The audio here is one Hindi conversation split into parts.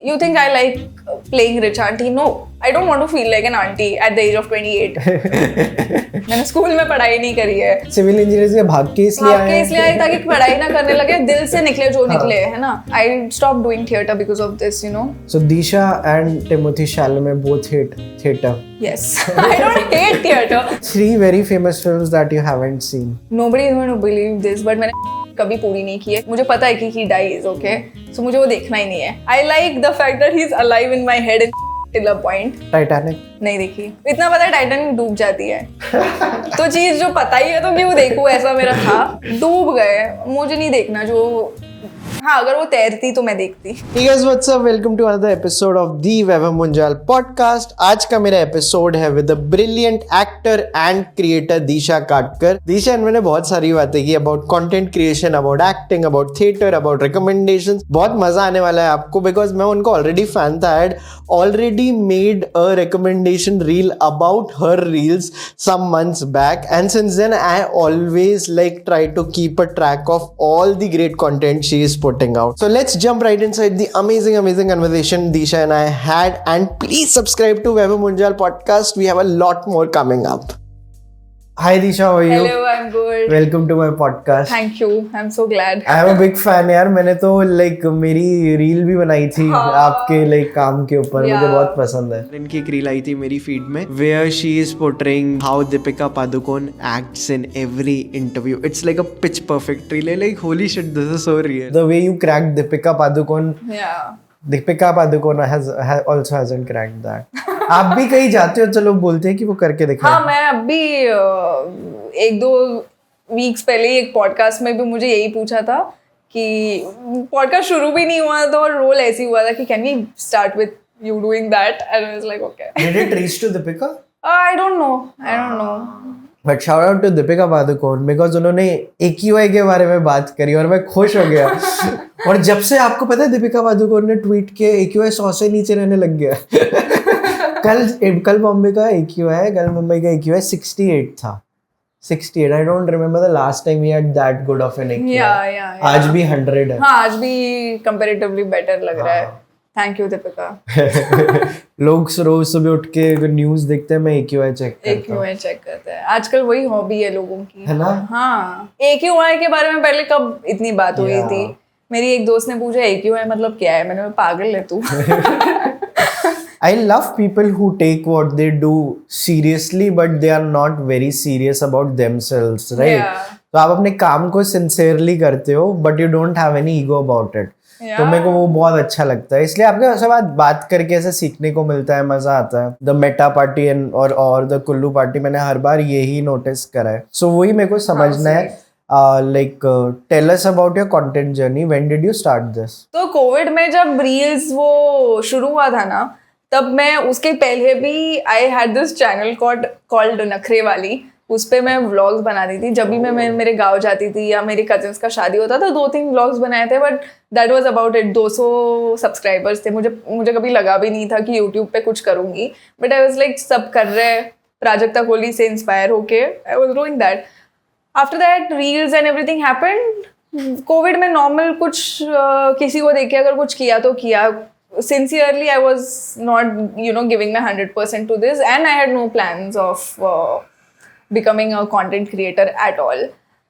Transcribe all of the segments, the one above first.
You think I like playing rich auntie? No, I don't want to feel like an auntie at the age of 28. मैंने स्कूल में पढ़ाई नहीं करी है. सिविल इंजीनियर से भाग के इसलिए आई ताकि पढ़ाई ना करने लगे, दिल से निकले जो निकले, है ना. I stopped doing theatre because of this, you know. So Disha and Timothy Chalamet both hate theatre. Yes, I don't hate theatre. 3 very famous films that you haven't seen. Nobody is going to believe this, but मैंने कभी पूरी नहीं की है. मुझे पता है कि he dies, okay? So मुझे वो देखना ही नहीं है. I like the fact that he's alive in my head till a point. Titanic. नहीं देखी. इतना पता है टाइटैनिक डूब जाती है. तो चीज जो पता ही है तो क्यों देखूं, ऐसा मेरा था. डूब गए, मुझे नहीं देखना. जो हाँ, अगर वो तैरती तो मैं देखती. Hey guys, what's up? Welcome to another episode of the Vaibhav Munjal podcast. आज का मेरा एपिसोड है with the brilliant actor and creator Disha Katkar. Disha and मैंने बहुत सारी बातें की about content creation, about acting, about theatre, about recommendations. बहुत मजा आने वाला है आपको because मैं उनको already fan था. I had already made a recommendation reel about her reels some months back, and since then I always like try to keep a track of all the great content she is putting out. So let's jump right inside the amazing conversation Disha and I had, and please subscribe to Vaibhav Munjal podcast. We have a lot more coming up. Hi Disha, how are you? Hello, I'm good. Welcome to my podcast. Thank you. I'm so glad. I am a big fan यार. मैंने तो like मेरी रील भी बनाई थी आपके like काम के ऊपर. मुझे बहुत पसंद है. इनकी एक रील आई थी मेरी फीड में where she is portraying how Deepika Padukone acts in every interview. It's like a pitch perfect reel. Like holy shit, this is so real. The way you cracked Deepika Padukone. Yeah. Deepika Padukone also hasn't cracked that. आप भी कहीं जाते हो, चलो बोलते हैं कि वो करके दिखाओ. हाँ, मैं अभी 1-2 वीक्स पहले एक पॉडकास्ट में भी मुझे यही पूछा था कि पॉडकास्ट शुरू भी नहीं हुआ था और रोल ऐसे हुआ था कि can we start with you doing that, and I was like okay. Did it reach to Deepika? I don't know. But shout out to Deepika Padukone because उन्होंने AQI के बारे में बात करी और मैं खुश हो गया. और जब से आपको पता है Deepika Padukone ने ट्वीट किया AQI 100 से नीचे रहने लग गया. कल बॉम्बे का AQI 68 था. 68. I don't remember the last time we had that good of an AQI. Yeah. आज भी 100 है. हाँ, आज भी कंपैरेटिवली बेटर लग रहा है. Thank you Deepika. लोग रोज सुबह उठ के न्यूज़ देखते हैं, मैं AQI चेक करते हैं. आजकल वही हॉबी है लोगों की, है ना. हाँ, AQI के बारे में पहले कब इतनी बात हुई थी. मेरी एक दोस्त ने पूछा AQI मतलब क्या है. मैंने पागल है तू. I love people who take what they do seriously but they are not very serious about themselves, right? Yeah. तो आप अपने काम को sincerely करते हो but you don't have any ego about it. तो मेरे को वो बहुत अच्छा लगता है, इसलिए आपके साथ बात करके ऐसे सीखने को मिलता है, मजा आता है. द मेटा पार्टी और द कुल्लू पार्टी मैंने हर बार यही नोटिस करा है. सो वही मेरे को समझना है. Like tell us about your content journey. When did you start this? तो कोविड में जब रील्स वो शुरू हुआ था ना, तब मैं उसके पहले भी I had this channel called नखरे वाली. उस पे मैं व्लॉग्स बनाती थी. जब भी मैं मेरे गांव जाती थी या मेरे कजिन्स का शादी होता था, 2-3 व्लॉग्स बनाए थे, but that was about it. 200 subscribers थे. मुझे कभी लगा भी नहीं था कि यूट्यूब पे कुछ करूंगी, बट आई वाज लाइक सब कर रहे. प्राजक्ता कोहली से इंस्पायर होके I was doing that. After that reels and everything happened. Covid में नॉर्मल कुछ किसी को देख के अगर कुछ किया तो किया. Sincerely, I was not, giving my 100% to this, and I had no plans of becoming a content creator at all.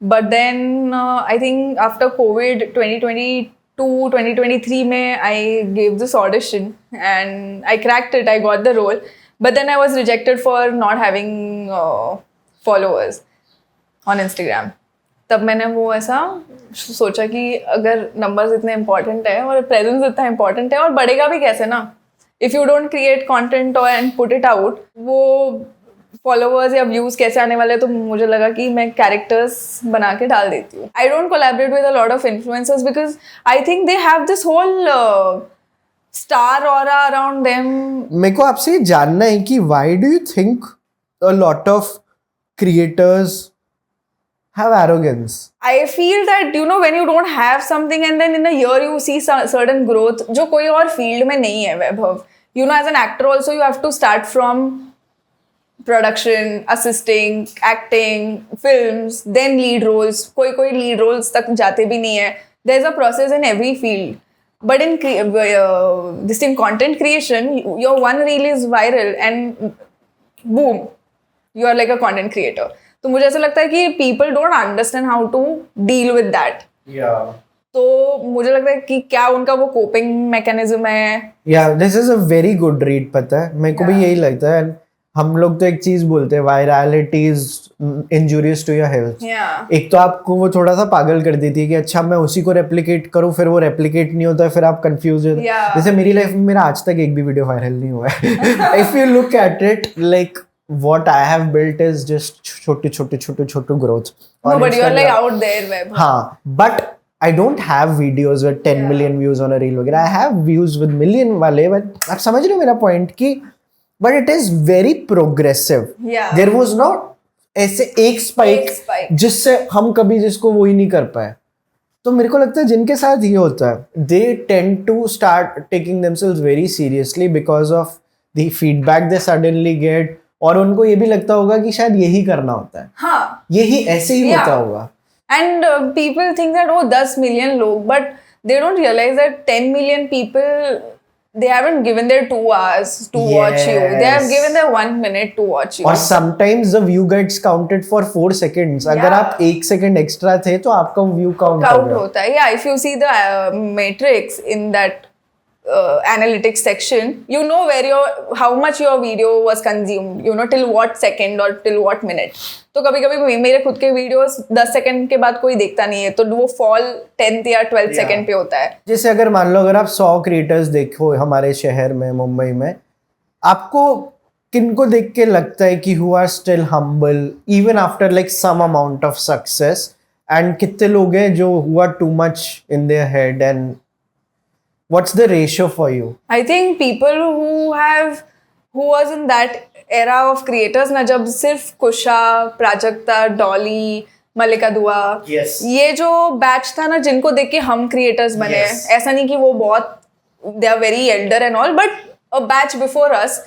But then I think after COVID 2022-2023 mein, I gave this audition and I cracked it. I got the role, but then I was rejected for not having followers on Instagram. तब मैंने वो ऐसा सोचा कि अगर नंबर्स इतने इम्पोर्टेंट है और प्रेजेंस इतना इम्पोर्टेंट है और बढ़ेगा भी कैसे ना, if you don't create content और एंड पुट इट आउट, वो फॉलोअर्स या व्यूज कैसे आने वाले. तो मुझे लगा कि मैं कैरेक्टर्स बना के डाल देती हूँ. I don't collaborate with a lot of influencers because I think they have this whole star aura around them. मेरे को आपसे ये जानना है कि why do you think a lot of creators have arrogance? I feel that when you don't have something and then in a year you see certain growth जो कोई और field में नहीं है वैभव. As an actor also you have to start from production, assisting, acting, films, then lead roles. कोई lead roles तक जाते भी नहीं है. There's a process in every field. But in this in content creation, your one reel is viral and boom, you are like a content creator. तो मुझे ऐसा लगता है कि people don't understand how to deal with that. Yeah. तो मुझे लगता है कि क्या उनका वो coping mechanism है. Yeah, this is a very good read, पता है मेरे को भी यही लगता है. हम लोग तो एक चीज बोलते हैं virality is injurious to your health. एक तो आपको वो थोड़ा सा पागल कर देती है कि अच्छा मैं उसी को रेप्लिकेट करूं, फिर वो रेप्लिकेट नहीं होता, फिर आप कंफ्यूज हो. जैसे मेरी लाइफ में मेरा आज तक एक भी वीडियो वायरल नहीं हुआ है. If you look at it like what I have built is just छोटे growth. No, but you are like out there, web. हाँ, but I don't have videos with 10 million views on a reel वगैरह. I have views with million वाले, but आप समझ रहे हो मेरा point कि but it is very progressive. Yeah. There was not ऐसे एक spike जिससे हम कभी जिसको वो ही नहीं कर पाए. तो मेरे को लगता है जिनके साथ ये होता है they tend to start taking themselves very seriously because of the feedback they suddenly get. और उनको ये भी लगता होगा कि शायद यही करना होता है. हाँ. यही ऐसे ही होता होगा. And people think that 10 million लोग, but they don't realize that 10 million people, they haven't given their 2 hours to watch you. They have given their 1 minute to watch you. और sometimes the view gets counted for 4 seconds. अगर आप 1 second extra थे तो आपका view count होता है. Yeah, if you see the matrix in that analytics section, you know how much your video was consumed, you know, till what second or till what minute. तो कभी कभी मेरे खुद के वीडियोस 10 सेकंड के बाद कोई देखता नहीं है, तो वो फॉल 10th या 12th सेकंड पे होता है. जैसे अगर मान लो अगर आप 100 क्रिएटर्स देखो हमारे शहर में मुंबई में, आपको किनको देख के लगता है कि who are still humble even after like some amount of success, and कितने लोग हैं जो who are too much in their head, and what's the ratio for you? I think people who was in that era of creators ना, जब सिर्फ कुशा, प्राजक्ता, डॉली, मल्लिका दुआ, ये जो बैच था ना जिनको देख के हम क्रिएटर्स बने. ऐसा नहीं कि वो बहुत they are very elder and all, but a batch before us,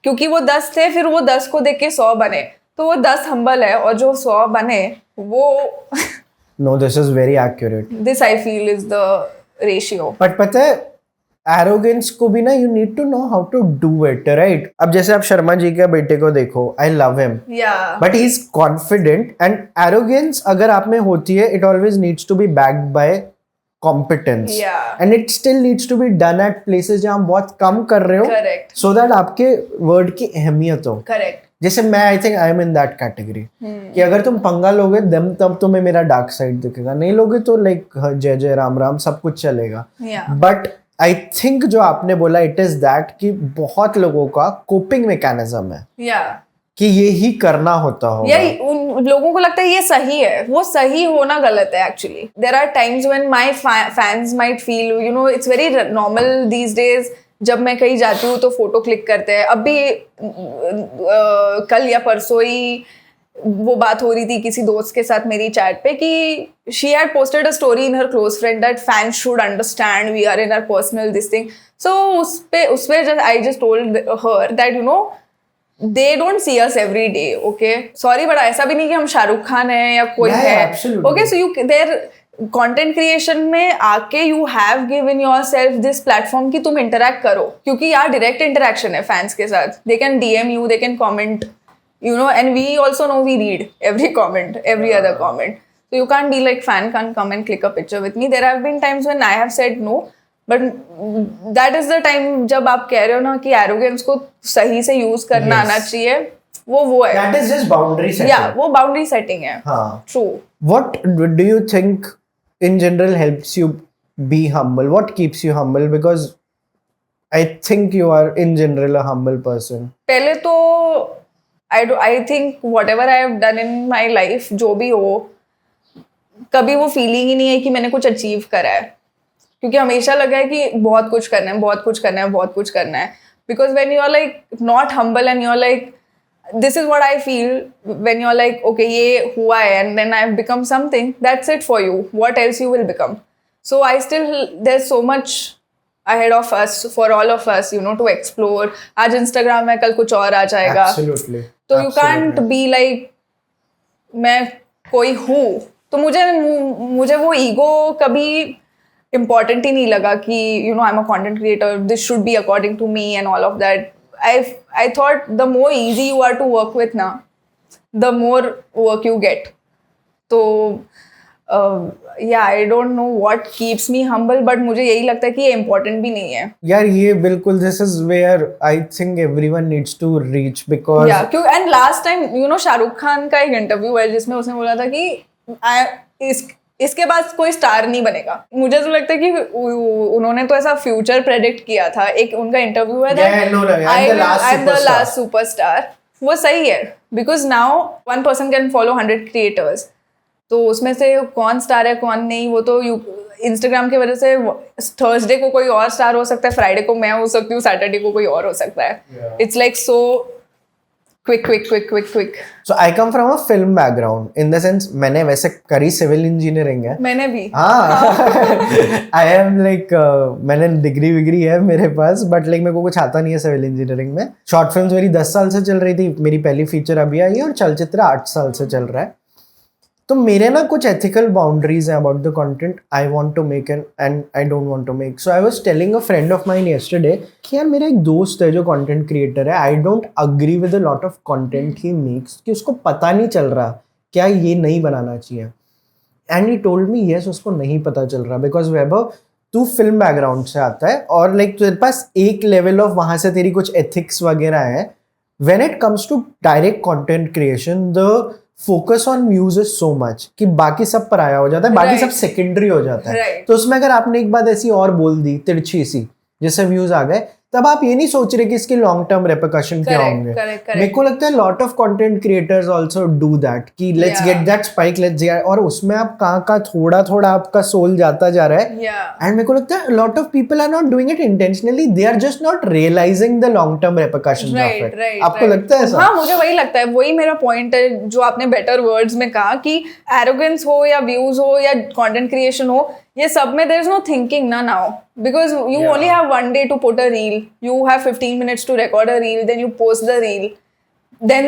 क्योंकि वो 10 थे, फिर वो 10 को देख के 100 बने, तो वो 10 humble है, और जो 100 बने वो No, this is very accurate. This I feel is the ratio. But पता है arrogance को भी ना you need to know how to do it, right? अब जैसे आप शर्मा जी के बेटे को देखो, I love him. Yeah. But he is confident, and arrogance अगर आप में होती है, it always needs to be backed by competence. Yeah. And it still needs to be done at places जहाँ आप बहुत कम कर रहे हो. Correct. So that आपके word की अहमियत हो. Correct. जैसे मैं I think I am in that category. कि अगर तुम पंगा लोगे तब तुम्हें मेरा डार्क साइड दिखेगा, नहीं लोगे तो लाइक जय जय राम राम सब कुछ चलेगा. बट आई थिंक जो आपने बोला इट इज दैट कि बहुत लोगों का कोपिंग मैकेनिज्म है कि ये ही करना होता होगा. यही उन लोगों को लगता है ये सही है. वो सही होना गलत है actually. There are times when my fans might feel, you know, it's very normal these days. जब मैं कहीं जाती हूँ तो फोटो क्लिक करते हैं. अभी कल या परसों ही वो बात हो रही थी किसी दोस्त के साथ मेरी चैट पे कि she had posted a story in her close friend that fans should understand we are in our personal this thing. So उसपे I just told her that, you know, they don't see us every day, okay? Sorry, but ऐसा भी नहीं कि हम शाहरुख खान हैं या कोई है. Okay, so their content creation में आके you have given yourself this platform कि तुम interact करो, क्योंकि यार direct interaction है fans के साथ. They can DM you, they can comment, you know, and we also know we read every comment, every other comment. So you can't be like fan can't come and click a picture with me. There have been times when I have said no, but that is the time जब आप कह रहे हो ना कि arrogance को सही से use करना आना चाहिए. वो है. That is just boundary setting. Yeah, वो boundary setting है. हाँ. True. What do you think in general helps you be humble? What keeps you humble? Because I think you are in general a humble person. पहले तो I think whatever I have done in my life, जो भी हो, कभी वो फीलिंग ही नहीं है कि मैंने कुछ अचीव करा है, क्योंकि हमेशा लगा है कि बहुत कुछ करना है, बहुत कुछ करना है, बहुत कुछ करना है. Because when you are like not humble and you are like this is what I feel when you're like, okay, ये हुआ है and then I've become something, that's it for you. What else you will become? So I still, there's so much ahead of us, for all of us, you know, to explore. आज Instagram में कल कुछ और आ जाएगा. Absolutely. तो you can't be like मैं कोई हूँ. तो मुझे वो ईगो कभी इम्पॉर्टेंट ही नहीं लगा कि you know I am a content creator, this should be according to me and all of that. I thought the more easy you are to work with ना, the more work you get. तो yeah, I don't know what keeps me humble, but मुझे यही लगता है कि ये important भी नहीं है. यार ये बिल्कुल this is where I think everyone needs to reach because Yeah, क्यों and last time you know Shahrukh Khan का एक इंटरव्यू है जिसमें उसने बोला था कि इसके बाद कोई स्टार नहीं बनेगा. मुझे तो लगता है कि उन्होंने तो ऐसा फ्यूचर प्रेडिक्ट किया था. एक उनका इंटरव्यू है I am the last superstar. वो सही है because now one person can follow 100 creators. तो उसमें से कौन स्टार है कौन नहीं वो तो इंस्टाग्राम की वजह से थर्सडे को कोई और स्टार हो सकता है, फ्राइडे को मैं हो सकती हूँ, सैटरडे को कोई और हो सकता है. It's like so quick. So I come from a film background in the sense मैंने वैसे करी सिविल इंजीनियरिंग है. मैंने भी आई एम लाइक मैंने डिग्री विग्री है मेरे पास बट लाइक मेरे को कुछ आता नहीं है सिविल इंजीनियरिंग में. शॉर्ट फिल्म्स मेरी 10 साल से चल रही थी. मेरी पहली फीचर अभी आई है और चलचित्र 8 साल से चल रहा है. तो मेरे ना कुछ एथिकल बाउंड्रीज हैं about the content I want to make and I don't want to make. So I was telling a friend of mine yesterday कि यार मेरा एक दोस्त है जो कंटेंट क्रिएटर है. I don't agree with a lot of content he makes कि उसको पता नहीं चल रहा क्या ये नहीं बनाना चाहिए. And he told me yes उसको नहीं पता चल रहा बिकॉज वैभव तू फिल्म बैकग्राउंड से आता है और लाइक तेरे पास एक लेवल ऑफ वहां से तेरी कुछ एथिक्स वगैरह है. When it comes to direct content creation the focus on views is so much कि बाकी सब पराया हो जाता है, बाकी सब सेकेंडरी हो जाता है. तो उसमें अगर आपने एक बात ऐसी और बोल दी तिरछी सी जैसे व्यूज आ गए तब आप ये नहीं सोच रहे कि इसके लॉन्ग टर्म रेपरकशन क्या होंगे. मेरे को लगता है lot of content creators also do that कि let's get that spike let's और उसमें आप कहाँ थोड़ा आपका सोल जाता जा रहा है. एंड मेरे को लगता है lot of people are not doing it intentionally, they are just not realizing the long term repercussion of it. आपको लगता है ऐसा? हाँ मुझे वही लगता है. वही मेरा पॉइंट है जो आपने बेटर वर्ड्स में कहा कि एरोगेंस हो या व्यूज हो या कंटेंट क्रिएशन हो ये सब में there is no thinking ना now because you only have one day to put a reel, you have 15 minutes to record a reel, then you post the reel, then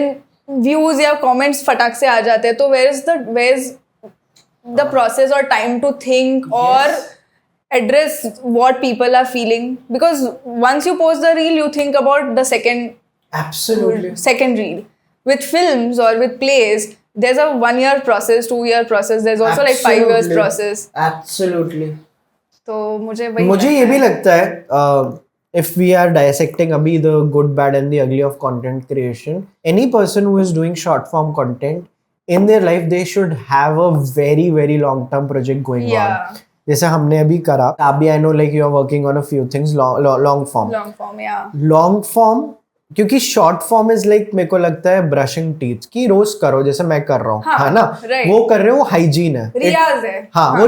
views या comments फटाक से आ जाते हैं. तो where's the process or time to think or address what people are feeling, because once you post the reel you think about the second reel. With films or with plays there's a 1 year process, 2 year process, there's also like 5 years process. Absolutely. तो मुझे ये भी लगता है if we are dissecting abhi the good, bad and the ugly of content creation, any person who is doing short form content in their life they should have a very very long term project going on. जैसे हमने अभी करा अभी I know like you are working on a few things long form क्योंकि शॉर्ट फॉर्म इज लाइक मेरे को लगता है ब्रशिंग टीथ की रोज करो जैसे मैं कर रहा हूँ है ना. वो कर रहे हो वो हाइजीन है, रियाज है. हाँ वो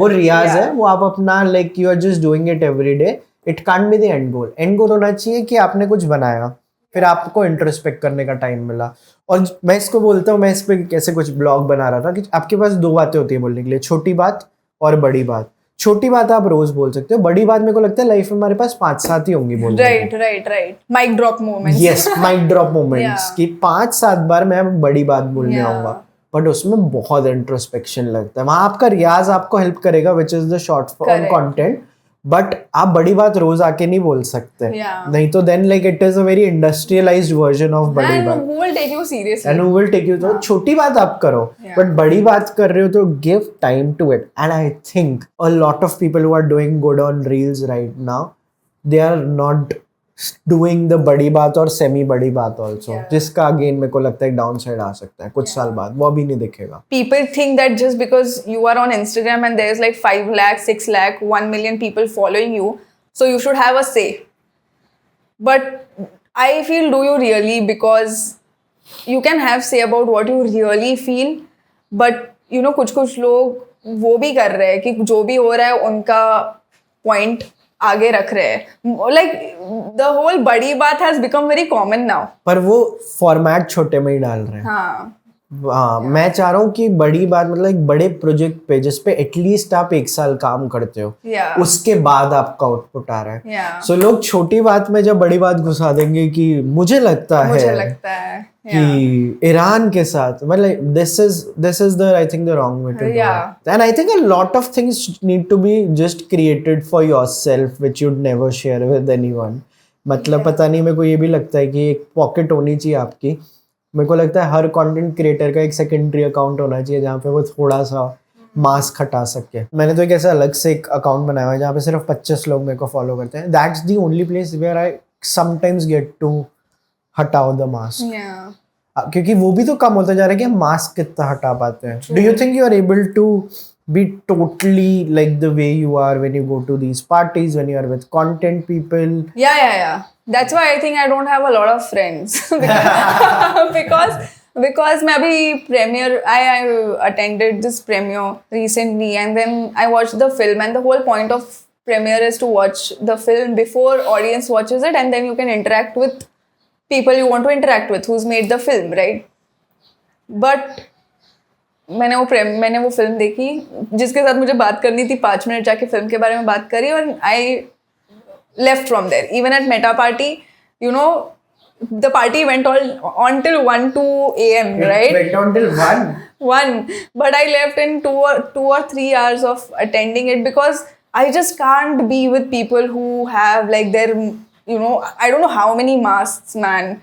रियाज है. वो आप अपना like you are just doing it every day. It can't be the end goal होना चाहिए कि आपने कुछ बनाया फिर आपको इंट्रोस्पेक्ट करने का टाइम मिला. और मैं इसको बोलता हूँ, मैं इस पे कैसे कुछ ब्लॉग बना रहा था कि आपके पास 2 बातें होती है बोलने के लिए, छोटी बात और बड़ी बात. छोटी बात आप रोज बोल सकते हो, बड़ी बात मेरे को लगता है लाइफ में हमारे पास 5-7 ही होंगी बोलने की. Right mic drop moments. Yes mic drop moments कि 5-7 बार मैं बड़ी बात बोलने आऊंगा बट उसमें बहुत इंट्रोस्पेक्शन लगता है. वहां आपका रियाज आपको हेल्प करेगा which is the short form content. But आप बड़ी बात रोज आके नहीं बोल सकते. नहीं तो then like it is a very industrialised version of बड़ी बात and who will take you seriously and who will take you. तो छोटी बात आप करो बट बड़ी बात कर रहे हो तो give time to it. And I think a lot of people who are doing good on reels right now they are not doing the बड़ी बात और सेमी बड़ी बात ऑल्सो, जिसका अगेन मेरे को लगता है डाउन साइड आ सकता है कुछ साल बाद. वो अभी नहीं दिखेगा. People think that just because you are on Instagram and there's like 5 lakh, 6 lakh, 1 million people following you, so you should have a say. But I feel, do you really? Because you can have say about what you really feel, but you know कुछ लोग वो भी कर रहे हैं कि जो भी हो रहा है उनका point आगे रख रहे हैं. लाइक द होल बड़ी बात has become very common now. पर वो फॉर्मेट छोटे में ही डाल रहे हैं. हाँ हाँ, मैं चाह रहा हूँ कि बड़ी बात मतलब एक बड़े प्रोजेक्ट पे जिस पे एटलीस्ट आप 1 साल काम करते हो, Yeah. उसके बाद आपका आउटपुट आ रहा है। Yeah. सो लोग छोटी बात में जब बड़ी बात घुसा देंगे कि मुझे लगता है कि ईरान के साथ मतलब this is the I think the wrong way to do it, and I think a lot of things need to be just created for yourself which you'd never share with anyone. मतलब पता नहीं, मेरे को ये भी लगता है कि एक पॉकेट होनी चाहिए आपकी। मेरे को लगता है हर कंटेंट क्रिएटर का एक सेकेंडरी अकाउंट होना चाहिए जहाँ पे वो थोड़ा सा मास्क हटा सके। मैंने तो एक ऐसा अलग से एक अकाउंट बनाया हुआ है जहाँ पे सिर्फ 25 लोग मेरे को फॉलो करते हैं। That's the only place where I sometimes get to हटाओ द मास्क, क्योंकि वो भी तो कम होता जा रहा है कि हम मास्क कितना हटा पाते हैं। Do you think you are able to be totally like the way you are when you go to these parties, when you are with content people? Yeah. That's why I think I don't have a lot of friends because मैं अभी premiere I attended this premiere recently and then I watched the film, and the whole point of premiere is to watch the film before audience watches it, and then you can interact with people you want to interact with who's made the film, right? But मैंने वो फिल्म देखी जिसके साथ मुझे बात करनी थी, 5 मिनट जाके फिल्म के बारे में बात करी और I left from there. Even at Meta party, you know, the party went on till 1-2 AM, right? It went on till 1? But I left in 2 or 3 hours of attending it because I just can't be with people who have like their, you know, I don't know how many masks, man.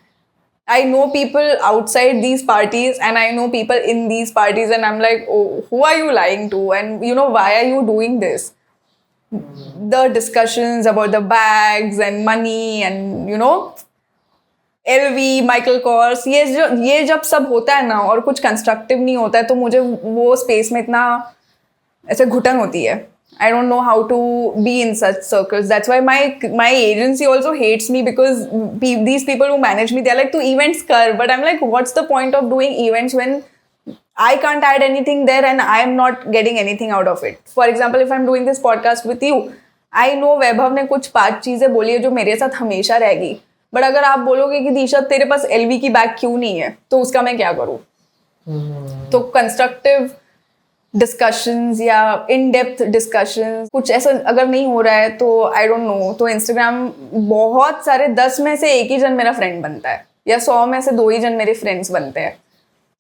I know people outside these parties and I know people in these parties, and I'm like, oh, who are you lying to? And you know, why are you doing this? The discussions about the bags and money and you know, LV, Michael Kors, ये जब सब होता है ना और कुछ कंस्ट्रक्टिव नहीं होता है तो मुझे वो स्पेस में इतना ऐसे घुटन होती है। I don't know how to be in such circles. That's why my agency also hates me because these people who manage me, they're like, "Tu events kar," but I'm like, what's the point of doing events when I can't add anything there and I'm not getting anything out of it? For example, if I'm doing this podcast with you, I know वैभव ने कुछ 5 चीजें बोली है जो मेरे साथ हमेशा रहेगी, बट अगर आप बोलोगे कि दीशा तेरे पास LV की बैग क्यों नहीं है, तो उसका मैं क्या करूँ? तो कंस्ट्रक्टिव डिस्कशंस या इन डेप्थ डिस्कशंस कुछ ऐसा अगर नहीं हो रहा है तो आई डोंट नो, तो इंस्टाग्राम बहुत सारे 10 में से 1 ही जन मेरा फ्रेंड बनता है या 100 में से 2 ही जन मेरे फ्रेंड्स बनते हैं।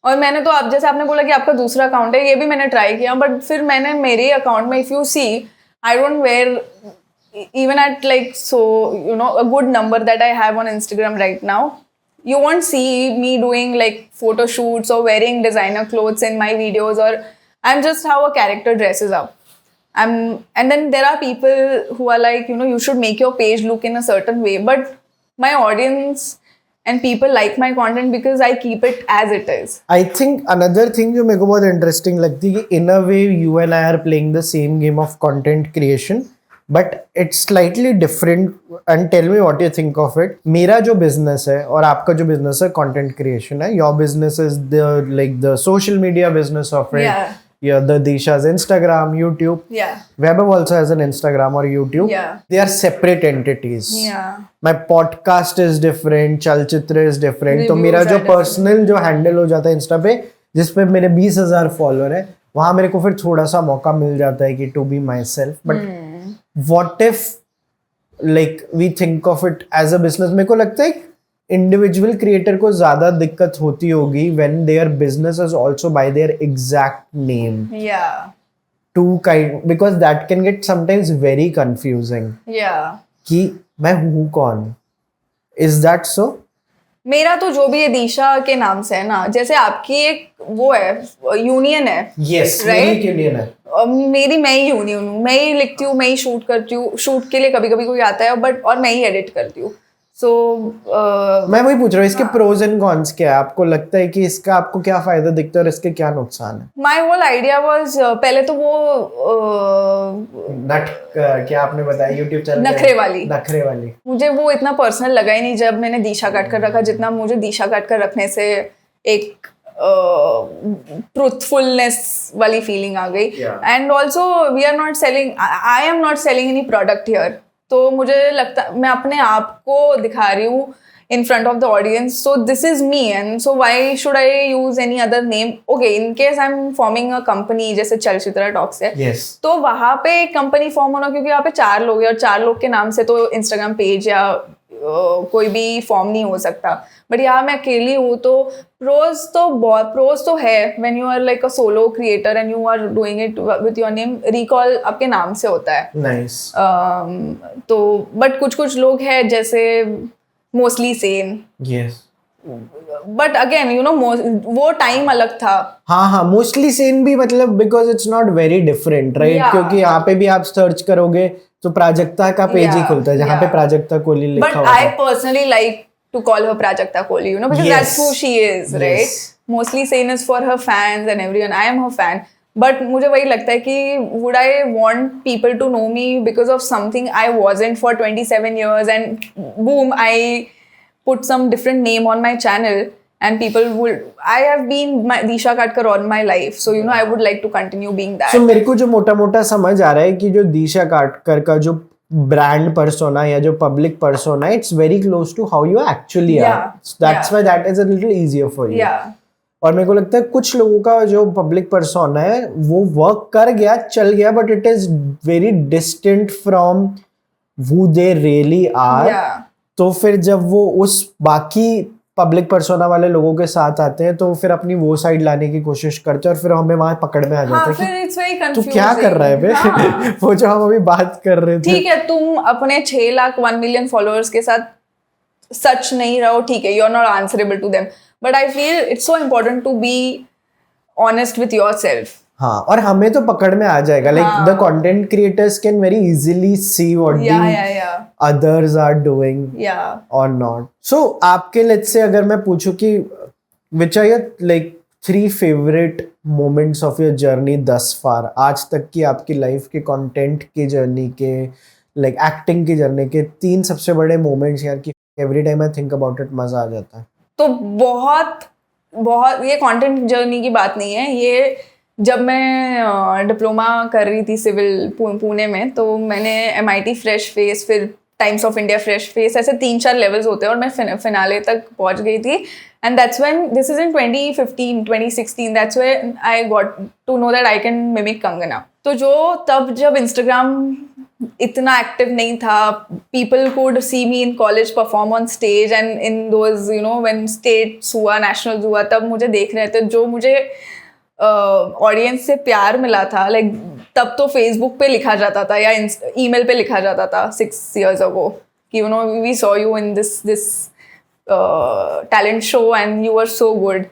और मैंने तो आप जैसे आपने बोला कि आपका दूसरा अकाउंट है, ये भी मैंने ट्राई किया, बट फिर मैंने मेरे अकाउंट में if you see I don't wear even at like, so you know, a good number that I have on Instagram right now, you won't see me doing like photo shoots or wearing designer clothes in my videos, or I'm just how a character dresses up. And then there are people who are like, you know, you should make your page look in a certain way, but my audience and people like my content because I keep it as it is. I think another thing जो मेरे को बहुत interesting लगती है कि in a way you and I are playing the same game of content creation, but it's slightly different. And tell me what you think of it. मेरा जो business है और आपका जो business है content creation है. Your business is the social media business of it. Yeah, the Disha's Instagram, YouTube. Yeah. Vaibhav also has an Instagram or YouTube. Yeah. They are separate entities. Yeah. My podcast is different, Chalchitra is different. तो Reviews मेरा जो are personal जो handle हो जाता है Insta पे, जिस पे मेरे 20,000 follower है, वहाँ मेरे को फिर थोड़ा सा मौका मिल जाता है कि to be myself. But what if like we think of it as a business? मेरे को लगता है इंडिविजुअल क्रिएटर को ज्यादा दिक्कत होती होगी when their business is also by their exact name. Yeah. Because that can get sometimes very confusing. Yeah. कि मैं हूँ कौन? Is that so? मेरा तो जो भी है दिशा के नाम से है ना, जैसे आपकी एक वो है यूनियन है। Yes, right? मेरी यूनियन है। मेरी मैं ही यूनियन हूँ, मैं ही लिखती हूँ, मैं ही शूट करती हूँ, शूट के लिए कभी कभी कोई आता है बट और मैं ही एडिट करती हूँ। So, मैं वही पूछ रहा हूँ इसके प्रोज एंड कॉन्स क्या है? आपको लगता है कि इसका आपको क्या फायदा दिखता है और इसके क्या नुकसान है? My whole idea was पहले तो वो क्या आपने बताया YouTube चैनल नखरे वाली मुझे वो इतना पर्सनल लगा ही नहीं जब मैंने दिशा काट कर रखा, जितना मुझे दिशा काट कर रखने से एक ट्रूथफुलनेस वाली फीलिंग आ गई। And also we are not selling, I am not selling any product here, तो मुझे लगता मैं अपने आप को दिखा रही हूँ in front of the audience. So this is me, and so why should I use any other name? Okay, in case I'm forming a company जैसे चलचित्रा टॉक्स है, Yes. तो वहाँ पे कंपनी फॉर्म होना, क्योंकि यहाँ पे 4 लोग हैं और 4 लोग के नाम से तो इंस्टाग्राम पेज या कोई भी फॉर्म नहीं हो सकता. बट यहाँ मैं अकेली हूँ, तो प्रोज तो है when you are like a solo creator and you are doing it with your name. Recall आपके नाम से होता है. Nice. तो बट कुछ लोग हैं जैसे mostly Sen. Yes. But again you know वो टाइम अलग था. हाँ, मोस्टली सेम भी मतलब because it's not very different, right? Yeah. क्योंकि यहाँ पे भी आप सर्च करोगे तो प्राजक्ता का पेज ही खुलता है जहाँ पे प्राजक्ता कोहली लिखा बट होता आई है. Personally like to call her Prajakta Kohli, you know, because Yes. that's who she is, right? Yes. Mostly seen is for her fans and everyone. I am her fan. But मुझे वही लगता है कि would I want people to know me because of something I wasn't for 27 years and boom, I put some different name on my channel and people would, I have been Disha Katkar all my life. So, you know, I would like to continue being that. So मेरे को जो मोटा समझ आ रहा है कि जो दिशा काटकर का जो ब्रांड पर्सोना या जो public persona, it's very close to how you actually are. That's why that is a little easier for you. Yeah. और मेरे को लगता है कुछ लोगों का जो पब्लिक पर्सोना है वो वर्क कर गया, चल गया, but it is very distant from who they really are. Yeah. तो फिर जब वो उस बाकी पब्लिक पर्सोना वाले लोगों के साथ आते हैं तो फिर अपनी वो साइड लाने की कोशिश करते हैं और फिर हमें वहां पकड़ में आ जाता है फिर it's very कि तू क्या कर रहा है बे. हाँ. वो जो हम अभी बात कर रहे थे. ठीक है, तुम अपने 6 लाख 1 मिलियन फॉलोअर्स के साथ सच नहीं रहो, ठीक है, you are not answerable to them, but I feel it's so important to be honest with yourself. हाँ, और हमें तो पकड़ में आ जाएगा. Like the content creators can very easily see what the others are doing और नॉट. सो आपके लेट्स से अगर मैं पूछूं कि which are your like 3 favourite moments of your journey thus far, आज तक की आपकी लाइफ के कंटेंट की जर्नी के, लाइक एक्टिंग की जर्नी के 3 सबसे बड़े मोमेंट्स यार कि every time I think about it मजा आ जाता है. तो बहुत ये कंटेंट जर्नी की बात नहीं है, ये जब मैं डिप्लोमा कर रही थी सिविल पुणे में, तो मैंने MIT फ्रेश फेस, फिर times of India fresh face, ऐसे 3-4 लेवल्स होते हैं और मैं फिनाले तक पहुंच गई थी. And that's when, this is in 2015 2016, that's when I got to know that I can mimic Kangana. तो जब इंस्टाग्राम इतना एक्टिव नहीं था, people could see me in college perform on stage and in those you know when states हुआ, नेशनल्स हुआ, तब मुझे देख रहे थे. जो मुझे ऑडियंस से प्यार मिला था, लाइक तब तो फेसबुक पे लिखा जाता था या ईमेल पे लिखा जाता था 6 years ago कि you know we saw you in this talent show and you are so good.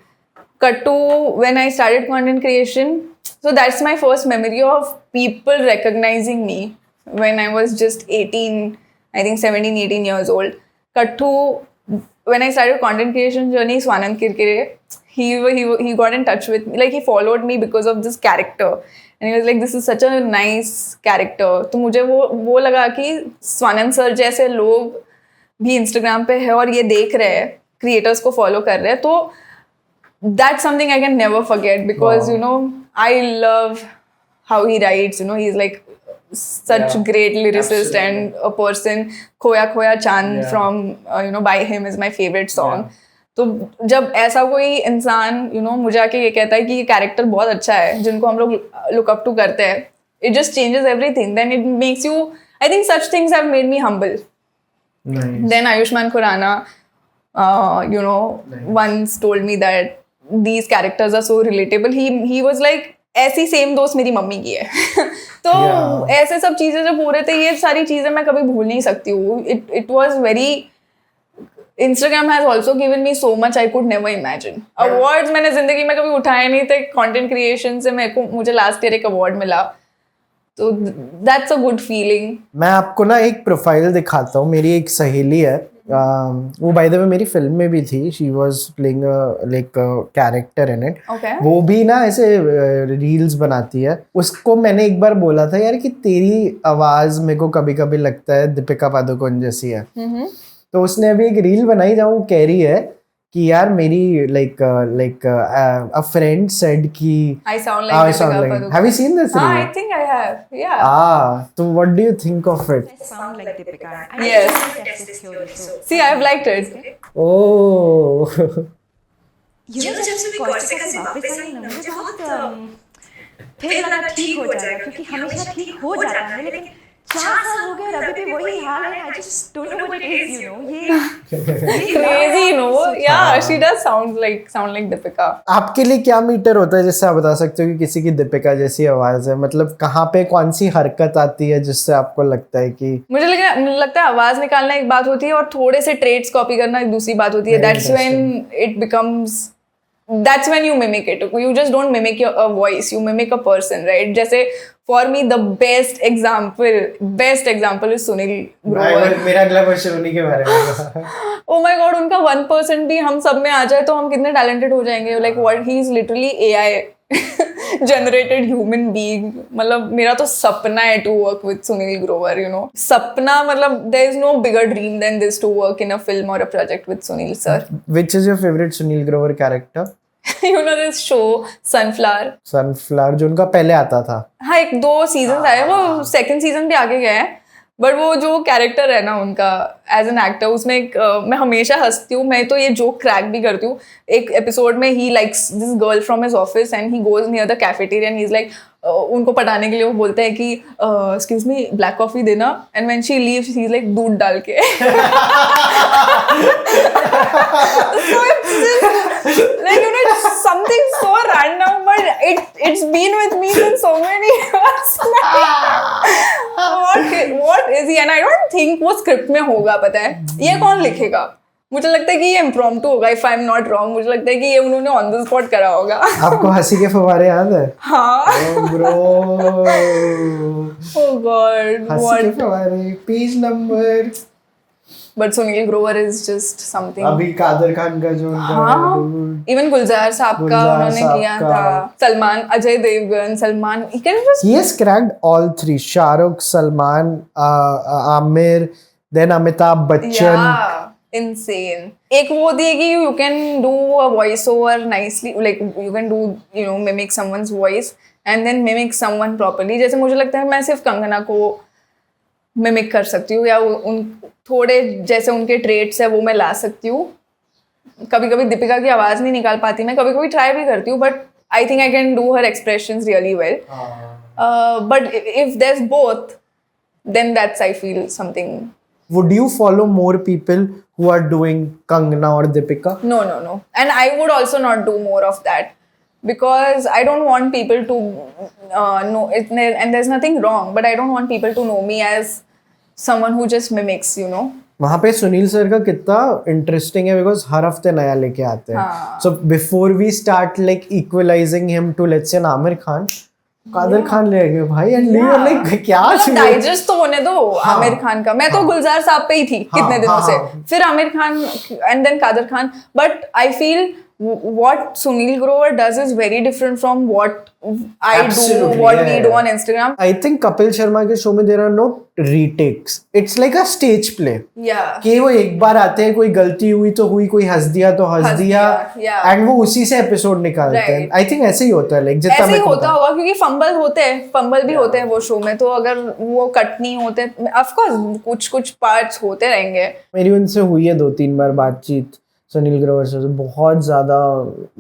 Cut to when I started content creation, so that's my first memory of people recognizing me when I was just 18, I think 17-18 years old. Cut to when I started content creation journey, Swanand Kirkire, he got in touch with me, like he followed me because of this character and he was like, this is such a nice character. तो मुझे वो लगा कि स्वानंद सर जैसे लोग भी Instagram पे है और ये देख रहे हैं, क्रिएटर्स को फॉलो कर रहे हैं, तो that's something I can never forget because you know I love how he writes. You know, he's like such great lyricist and a person. Khoya Khoya Chand from you know, by him is my favorite song. तो जब ऐसा कोई इंसान you know मुझे आके ये कहता है कि ये कैरेक्टर बहुत अच्छा है, जिनको हम लोग लुक अप टू करते हैं, it just changes everything. Then it makes you, I think such things have made me humble. Nice. Then Ayushmann Khurrana you know once told me that these characters are so relatable. He was like, ऐसी सेम दोस्त मेरी मम्मी की है. तो ऐसे सब चीजें जब हो रहे थे, ये सारी चीजें मैं कभी भूल नहीं सकती हूँ. It was very, Instagram has also given me so much I could never imagine. Awards मैंने जिंदगी में कभी उठाए नहीं थे. कंटेंट क्रिएशन से मुझे लास्ट ईयर एक अवार्ड मिला, तो that's a good feeling. मैं आपको ना एक प्रोफाइल दिखाता हूँ. मेरी एक सहेली है, वो बाय द वे मेरी फिल्म में भी थी. She was playing like character in it. वो भी ना ऐसे रील्स बनाती है. उसको मैंने एक बार बोला था यार कि तेरी आवाज मेरे को कभी कभी लगता है दीपिका पादुकोण जैसी है. तो उसने अभी एक रील बनाई जहाँ वो कह रही है कि यार मेरी like a friend said कि I sound like Deepika Padukone. Have you seen this reel? I think I have. Yeah. So what do you think of it? I sound like Deepika. Yes. See, I've liked it. ओह जब से मैं कोर्सिका से वापस आई ना मुझे बहुत फिर लगा ठीक हो जाएगा क्योंकि हमेशा ठीक हो जाता है लेकिन 4 साल हो गए और अभी भी वही हाल है I just don't know what it is ये crazy, no? Yeah, she does sound like Deepika. आपके लिए क्या मीटर होता है जिससे आप बता सकते हो कि किसी की दीपिका जैसी आवाज है? मतलब कहाँ पे कौन सी हरकत आती है जिससे आपको लगता है कि मुझे लगता है आवाज निकालना एक बात होती है और थोड़े से ट्रेट्स कॉपी करना एक दूसरी बात होती है. That's when you mimic it. You just don't mimic a voice, you mimic a person, right? जैसे for me the best example is Sunil Grover. मेरा अगला क्वेश्चन उन्हीं के बारे में. Oh my god, उनका 1% भी हम सब में आ जाए तो हम कितने talented हो जाएंगे. Like what he is literally AI generated human being. मतलब मेरा तो सपना है to work with Sunil Grover, you know. सपना मतलब there is no bigger dream than this to work in a film or a project with Sunil sir. Which is your favorite Sunil Grover character? You know this show Sunflower जो उनका पहले आता था. हाँ 1-2 सीजन आए वो सेकंड सीजन भी आगे गए हैं बट वो जो कैरेक्टर है ना उनका एज एन एक्टर उसमें मैं हमेशा हंसती हूँ. मैं तो ये जोक क्रैक भी करती हूँ. एक एपिसोड में he likes this girl from his office and he goes near the cafeteria and he is like उनको पटाने के लिए वो बोलते हैं कि एक्सक्यूज मी ब्लैक कॉफी देना and when she leaves he is like दूध डाल के. So it's just, like you know it's something so random but it's been with me since so many years. what is he and I don't think वो स्क्रिप्ट में होगा. पता है ये कौन लिखेगा? मुझे लगता है कि ये इम्प्रॉम्प्टू होगा. If I am not wrong मुझे लगता है कि ये उन्होंने ऑन द स्पॉट करा होगा. आपको हंसी के फव्वारे याद है? हाँ. ब्रो Oh god, हंसी के फव्वारे page number. But Sunil Grover is just something. अभी कादर खान का जो हाँ, इवन गुलजार साहब का गुलजार उन्होंने साहब किया का. था. Salman, Ajay Devgan, Salman. He can just He has cracked all three. Shahrukh, Salman, Amir, then Amitabh Bachchan. yeah, insane. एक वो होती है कि you can do a voice over nicely, like you can do you know mimic someone's voice and then mimic someone properly. जैसे मुझे लगता है मैं सिर्फ कंगना को मिमिक कर सकती हूँ या उन थोड़े जैसे उनके ट्रेट्स है वो मैं ला सकती हूँ. कभी कभी दीपिका की आवाज़ नहीं निकाल पाती मैं. कभी कभी ट्राई भी करती हूँ but I think I can do her expressions really well. But if there is both then that's I feel something. Would you follow more people who are doing Kangana or Deepika? No. And I would also not do more of that because I don't want people to know it. And there's nothing wrong, but I don't want people to know me as someone who just mimics, you know. वहाँ पे सुनील सर का कितना इंटरेस्टिंग है बिकॉज हर हफ्ते नया लेके आते हैं. So before we start like equalizing him to let's say Aamir Khan, Kader Khan ले गए भाई एंड लाइक क्या डाइजेस्ट तो होने दो. आमिर खान का मैं तो गुलजार साहब पे ही थी कितने दिनों से. फिर Aamir Khan and then Kader Khan. But I feel what Sunil Grover does is very different from what I Absolutely, do, what yeah, we do on Instagram. I think Kapil Sharma के शो में there are no retakes. It's like a stage play. Yeah. कि वो एक बार आते हैं, कोई गलती हुई तो हुई, कोई हंस दिया तो हंस दिया एंड वो उसी से एपिसोड निकालते हैं. आई थिंक ऐसे ही होता है. लाइक जितना ऐसे ही होता होगा क्योंकि फंबल भी होते हैं वो शो में. तो अगर वो कट नहीं होते ऑफ कोर्स कुछ पार्ट्स होते रहेंगे. मेरी उनसे हुई है 2-3 बार बातचीत सुनील ग्रोवर से. बहुत ज़्यादा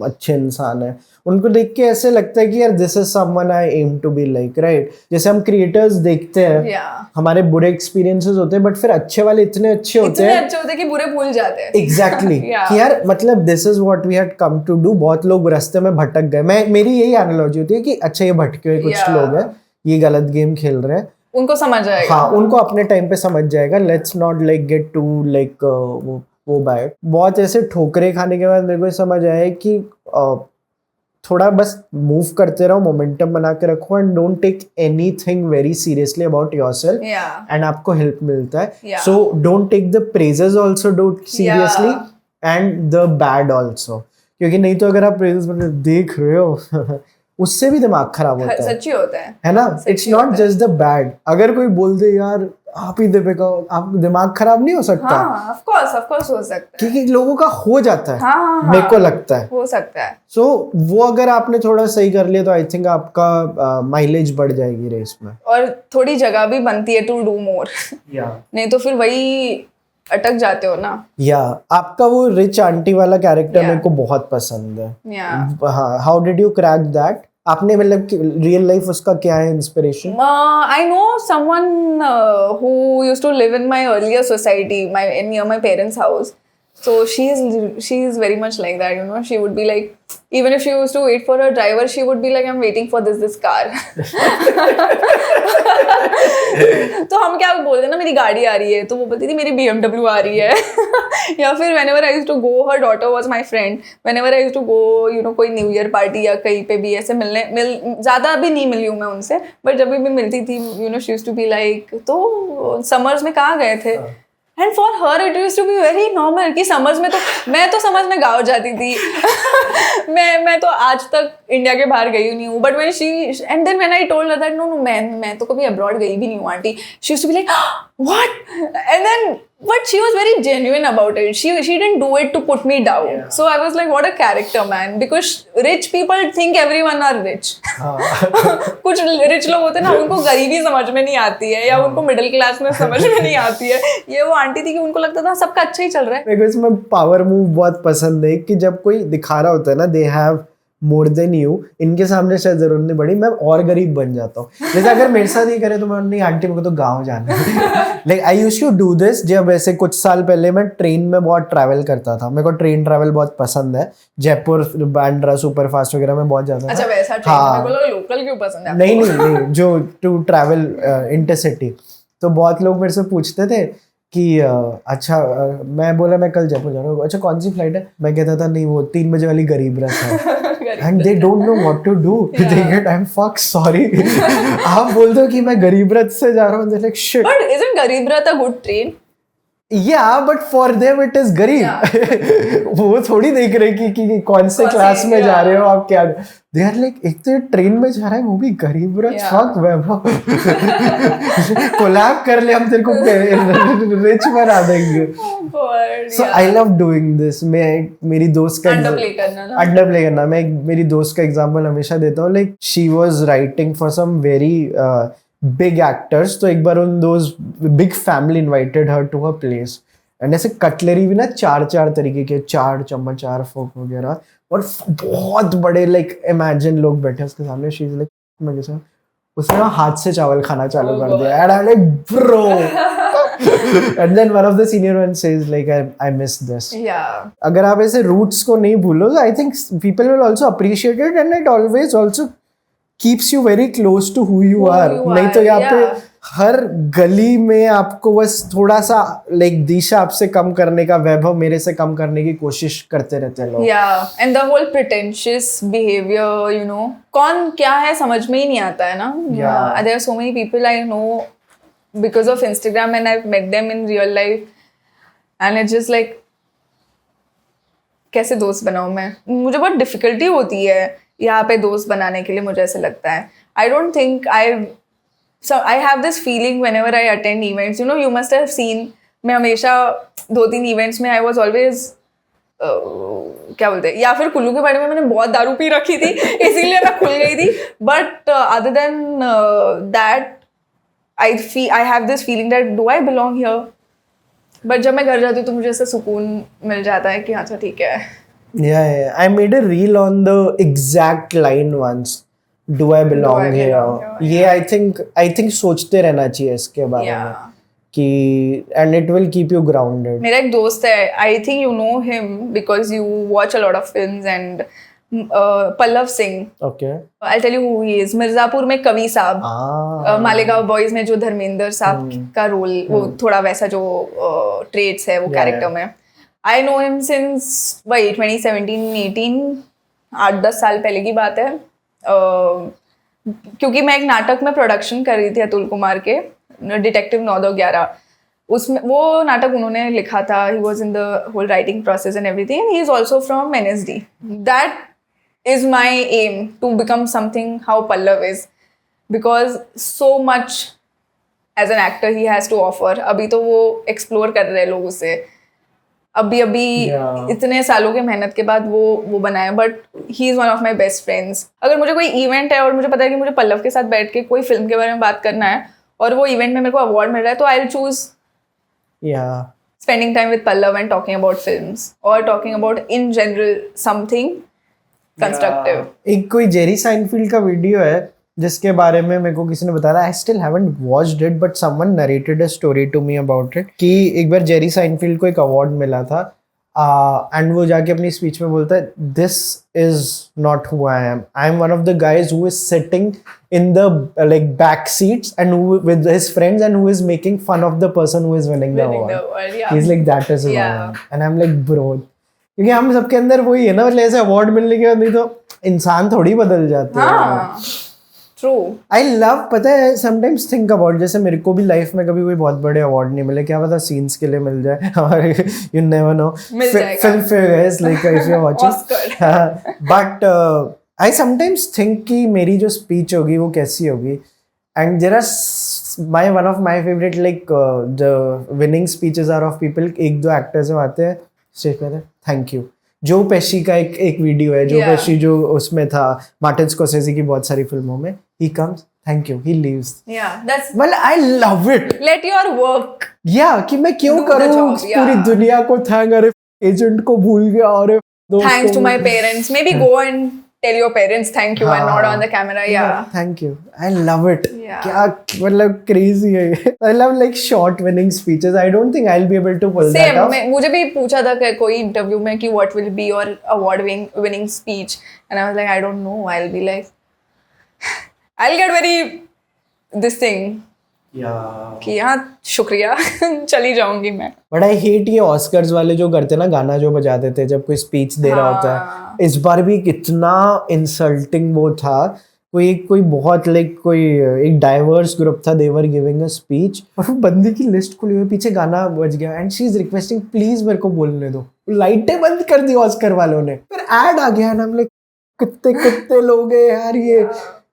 अच्छे इंसान है. उनको देख के ऐसे लगता है कि यार this is someone I am to be like, right. जैसे हम क्रिएटर्स देखते हैं हमारे बुरे एक्सपीरियंसेस होते हैं बट फिर अच्छे वाले इतने अच्छे होते हैं कि बुरे भूल जाते हैं. एग्जैक्टली कि यार मतलब this is what we had come to do. बहुत लोग रास्ते में भटक गए. मेरी यही एनालॉजी होती है कि अच्छा ये भटके हुए कुछ लोग हैं, ये गलत गेम खेल रहे हैं, उनको समझ आएगा. हाँ उनको अपने टाइम पे समझ जाएगा. Let's not like get to like वो बैड. बहुत ऐसे ठोकरे खाने के बाद मेरे को समझ आया कि थोड़ा बस मूव करते रहो, मोमेंटम बना के रखो and don't take anything very seriously about yourself and आपको हेल्प मिलता है. So don't take the praises also don't seriously and the bad also, क्योंकि नहीं तो अगर आप प्रेजेस देख रहे हो उससे भी दिमाग खराब होता है. सच्ची होता है ना. It's not just the bad. अगर कोई बोल दे यार आप ही दीपिका, आप दिमाग खराब नहीं हो सकता. हाँ, of course हो सकता है क्योंकि लोगों का हो जाता है. हाँ, मेरे को लगता है हो सकता है. सो वो अगर आपने थोड़ा सही कर लिया तो आई थिंक आपका माइलेज बढ़ जाएगी रेस में और थोड़ी जगह भी बनती है टू डू मोर. नहीं तो फिर वही अटक जाते हो ना. या आपका वो रिच आंटी वाला कैरेक्टर Yeah. मेरे को बहुत पसंद है. Yeah. हाँ, how did you crack that? आपने मतलब रियल लाइफ उसका क्या है inspiration? I know someone who used to live in my earlier society, near my parents' house. So she is very much like that, you know. She would be like, even if she used to wait for her driver, she would be like, I'm waiting for this car. तो हम क्या बोलते हैं ना, मेरी गाड़ी आ रही है, तो वो बोलती थी मेरी BMW आ रही है. या फिर whenever I used to go, her daughter was my friend. Whenever I used to go, you know, कोई न्यू ईयर पार्टी या कहीं पे भी ऐसे ज़्यादा भी नहीं मिली हूँ मैं उनसे, बट जब भी मिलती थी, you know, she used to be like, तो समर्स में कहाँ गए थे? And for her it used to be very normal कि समर्स में तो मैं तो समर्स में गाँव जाती थी. मैं तो आज तक इंडिया के बाहर गई नहीं हूँ. But when she and then when I told her that no मैं तो कभी अब्रॉड गई भी नहीं हूँ aunty, she used to be like what. And then but she was very genuine about it. She didn't do it to put me down. Yeah. So I was like, what a character, man. Because rich people think everyone are rich. कुछ rich लोग होते हैं ना, उनको गरीबी समझ में नहीं आती है या उनको मिडिल क्लास में समझ में नहीं आती है. ये वो आंटी थी कि उनको लगता था सबका अच्छा ही चल रहा है. मेरे को इसमें पावर मूव बहुत पसंद है कि जब कोई दिखा रहा होता है ना, they have more than you, इनके सामने शायद जरूरत नहीं पड़ी, मैं और गरीब बन जाता हूँ. जैसे अगर मेरे साथ ही करे तो मैं नहीं आंटी मेरे को तो गाँव जाना है. Like I used to do this. जब ऐसे कुछ साल पहले मैं ट्रेन में बहुत ट्रैवल करता था, मेरे को ट्रेन ट्रैवल बहुत पसंद है. जयपुर बांद्रा सुपर फास्ट वगैरह में बहुत जाता था. अच्छा वैसा ट्रेन. हाँ. मेरे को लोकल क्यों पसंद है? नहीं जो टू ट्रैवल इंटरसिटी. तो बहुत लोग मेरे से पूछते थे कि अच्छा मैं बोला मैं कल जयपुर जा रहा हूँ. अच्छा कौन सी फ्लाइट है? मैं कहता था नहीं वो 3 बजे वाली गरीब रथ है. And they don't know what to do. Yeah. They get, I'm fuck sorry. आप बोल दो कि मैं गरीब रथ से जा रहा हूँ. They're like shit. But isn't गरीब रथ a good train? Yeah, but for them it is गरीब. Yeah. वो थोड़ी देख रहे कि कौन से क्लास में जा रहे हो आप, क्या. They are like एक तो ट्रेन में जा रहा है वो भी गरीब रथ. fuck वैभव. कोलैब कर ले हम तेरे को रिच बना देंगे. So I love doing this. मैं मेरी दोस्त का अंडर प्ले करना. मैं मेरी दोस्त का एग्जांपल हमेशा देता हूँ. Like she was writing for some very big actors. तो एक बार उन those big family invited her to her place. And ऐसे कटलरी भी ना 4 तरीके के, 4 चम्मच 4 फोक वगैरह, और बहुत बड़े लाइक इमेजिन लोग बैठे उसके सामने. शी इज लाइक मैं कैसा, उसने ना हाथ से चावल खाना चालू कर दिया. And I like bro. And then one of the senior ones says like I miss this. Yeah. अगर आप ऐसे roots को नहीं भूलो, I think people will also appreciate it, and it always also keeps you very close to who you are. नहीं तो यहाँ पे हर गली में आपको बस थोड़ा सा लाइक दिशा आपसे कम करने का, वैभव मेरे से कम करने की कोशिश करते रहते हैं लोग. Yeah, and the whole pretentious behavior, you know, कौन क्या है समझ में ही नहीं आता है ना. Yeah. There are so many people I know because of Instagram and I've met them in real life, and it's just like कैसे दोस्त बनाऊं मैं. मुझे बहुत डिफिकल्टी होती है यहाँ पे दोस्त बनाने के लिए. मुझे ऐसा लगता है I don't think I have this feeling whenever I attend events, you know, you must have seen, मैं हमेशा 2-3 events में I was always क्या बोलते हैं, या फिर कुल्लू के बारे में मैंने बहुत दारू पी रखी थी इसीलिए मैं खुल गई थी. But other than that I have this feeling that do I belong here? But जब मैं घर जाती हूँ तो मुझे ऐसा सुकून मिल जाता है कि अच्छा ठीक है. Yeah, I made a reel on the exact line once. Do I belong here? ये I think सोचते रहना चाहिए इसके बारे में कि and it will keep you grounded. मेरा एक दोस्त है, I think you know him because you watch a lot of films, and Pallav Singh. Okay. I'll tell you who he is. Mirzapur में कवि साहब, मालेगांव बॉयज में जो धर्मेंद्र साहब का रोल, वो थोड़ा वैसा जो ट्रेड्स है वो कैरेक्टर में. I know him since वही 2017-18, 8-10 साल पहले की बात है. क्योंकि मैं एक नाटक में प्रोडक्शन कर रही थी अतुल कुमार के, डिटेक्टिव 9-11. उसमें वो नाटक उन्होंने लिखा था. He was in the whole writing process and everything, and he is also from NSD. That is my aim to become something how Pallav is, because so much as an actor he has to offer. अभी तो वो explore कर रहे हैं लोग उसे, अभी इतने सालों के मेहनत के बाद वो बनाया. But he is one of my best friends. अगर मुझे कोई इवेंट है और मुझे पता है कि मुझे पल्लव के साथ बैठ के कोई फिल्म के बारे में बात करना है और वो इवेंट में मेरे को अवार्ड मिल रहा है, तो I will choose spending time with Pallav and talking about films or talking about in general something constructive. एक कोई जेरी साइनफील्ड का वीडियो है जिसके बारे में मेरे को किसी ने बताया, I still haven't watched it but someone narrated a story to me about it, कि एक बार जेरी साइनफील्ड को एक अवार्ड मिला था एंड वो जाके अपनी स्पीच में बोलता है, this is not who I am one of the guys who is sitting in the like back seats and with his friends and who is making fun of the person who is winning the award. He is like that is and I am like bro, क्योंकि हम सबके अंदर वही है ना, मतलब ऐसे अवार्ड मिलने के बाद नहीं तो इंसान थोड़ी बदल जाते हैं. True. I love, पता है, sometimes think about, जैसे मेरे को भी लाइफ में कभी कोई बहुत बड़े अवार्ड नहीं मिले, क्या पता सीन्स के लिए मिल जाए, और you never know. मिल जाएगा. Film fair is like if you're watching. Oscar. But I sometimes think कि मेरी जो speech होगी वो कैसी होगी, and there are one of my favorite like the winning speeches are of people, एक दो actors आते हैं स्टेज पे, थैंक यू. जो पेशी का एक वीडियो है, जो पेशी जो उसमें था मार्टिन स्कोर्सेज़ी की बहुत सारी फिल्मों में, he comes, thank you, he leaves. Yeah, that's well I love it. let your work. Yeah, कि मैं क्यों Do the करूँ job, पूरी yeah. दुनिया को थैंक, अरे एजेंट को भूल गया, अरे Thanks to my parents. Maybe go and tell your parents thank you and not on the camera. Yeah. Thank you. I love it. Yeah. क्या मतलब crazy है ये. I love like short winning speeches. I don't think I'll be able to pull that Same. off. मुझे भी पूछा था कि कोई इंटरव्यू में कि what will be your award winning speech, and I was like I don't know. I'll be like I'll get very this thing कि हाँ शुक्रिया चली जाऊंगी मैं. बट आई हेट ये ऑस्कर्स वाले जो करते ना, गाना जो बजा देते जब कोई स्पीच दे रहा होता है. इस बार भी कितना इंसल्टिंग वो था. कोई बहुत लाइक कोई एक डाइवर्स ग्रुप था, दे वर गिविंग अ स्पीच, और वो बंदी की लिस्ट खुली हुई, पीछे गाना बज गया and she is requesting please मेरे को बोलने दो. लाइटें बंद कर दी ऑस्कर वालों ने, फिर ऐड आ गया ना, हम लाइक कितने लोग हैं यार, ये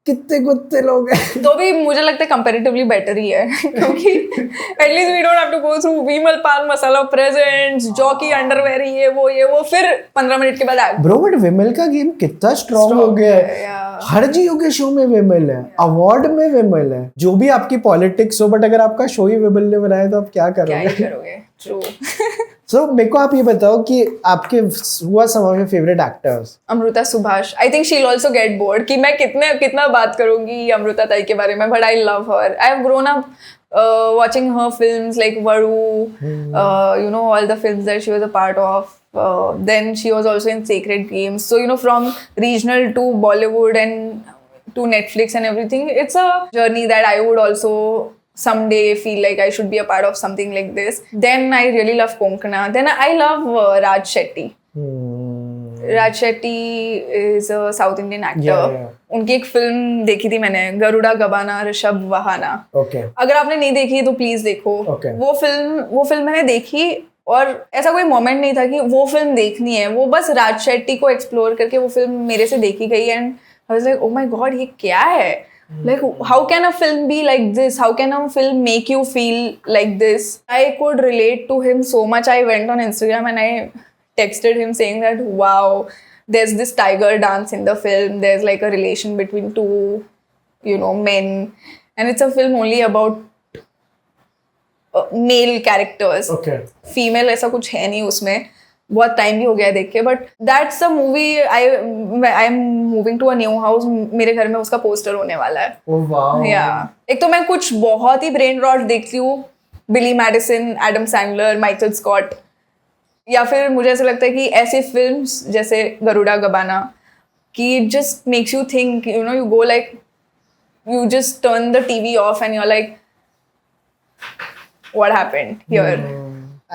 कितने लोग हैं. तो भी मुझे लगता है कंपैरेटिवली बेटर ही है क्योंकि at least we don't have to go through Vimal Pan Masala presents, jockey underwear, ये वो फिर 15 मिनट के बाद ब्रो. बट विमल का गेम कितना स्ट्रांग हो गया है. हर जियो के शो में विमल है, अवार्ड में विमल है, जो भी आपकी पॉलिटिक्स हो, बट अगर आपका शो ही विमल ने बनाया तो आप क्या करोगे. ट्रू. So, मेरे को आप ये बताओ कि आपके हुआ some of your favorite actors? Amruta Subhash. I think she'll also get bored कि मैं कितना बात करूंगी अमृता ताई के बारे में, but I love her. I have grown up watching her films like Varu, you know, all the films that she was a part of. Then she was also in Sacred Games. So, you know, from regional to Bollywood and to Netflix and everything, it's a journey that I would also someday feel like I should be a part of something like this. Then I really love Konkana. Then I love Raj Shetty. Raj Shetty is a South Indian actor. Yeah. उनकी एक फिल्म देखी थी मैंने, गरुड़ा गबाना ऋषभ वहाना. Okay. अगर आपने नहीं देखी तो प्लीज देखो. Okay. वो फिल्म मैंने देखी और ऐसा कोई मोमेंट नहीं था कि वो फिल्म देखनी है, वो बस राज शेट्टी को एक्सप्लोर करके वो फिल्म मेरे से देखी गई and I was like oh my God ये क्या है. Like, how can a film be like this? How can a film make you feel like this? I could relate to him so much. I went on Instagram and I texted him saying that, wow, there's this tiger dance in the film. There's like a relation between two, you know, men. And it's a film only about male characters. Okay. Female ऐसा कुछ है नहीं उसमें. बहुत टाइम भी हो गया देख के, but that's a movie. I am moving to a new house, मेरे घर में उसका पोस्टर होने वाला है. Oh, wow. एक तो मैं कुछ बहुत ही ब्रेन रॉट देखती हूँ, Billy Madison, Adam Sandler, Michael Scott, या फिर मुझे ऐसा लगता है कि ऐसे फिल्म्स जैसे गरुड़ा गबाना कि just makes you think, you know, you go like, you just turn the TV off and you are like what happened here.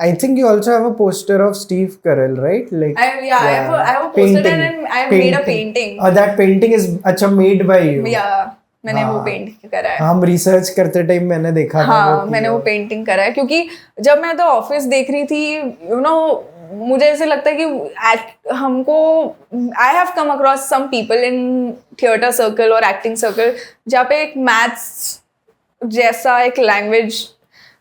I think you also have a poster of Steve Carell, right? Like, I have a poster and I have made a painting. Oh, that painting is अच्छा made by you. Yeah, मैंने वो पेंट करा है. हम रिसर्च करते टाइम मैंने देखा था. हाँ, मैंने वो पेंटिंग करा है क्योंकि जब मैं द ऑफिस देख रही थी, यू नो, मुझे ऐसे लगता है कि हमको I have come across some people in theatre circle और एक्टिंग सर्कल जहाँ पे एक मैथ्स जैसा एक लैंग्वेज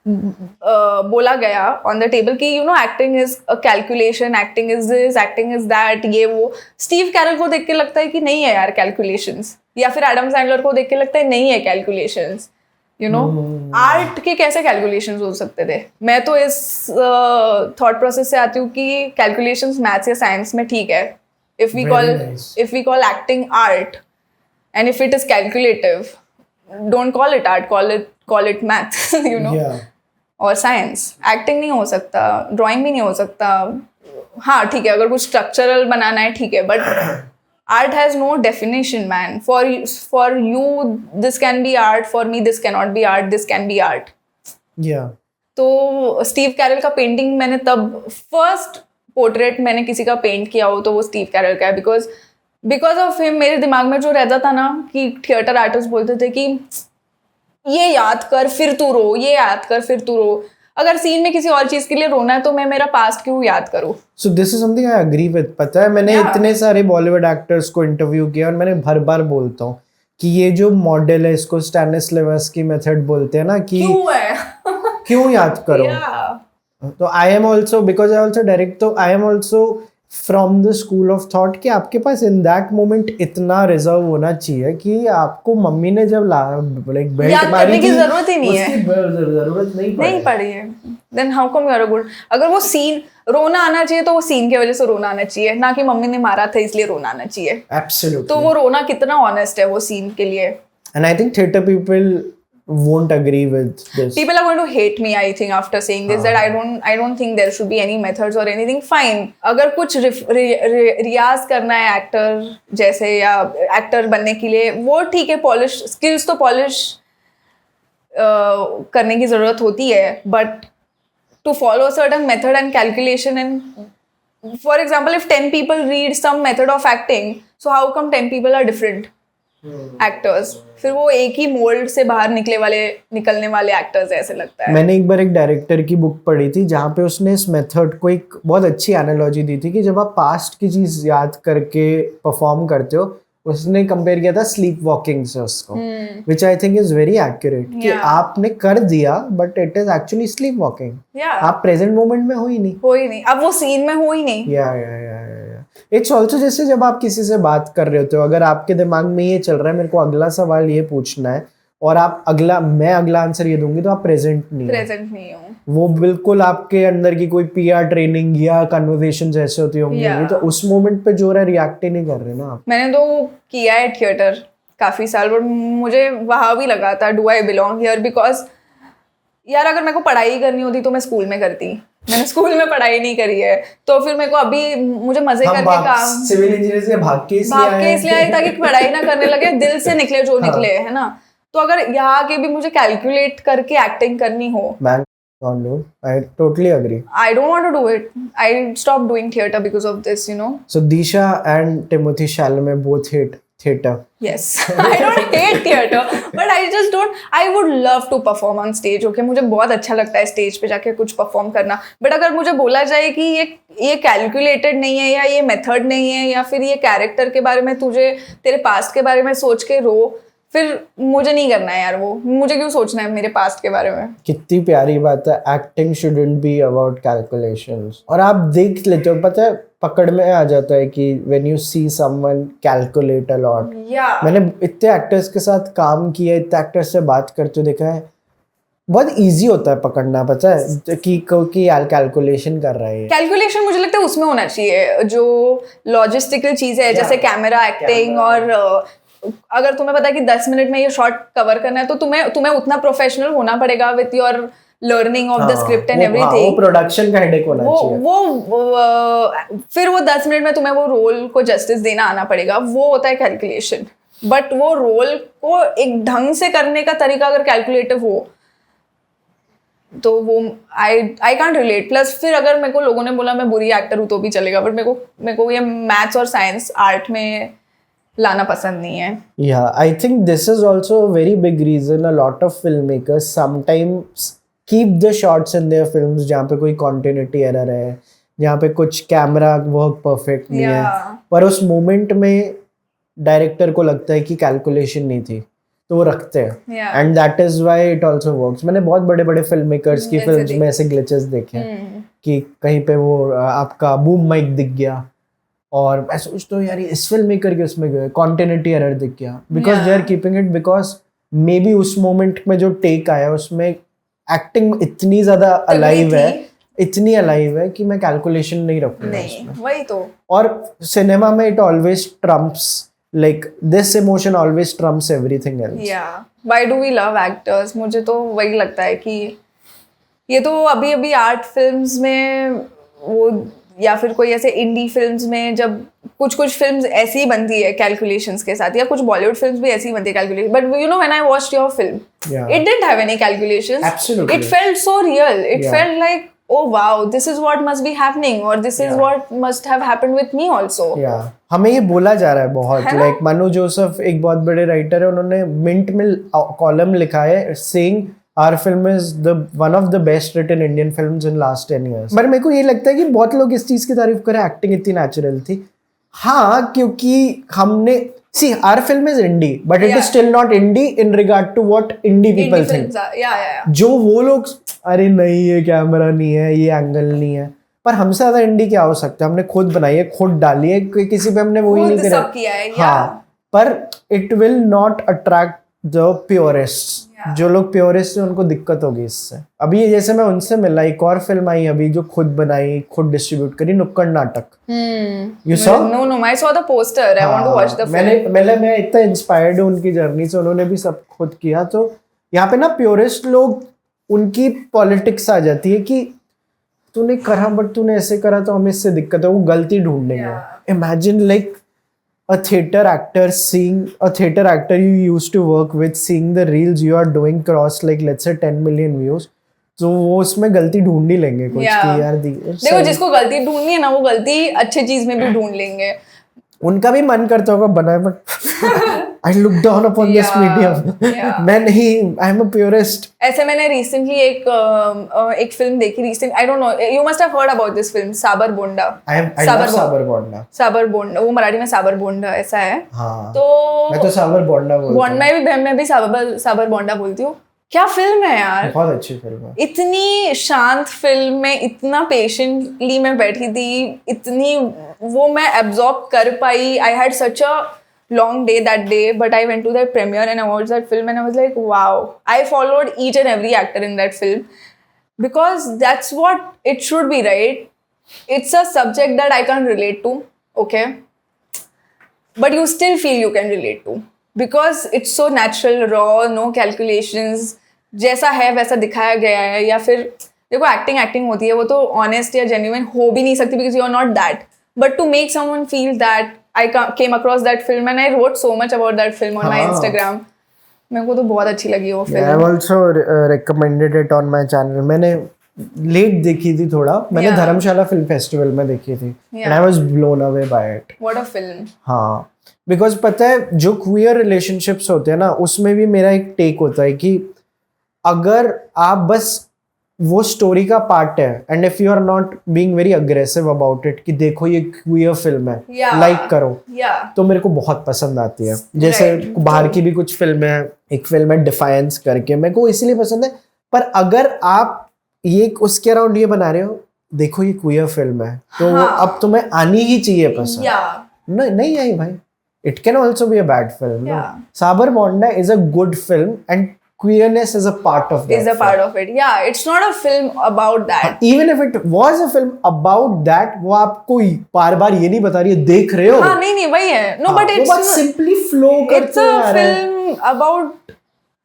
बोला गया ऑन द टेबल कि you know acting is a calculation, acting is this, acting is that, ये वो. स्टीव कैरल को देख के लगता है कि नहीं है यार कैलकुलेशंस, या फिर एडम सैंडलर को देख के लगता है नहीं है कैलकुलेशंस. यू नो आर्ट के कैसे कैलकुलेशंस हो सकते थे? मैं तो इस थॉट प्रोसेस से आती हूँ कि कैलकुलेशंस मैथ्स या साइंस में ठीक है, if we call acting art and if it is calculative, don't call it art, call it math, you know, और साइंस। एक्टिंग नहीं हो सकता, ड्राइंग भी नहीं हो सकता। हाँ ठीक है, अगर कुछ स्ट्रक्चरल बनाना है ठीक है, but art has no definition, man. For you this can be art, for me this cannot be art, this can be art. Yeah. तो स्टीव कैरल का पेंटिंग मैंने तब फर्स्ट पोर्ट्रेट मैंने किसी का पेंट किया हो तो वो स्टीव कैरल का है, बिकॉज ऑफ हिम मेरे दिमाग में जो रहता था ना कि थिएटर आर्टिस्ट बोलते थे कि ये याद कर फिर तू रो, ये याद कर फिर तू रो। अगर सीन में किसी और चीज के लिए रोना है तो मैं मेरा पास्ट क्यों याद करूं? So this is something I agree with. पता है मैंने इतने सारे बॉलीवुड एक्टर्स को इंटरव्यू किया और मैंने भर बार बोलता हूँ कि ये जो मॉडल है इसको स्टैनिस्लावस्की मेथड बोलते हैं ना, कि क्यों है क्यों याद करो। तो I am also, because I also direct, तो I am also from the school of thought कि आपके पास इन दैट मोमेंट इतना रिजर्व होना चाहिए कि आपको मम्मी ने जब लाइक बेल्ट मारी थी, जरूरत ही नहीं है, जरूरत नहीं पड़ी है। Then how come you are good? अगर वो सीन रोना आना चाहिए तो वो सीन की वजह से रोना आना चाहिए, ना कि मम्मी ने मारा था इसलिए रोना आना चाहिए। एब्सोल्युटली। तो वो रोना कितना ऑनेस्ट है वो सीन के लिए। And I think theatre people won't agree with this. People are going to hate me, I think, after saying this, that I don't think there should be any methods or anything. Fine. अगर कुछ रियाज करना है एक्टर जैसे या एक्टर बनने के लिए, वो ठीक है, पॉलिश स्किल्स तो पॉलिश करने की जरूरत होती है, but to follow a certain method and calculation, and for example if 10 people read some method of acting, so how come 10 people are different actors? फिर वो एक ही मोल्ड से बाहर निकलने वाले एक्टर्स ऐसे लगता है। मैंने एक बार एक डायरेक्टर की बुक पढ़ी थी जहाँ पे उसने इस मेथड को एक बहुत अच्छी एनालॉजी दी थी कि जब आप पास्ट की चीज याद करके परफॉर्म करते हो, उसने कंपेयर किया था स्लीप वॉकिंग से उसको, which I think is very accurate कि आपने कर दिया but it is actually sleep walking. आप प्रेजेंट मोमेंट में हो ही नहीं, अब वो सीन में हो ही नहीं। इट्स ऑल्सो जैसे जब आप किसी से बात कर रहे होते हो, अगर आपके दिमाग में ये चल रहा है मेरे को अगला सवाल ये पूछना है और आप मैं अगला आंसर ये दूंगी, तो आप प्रेजेंट नहीं हो। वो बिल्कुल आपके अंदर की कोई पीआर ट्रेनिंग या कन्वर्सेशंस ऐसे होती होंगी, तो उस मोमेंट पे जो है रिएक्ट ही नहीं कर रहे ना आप। मैंने तो किया है थिएटर काफी साल, पर मुझे वहां भी लगा था do I belong here, because यार अगर मेरे को पढ़ाई करनी होती तो मैं स्कूल में करती। मैंने स्कूल में पढ़ाई नहीं करी है, तो फिर मेरे को अभी मुझे मजे करके काम सिविल इंजीनियर से भाग के इसलिए आए ताकि पढ़ाई ना करने लगे, दिल से निकले जो निकले, है ना। तो अगर यहाँ के भी मुझे कैलकुलेट करके एक्टिंग करनी हो, I totally agree. I don't want to do it. I stopped doing theater because of this, you know. So Disha and Timothy Chalamet both hate theater. Yes. I don't hate theater, but I just don't. I would love to perform on stage. Okay, मुझे बहुत अच्छा लगता है स्टेज पे जाके कुछ परफॉर्म करना, बट अगर मुझे बोला जाए कि ये कैलकुलेटेड नहीं है या ये मेथड नहीं है या फिर ये कैरेक्टर के बारे में तुझे तेरे पास्ट के बारे में सोच के रो, फिर मुझे नहीं करना है यार। वो मुझे क्यों सोचना है मेरे पास्ट के बारे में। कितनी प्यारी बात है, acting shouldn't be about calculations. और आप देख लेते हो, पता है पकड़ में आ जाता है कि when you see someone calculate a lot. मैंने इतने एक्टर्स के साथ काम किया, इतने एक्टर्स से बात करते देखा है, बहुत इजी होता है पकड़ना, पता है कि कैलकुलेशन कर रहा है। कैलकुलेशन मुझे लगता है उसमें होना चाहिए जो लॉजिस्टिकल चीज़ है, जैसे कैमरा एक्टिंग, और अगर तुम्हें पता है कि 10 मिनट में ये शॉट कवर करना है तो तुम्हें उतना प्रोफेशनल होना पड़ेगा with your learning of the script and everything. वो प्रोडक्शन का हेडेक होना चाहिए। फिर वो 10 मिनट में तुम्हें वो रोल को जस्टिस देना आना पड़ेगा, वो होता है कैलकुलेशन। बट वो रोल को एक ढंग से करने का तरीका अगर कैलकुलेटिव हो तो वो आई कांट रिलेट। प्लस फिर अगर मेरे को लोगों ने बोला मैं बुरी एक्टर हूँ तो भी चलेगा, बट मेरे को ये मैथ्स और साइंस आर्ट में लाना पसंद नहीं है। Yeah, I think this is also a very big reason a lot of filmmakers sometimes keep the shots in their films जहाँ पे कोई continuity error है, जहाँ पे कुछ कैमरा वर्क परफेक्ट नहीं है, पर उस मोमेंट में डायरेक्टर को लगता है कि कैलकुलेशन नहीं थी तो वो रखते हैं, and that is why it also works. मैंने बहुत बड़े बड़े फिल्म मेकर्स की फिल्म्स में ऐसे ग्लिचेस देखे हैं कि कहीं पे वो आपका बूम माइक दिख गया और मैं सोचता हूँ यार इस फिल्म मेकर के उसमें गए कॉन्टिन्यूटी एरर दिख गया, because they are keeping it, because maybe उस मोमेंट में जो टेक आया उसमें एक्टिंग इतनी ज्यादा अलाइव है, इतनी अलाइव है कि मैं कैलकुलेशन नहीं रखूंगा नहीं उसमें। वही तो। और सिनेमा में it always trumps, like this emotion always trumps everything else. या why do we love actors, मुझे तो वही लगता है कि ये तो अभी अभी आर्ट फिल्म्स में वो, या फिर कोई ऐसे इंडी फिल्म्स में जब कुछ कुछ फिल्म्स ऐसी ही बनती है कैलकुलेशंस के साथ, या कुछ बॉलीवुड फिल्म्स भी ऐसी ही बनती है calculation, but you know when I watched your film it didn't have any calculations, Absolutely. It felt so real, it Yeah. Felt like oh wow, this is what must be happening, or this is what must have happened with me also. हमें ये बोला जा रहा है बहुत, लाइक मनु जोसेफ एक बहुत बड़े राइटर है, उन्होंने मिंट में कॉलम लिखा है saying our film is the one of the best written Indian films in last 10 years। पर मेरे को ये लगता है कि बहुत लोग इस चीज की तारीफ करें, एक्टिंग इतनी नेचुरल थी। हाँ, क्योंकि हमने see our film is indie but it is still not indie in regard to what indie people think। जो वो लोग अरे नहीं ये कैमरा नहीं है, ये एंगल नहीं है, पर हमसे ज्यादा इंडी क्या हो सकता है? हमने खुद बनाई है, खुद डाली है, किसी पे हमने वो ही नहीं करा। हाँ, पर it will not attract the purest. जो लोग प्योरिस्ट हैं उनको दिक्कत होगी इससे। अभी जैसे मैं उनसे मिला, एक और फिल्म आई अभी जो खुद बनाई, खुद डिस्ट्रीब्यूट करी, नुक्कड़ नाटक। You saw? No, I saw the poster. I want to watch the film. मैं इतना इंस्पायर्ड हूँ उनकी जर्नी से, उन्होंने भी सब खुद किया। तो यहाँ पे ना प्योरिस्ट लोग, उनकी पॉलिटिक्स आ जाती है कि तूने करा बट तूने ऐसे करा तो हमें इससे दिक्कत है, वो गलती ढूंढेंगे। Imagine like a theater actor you used to work with seeing the reels you are doing cross like let's say 10 million views, तो वो उसमें गलती ढूंढ ही लेंगे कुछ कि यार देखो जिसको गलती ढूंढनी है ना, वो गलती अच्छी चीज में भी ढूंढ लेंगे। उनका भी मन करता होगा बनाए, but I look down upon this medium. मैं नहीं, आई एम अ प्योरिस्ट। ऐसे मैंने रिसेंटली एक फिल्म देखी, आई don't no, you must have heard about this film, Sabar बोंडा। साबर बोंडा, वो मराठी में साबर बोंडा ऐसा है। हाँ, तो मैं तो साबर बोंडा बोलता हूँ। मैं भी साबर बोंडा बोलती हूँ। क्या फिल्म है यार, बहुत अच्छी फिल्म है। इतनी शांत फिल्म में इतना पेशेंटली मैं बैठी थी, इतनी वो मैं एब्जॉर्ब कर पाई। I had such a long day that day, but I went to that premiere and I watched that film and I was like, wow, I followed each and every actor in that film because that's what it should be, right? It's a subject that I can't relate to, okay? But you still feel you can relate to because it's so natural, raw, no calculations, जैसा है वैसा दिखाया गया है। या फिर देखो एक्टिंग होती है, वो तो ऑनेस्ट या जेन्युइन हो भी नहीं सकती because you are not that, but to make someone feel that, I came across that film and I wrote so much about that film on my Instagram. मेरे को तो बहुत अच्छी लगी वो film. I also recommended it on my channel. मैंने लेट देखी थी थोड़ा, मैंने धर्मशाला फिल्म फेस्टिवल में देखी थी and I was blown away by it. What a film. हाँ, because पता है जो queer relationships होते हैं ना, उसमें भी मेरा एक टेक होता है कि अगर आप बस वो स्टोरी का पार्ट है and if you are not being very aggressive about it कि देखो ये क्वियर फिल्म है, लाइक करो, तो मेरे को बहुत पसंद आती है। जैसे बाहर की भी कुछ फिल्म है, एक फिल्म है डिफायंस करके, मेरे को इसलिए पसंद है। पर अगर आप ये उसके अराउंड ये बना रहे हो, देखो ये क्वियर फिल्म है, तो वो अब तुम्हें आनी ही चाहिए पसंद। नहीं आई भाई, it can also be a bad film. Sabar Bonda is a good film and queerness is a part of that. Part of it. Yeah, it's not a film about that. Even if it was a film about that, वो आपको बार-बार ये नहीं बता रही है देख रहे हो। हाँ, नहीं वही है। No, but it's simply flow करते हैं। It's a film about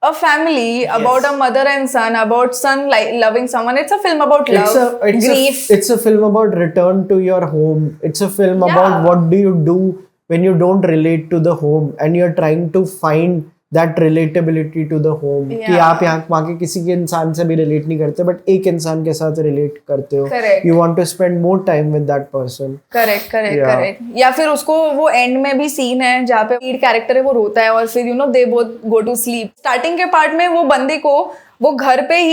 a family, about a mother and son, about son loving someone. It's a film about love, grief. It's a film about return to your home. It's a film about what do you do when you don't relate to the home and you're trying to find that relatability to the home, कि आप यहाँ वहाँ के किसी के इंसान से भी रिलेट नहीं करते बट एक इंसान के साथ रिलेट करते हो। You want to spend more time with that person. Correct. या फिर उसको वो एंड में भी सीन है जहाँ पे लीड कैरेक्टर है वो रोता है और फिर they both go to sleep. Starting के पार्ट में वो बंदे को वो घर पे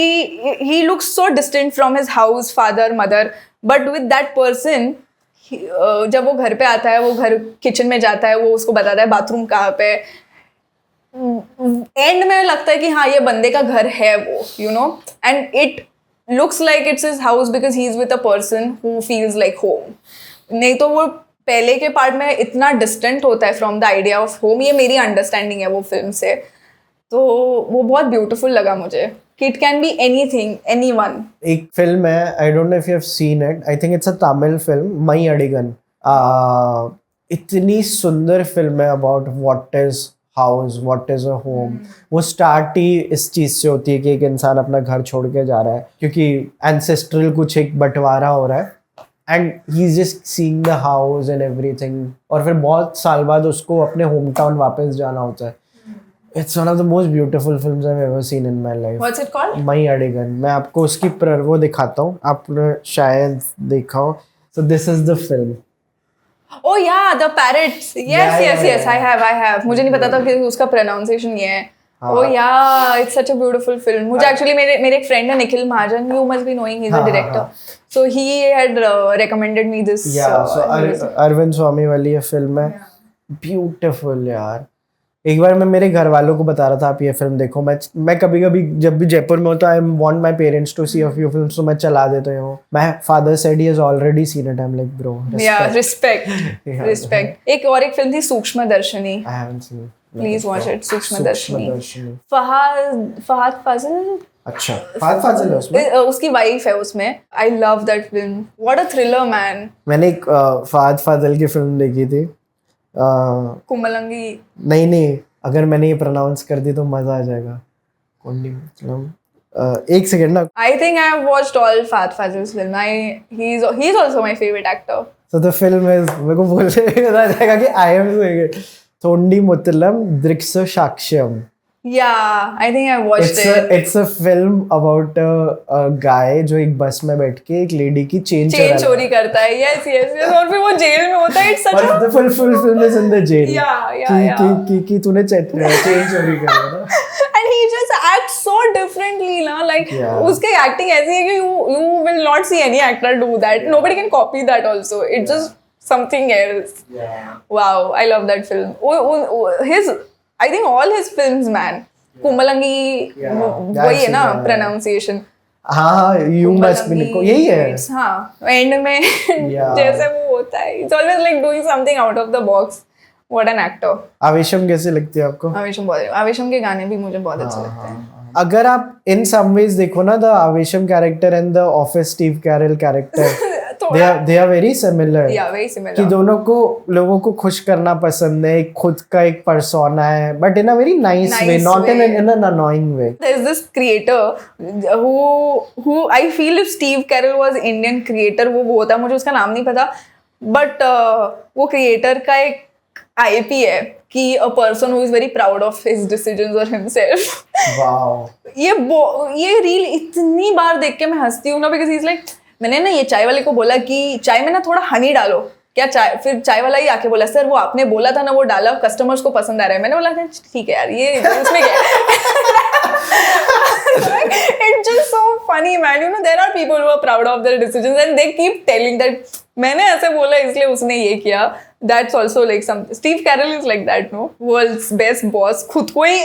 he looks so distant from his house, father, mother, but with that person जब वो घर पे आता है, वो घर किचन में जाता है, वो उसको बताता है बाथरूम कहाँ पे। एंड में लगता है कि हाँ ये बंदे का घर है वो, you know, and it looks like it's his house because he is with a person who feels like home. नहीं तो वो पहले के पार्ट में इतना डिस्टेंट होता है from the idea of home. ये मेरी अंडरस्टैंडिंग है वो फिल्म से। तो वो बहुत ब्यूटीफुल लगा मुझे कि it can be anything, anyone. एक फिल्म है, I don't know if you have seen it, I think it's a Tamil film, Meiyazhagan. इतनी सुंदर फिल्म है about what is house, what is a home. वो स्टार्ट ही इस चीज से होती है कि एक इंसान अपना घर छोड़ के जा रहा है क्योंकि एंसेस्ट्रल कुछ एक बंटवारा हो रहा है, and he is just seeing the house and everything. और फिर बहुत साल बाद उसको अपने होम टाउन वापस जाना होता है. It's one of the most beautiful films I have ever seen in my life. What's it called? Meiyazhagan. मैं आपको उसकी वो दिखाता हूँ, आपने शायद देखा हो. सो this is the film. Oh yeah, the parrots. Yes, Yeah, yes, yeah, yes. yeah. I have. मुझे नहीं पता था कि उसका pronunciation ये है. हाँ. Oh yeah, it's such a beautiful film. मुझे actually मेरे एक friend है निखिल महाजन. You must be knowing, he's a हाँ, director. हाँ. So he had recommended me this. Yeah, so music. Arvind स्वामी वाली ये फिल्म है. ब्यूटीफुल यार. एक बार मैं मेरे घर वालों को बता रहा था आप ये फिल्म देखो. मैं कभी कभी जब भी जयपुर में होता, I want my parents to see a few films, तो मैं चला देता हूँ. My father said he has already seen it. I am like bro, Yeah, respect. Yeah. Respect. एक और एक फिल्म थी Sookshmadarshini. I haven't seen. Please watch it. Sookshmadarshini. Sookshmadarshini. Fahadh Faasil. अच्छा, फहद फाजिल है उसमें. उसकी वाइफ है उसमें. I love that film. What a thriller, man. मैंने एक फहद फाजिल की फिल्म देखी थी. कुमलंगी. नहीं, अगर मैंने ये प्रोनाउंस कर दी तो मजा आ जाएगा. कौन नहीं मतलब एक सेकंड ना. I think I have watched all Fahad Fazil's film. He's also my favorite actor. So the film is, मेरे को बोलने में पता चलेगा कि I am saying it. थोंडी मुतलम दृक्ष sakshyam. Yeah, I think I watched it. It's a film about a guy जो एक बस में बैठ के एक लेडी की चेन चोरी करता है. Yes, yes, yes. और फिर वो जेल में होता है. It's such a... the full film is in the jail. Yeah. कि तूने चेन चोरी कर ना. And he just acts so differently, na. Like Yeah. उसकी acting ऐसी है कि you will not see any actor do that. Nobody can copy that also. It's just something else. Yeah. Wow, I love that film. I think all his films, man. कुमलंगी, Yeah, वही है ना that's it, pronunciation. हाँ, you must be Nico. यही है. हाँ, एंड में Yeah. जैसे वो होता है. It's always like doing something out of the box. What an actor. Aavesham कैसे लगती है आपको? आवेशम के गाने भी मुझे बहुत अच्छे लगते हैं. अगर आप इन सम वेज देखो ना, the Aavesham character and the office Steve Carol character, they are very similar. Yeah, very similar. कि दोनों को लोगों को खुश करना पसंद है, खुद का एक पर्सोना है, but in a very nice way, not in an annoying way. There is this creator who I feel if Steve Carell was Indian creator वो होता, मुझे उसका नाम नहीं पता, but वो creator का एक IP है कि a person who is very proud of his decisions or himself. Wow. ये रील इतनी बार देख के मैं हंसती हूँ ना, because he's like, मैंने ना ये चाय वाले को बोला कि चाय में ना थोड़ा हनी डालो क्या, चाय, फिर चाय वाला ही आके बोला सर वो आपने बोला था ना वो डाला, कस्टमर्स को पसंद आ रहा है. मैंने बोला ठीक है यार, ये उसमें क्या है. It's just so funny, man. You know, there are people who are proud of their decisions and they keep telling that मैंने ऐसे बोला इसलिए उसने ये किया. That's also like some Steve Carell is like that, no? World's best boss. खुद को ही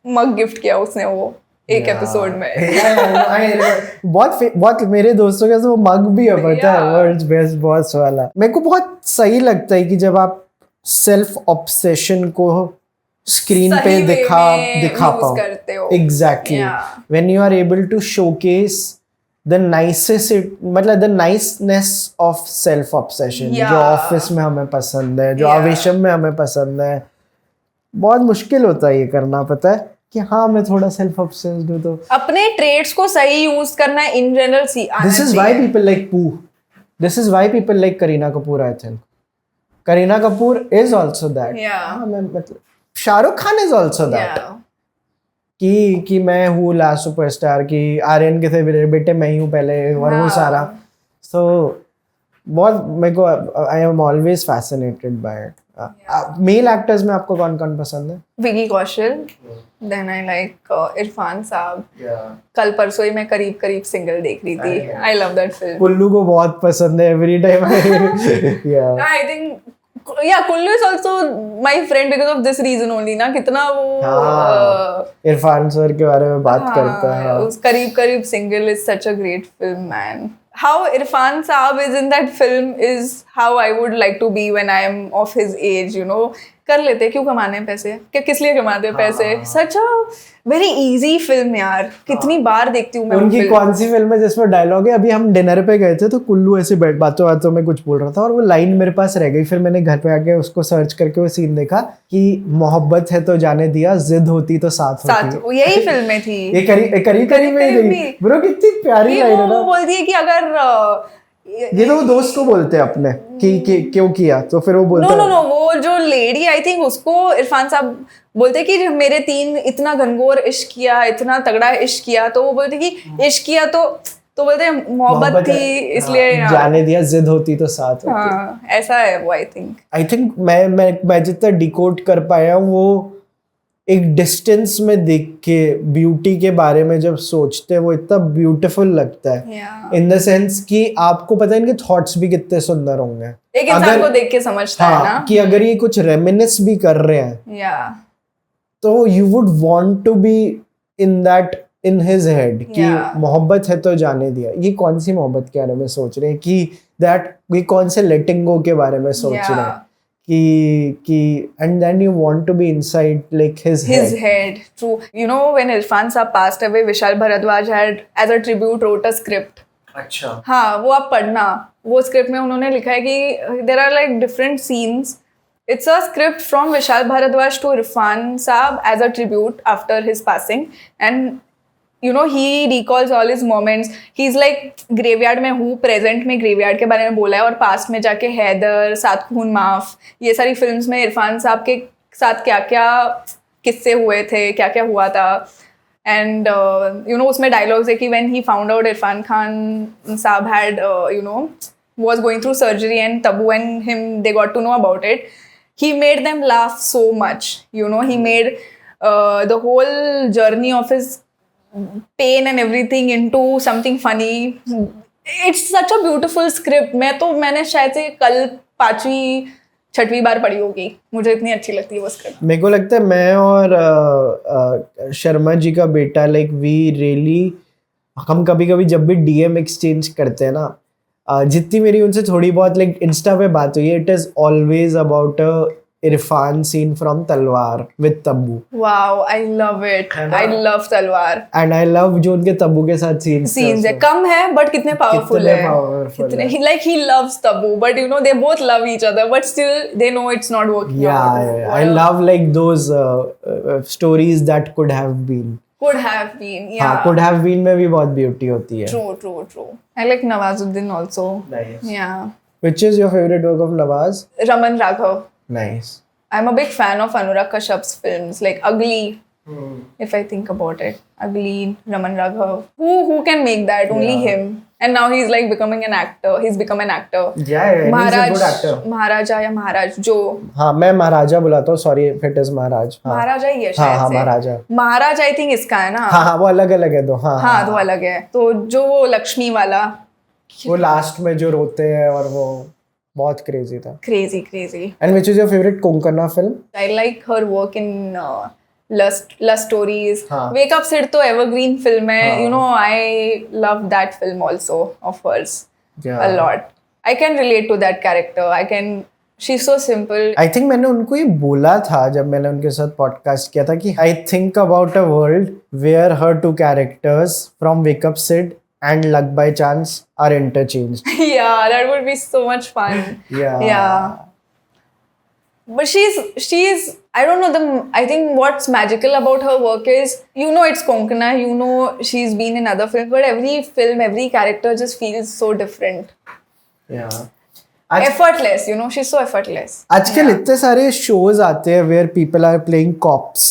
मग गिफ्ट किया उसने वो एक एपिसोड में. बहुत मेरे दोस्तों के वो मग भी है, पता है, वर्ल्ड्स बेस्ट बॉस वाला. मेरे को बहुत सही लगता है कि जब आप सेल्फ ऑब्सेशन को स्क्रीन पे दिखा पाओ. Exactly. When you are able to showcase the niceness of self obsession, जो ऑफिस में हमें पसंद है, जो आवेशम में हमें पसंद है. बहुत मुश्किल होता है ये करना, पता है कि हाँ मैं थोड़ा सेल्फ ऑब्सेस्ड हूँ. तो अपने ट्रेड्स को सही यूज करना in general this is why people like Poo. This is why people like Kareena Kapoor. I think Kareena Kapoor is also that. मतलब Shahrukh Khan is also that. कि मैं हूँ लास्ट सुपरस्टार, कि आर्यन के थे मेरे बेटे, मैं ही हूँ पहले, और वो सारा. सो बहुत मेरे को I am always fascinated by it. Male actors में आपको कौन कौन पसंद है? Vicky Kaushal, then I like Irfan साहब. कल परसों ही मैं करीब सिंगल देख रही थी. I love that film. Kullu को बहुत पसंद है every time. I think Kullu is also my friend because of this reason only ना. कितना वो इरफान सर के बारे में बात करता है. उस करीब single is such a great film, man. How Irfan Saab is in that film is how I would like to be when I am of his age, you know. कर लेते, क्यों कमाने हैं पैसे, क्या किस लिए कमाते हैं पैसे. सच अ वेरी इजी फिल्म यार, कितनी बार देखती हूँ मैं वो उनकी film. कौन सी फिल्म है जिसमें डायलॉग है, अभी हम डिनर पे गए थे तो कुल्लू ऐसे बैठ बातों बातों में कुछ बोल रहा था और वो लाइन मेरे पास रह गई, फिर मैंने घर पे आके उसको सर्च करके वो सीन देखा कि मोहब्बत है तो जाने दिया, जिद होती तो साथ साथ होती. यही फिल्म में थी. ये करी करी में करीब गई में. ब्रो, कितनी प्यारी ये लाइन है वो ना. बोलती है कि अगर ये तो वो दोस्त को बोलते हैं अपने कि क्यों किया, तो फिर वो बोलता नो है नो नो, वो जो लेडी आई थिंक उसको इरफान साहब बोलते हैं कि जब मेरे 3 इतना घनघोर इश्क किया, इतना तगड़ा इश्क किया, तो वो बोलते हैं कि इश्क किया तो बोलते हैं मोहब्बत थी इसलिए. हाँ, जाने दिया, जिद होती तो साथ होती. हाँ ऐसा है वो. आई थिंक मैं जितना डिकोड कर पाया हूँ वो एक डिस्टेंस में देख के ब्यूटी के बारे में जब सोचते हैं वो इतना ब्यूटीफुल लगता है, Yeah. इन द सेंस कि आपको पता है इनके थॉट्स भी कितने सुंदर होंगे. एक इंसान को देख के समझता है ना. कि अगर ये कुछ रेमिनिस भी कर रहे हैं या तो you would want to be in that in his head कि Yeah. मोहब्बत है तो जाने दिया. ये कौन सी मोहब्बत के बारे में सोच रहे हैं कि दैट ये कौन से लेटिंग गो के बारे में सोच रहे हैं कि and then you want to be inside like his head. True. You know, when Irfan Saab passed away, Vishal Bharadwaj had as a tribute wrote a script. अच्छा. हाँ वो आप पढ़ना, वो स्क्रिप्ट में उन्होंने लिखा है कि there are like different scenes. It's a script from Vishal Bharadwaj to Irfan Saab as a tribute after his passing, and you know he recalls all his moments. He's like graveyard में हूँ, प्रेजेंट में ग्रेवयार्ड के बारे में बोला है और पास्ट में जाके हैदर, सात खून माफ, ये सारी फिल्म्स में इरफान साहब के साथ क्या क्या किस्से हुए थे, क्या क्या हुआ था. एंड यू नो उसमें डायलॉग्स है कि when he found out Irrfan Khan sahab had you know was going through surgery and Tabu and him they got to know about it, he made them laugh so much. You know, he made the whole journey of his pain and everything into something funny. It's such a beautiful script. मैंने शायद से कल 5वीं 6वीं बार पढ़ी होगी, मुझे इतनी अच्छी लगती है वो स्क्रिप्ट. मेरे को लगता है मैं और शर्मा जी का बेटा लाइक वी रियली, हम कभी कभी जब भी डीएम एक्सचेंज करते हैं ना, जितनी मेरी उनसे थोड़ी बहुत लाइक इंस्टा पे बात हुई है, it is always about Irrfan scene from Talvar with Tabu. Wow, I love it. I love Talvar and I love जो उनके तब्बू के साथ सीन्स है. कम है बट कितने पावरफुल है. कितने like he loves Tabu, but you know they both love each other, but still they know it's not working out. Yeah, I love like those stories that could have been. Could have been, yeah. हाँ, could have been में भी बहुत ब्यूटी होती है. True. I like Nawazuddin also. Nice. Yeah. Which is your favorite work of Nawaz? Raman Raghav. Nice. I'm a big fan of Anurag Kashyap's films, like Ugly. If I think about it, Ugly, Raman Raghav. Who can make that? Only him. And now he's like becoming an actor. He's become an actor. Yeah, he's a good actor. Maharaja या महाराज जो. हाँ, मैं महाराजा बुलाता हूँ. Sorry if it is महाराज. महाराजा ही है हाँ, शायद से. महाराजा. महाराज I think इसका है ना. हाँ, वो अलग अलग है दो. हाँ, दो अलग है. तो जो वो लक्ष्मी वाला. वो लास्ट में जो रोते हैं और वो बहुत क्रेजी था. Crazy. And which is your favorite Konkana film? I like her work in Lust Stories. हाँ. Wake Up Sid तो evergreen film है. You know, I love that film also of hers a lot. I can relate to that character. She's so simple. I think मैंने उनको ये बोला था जब मैंने उनके साथ पॉडकास्ट किया था कि I think about a world where her two characters from Wake Up Sid and Luck by Chance are interchanged. Yeah, that would be so much fun. Yeah. But she's I don't know, I think what's magical about her work is, you know, it's Konkana, you know, she's been in other films, but every film, every character just feels so different. Yeah. Effortless, you know, she's so effortless. आजकल इतने सारे shows आते हैं where people are playing cops,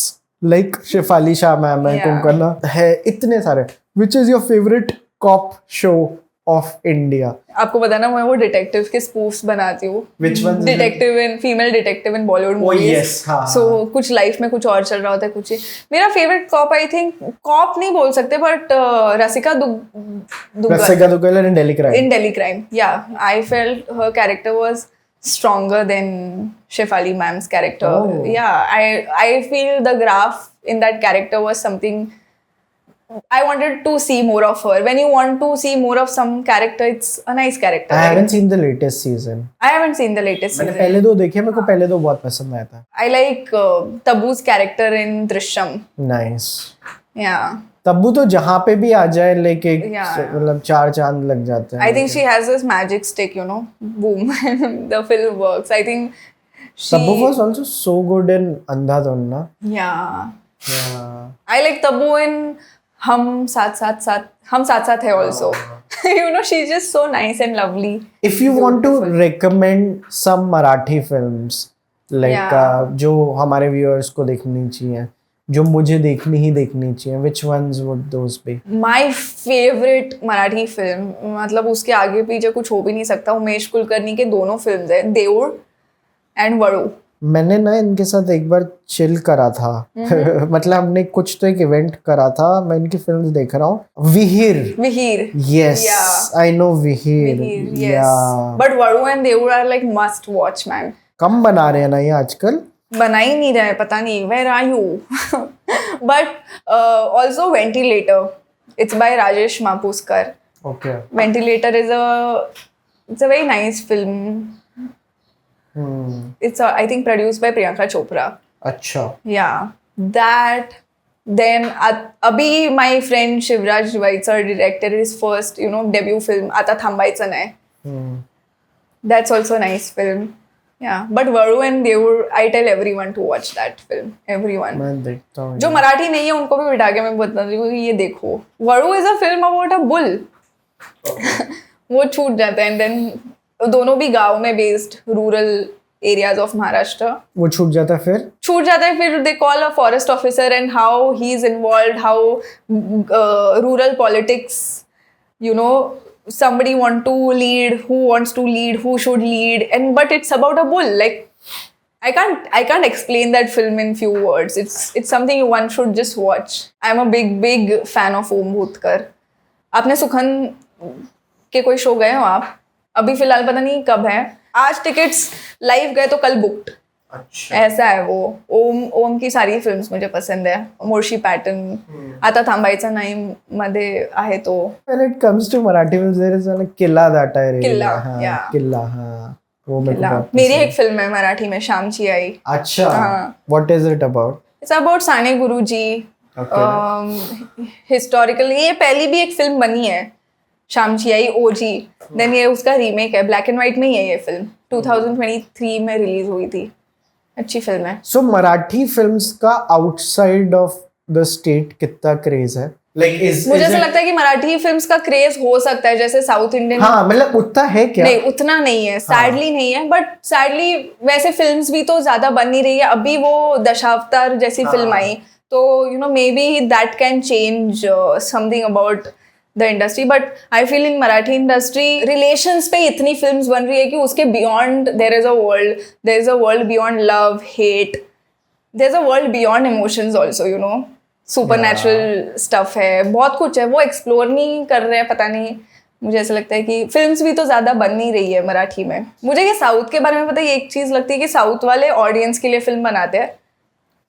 like Shefali Shah ma'am है, कोंकणा है, इतने सारे. Which is your favorite cop show of India? आपको पता ना, मैं वो डिटेक्टिव के स्पूफ्स बनाती हूँ. Which ones? Female detective in Bollywood movies. yes, हाँ. So कुछ लाइफ में कुछ और चल रहा होता है, कुछ मेरा favourite cop, I think cop नहीं बोल सकते, but Rasika Duggal in Delhi Crime. In Delhi Crime, yeah, I felt her character was stronger than Shefali ma'am's character. Yeah, I feel the graph in that character was something I wanted to see more of her. When you want to see more of some character, it's a nice character. I haven't seen the latest season. I haven't seen the latest मैंने season. पहले दो देखे, मेरे को पहले दो बहुत पसंद आया था. I like Tabu's character in Drishyam. Nice. Yeah. Tabu तो जहाँ पे भी आ जाए लेके Yeah. मतलब 4 चांद लग जाते हैं. I think she has this magic stick, you know. Boom. The film works. I think she... Tabu was also so good in Andhadhun, na? Yeah. Yeah. I like Tabu in हम साथ साथ है also. You know, she's just so nice and lovely. If you want to recommend some Marathi films, like Yeah. जो हमारे viewers को देखनी चाहिए, जो मुझे देखनी चाहिए, which ones would those be? My favorite Marathi film, मतलब उसके आगे पीछे कुछ हो भी नहीं सकता. उमेश कुलकर्णी के दोनों फिल्म्स हैं, देऊळ एंड वड़ू. मैंने ना इनके साथ एक बार चिल करा था. मतलब हमने कुछ तो एक इवेंट करा था. मैं इनकी फिल्म्स देख रहा हूँ. विहीर. Yes, Yeah. I know विहीर. Yes. Yeah. But Vadu and देऊळ are like must watch, man. कम बना रहे हैं ना ये आजकल. बना ही नहीं रहे, पता नहीं where are you. But also Ventilator. It's by Rajesh Mapuskar. Okay. Ventilator is it's a very nice film. It's I think produced by Priyanka Chopra. अच्छा. Yeah, that. Then abhi my friend Shivraj Vaitsar directed his first, you know, debut film Ata Thambaicha Nahi. That's also a nice film. Yeah, but Varu and Deur, I tell everyone to watch that film. Everyone. मैं देखता हूँ. जो मराठी नहीं है उनको भी बिठा के मैं बता रही हूँ ये देखो. Varu is a film about a bull. वो छूट जाता है and then दोनों भी गांव में based rural areas of Maharashtra. वो छूट जाता है फिर. छूट जाता है फिर they call a forest officer and how he is involved, how rural politics, you know, somebody want to lead, who wants to lead, who should lead, and but it's about a bull. Like I can't explain that film in few words. It's something one should just watch. I'm a big fan of Om Bhutkar. आपने सुखन के कोई शो गए हो आप? अभी फिलहाल पता नहीं कब है. आज टिकट्स लाइव गए तो कल बुक्ड. अच्छा. ऐसा है वो. ओम की सारी फिल्म्स मुझे पसंद है. मोर्शी पॅटर्न, आता थांबायचं नाही मध्ये आहे तो. When it comes to Marathi films, there is one Killa that I really किल्ला, हाँ, yeah. किल्ला हाँ. वो मेरे को किल्ला. बहुत मेरी पसंद एक फिल्म है मराठी में, शामची आई. है. अच्छा. हाँ. What is it about? It's about Sane Guruji. Historical. ये पहली भी एक फिल्म बनी है, शामची आई ओजी. देन ये उसका रीमेक है, ब्लैक एंड व्हाइट में ही है ये फिल्म. 2023 में रिलीज हुई थी. अच्छी फिल्म है. So Marathi films का outside of the state कितना क्रेज है? Like मुझे ऐसा लगता है कि मराठी फिल्म्स का क्रेज हो सकता है जैसे साउथ इंडियन. हाँ मतलब उतना है क्या? नहीं, उतना नहीं है. सैडली नहीं है, बट सैडली वैसे फिल्म्स भी तो ज्यादा बन नहीं रही है. अभी वो दशावतार जैसी फिल्म आई तो you know maybe that can change something about the industry. But I feel in Marathi industry relations पे इतनी फिल्म्स बन रही है कि उसके beyond there is a world beyond love, hate. There is a world beyond emotions also, you know. Supernatural stuff है, बहुत कुछ है. वो एक्सप्लोर नहीं कर रहे हैं, पता नहीं. मुझे ऐसा लगता है कि फिल्म्स भी तो ज़्यादा बन नहीं रही है मराठी में. मुझे ये साउथ के बारे में पता है, एक चीज़ लगती है कि साउथ वाले ऑडियंस के लिए फिल्म बनाते हैं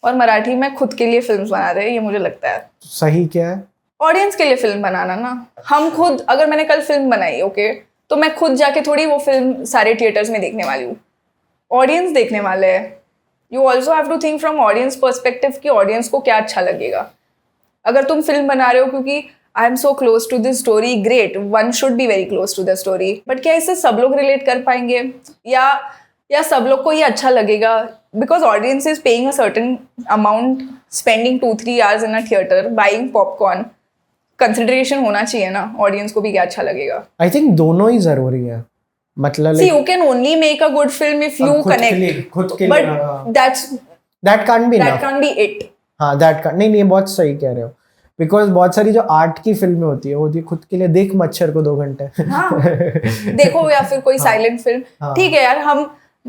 और मराठी में खुद के लिए फिल्म बनाते हैं. ये मुझे लगता है. सही क्या है? ऑडियंस के लिए फिल्म बनाना ना. हम खुद, अगर मैंने कल फिल्म बनाई ओके, तो मैं खुद जाके थोड़ी वो फिल्म सारे थिएटर्स में देखने वाली हूँ. ऑडियंस देखने वाले हैं. You also have to think from audience perspective कि ऑडियंस को क्या अच्छा लगेगा. अगर तुम फिल्म बना रहे हो क्योंकि I am so close to this story, great, one should be very close to the story. But क्या इससे सब लोग रिलेट कर पाएंगे या सब लोग को ये अच्छा लगेगा? Because audience is paying a certain amount, spending 2-3 hours in a theatre, buying popcorn. Consideration होना चाहिए ना ऑडियंस को भी क्या अच्छा लगेगा. आई थिंक दोनों ही जरूरी है. मतलब See, you can only make a good film if you connect. खुद के But लिए that can't be that enough. can't be it. हाँ नहीं बहुत सही कह रहे हो. बिकॉज बहुत सारी जो आर्ट की फिल्में होती है वो होती है खुद के लिए. देख मच्छर को 2 घंटे. हाँ. देखो या फिर कोई साइलेंट फिल्म, ठीक है यार,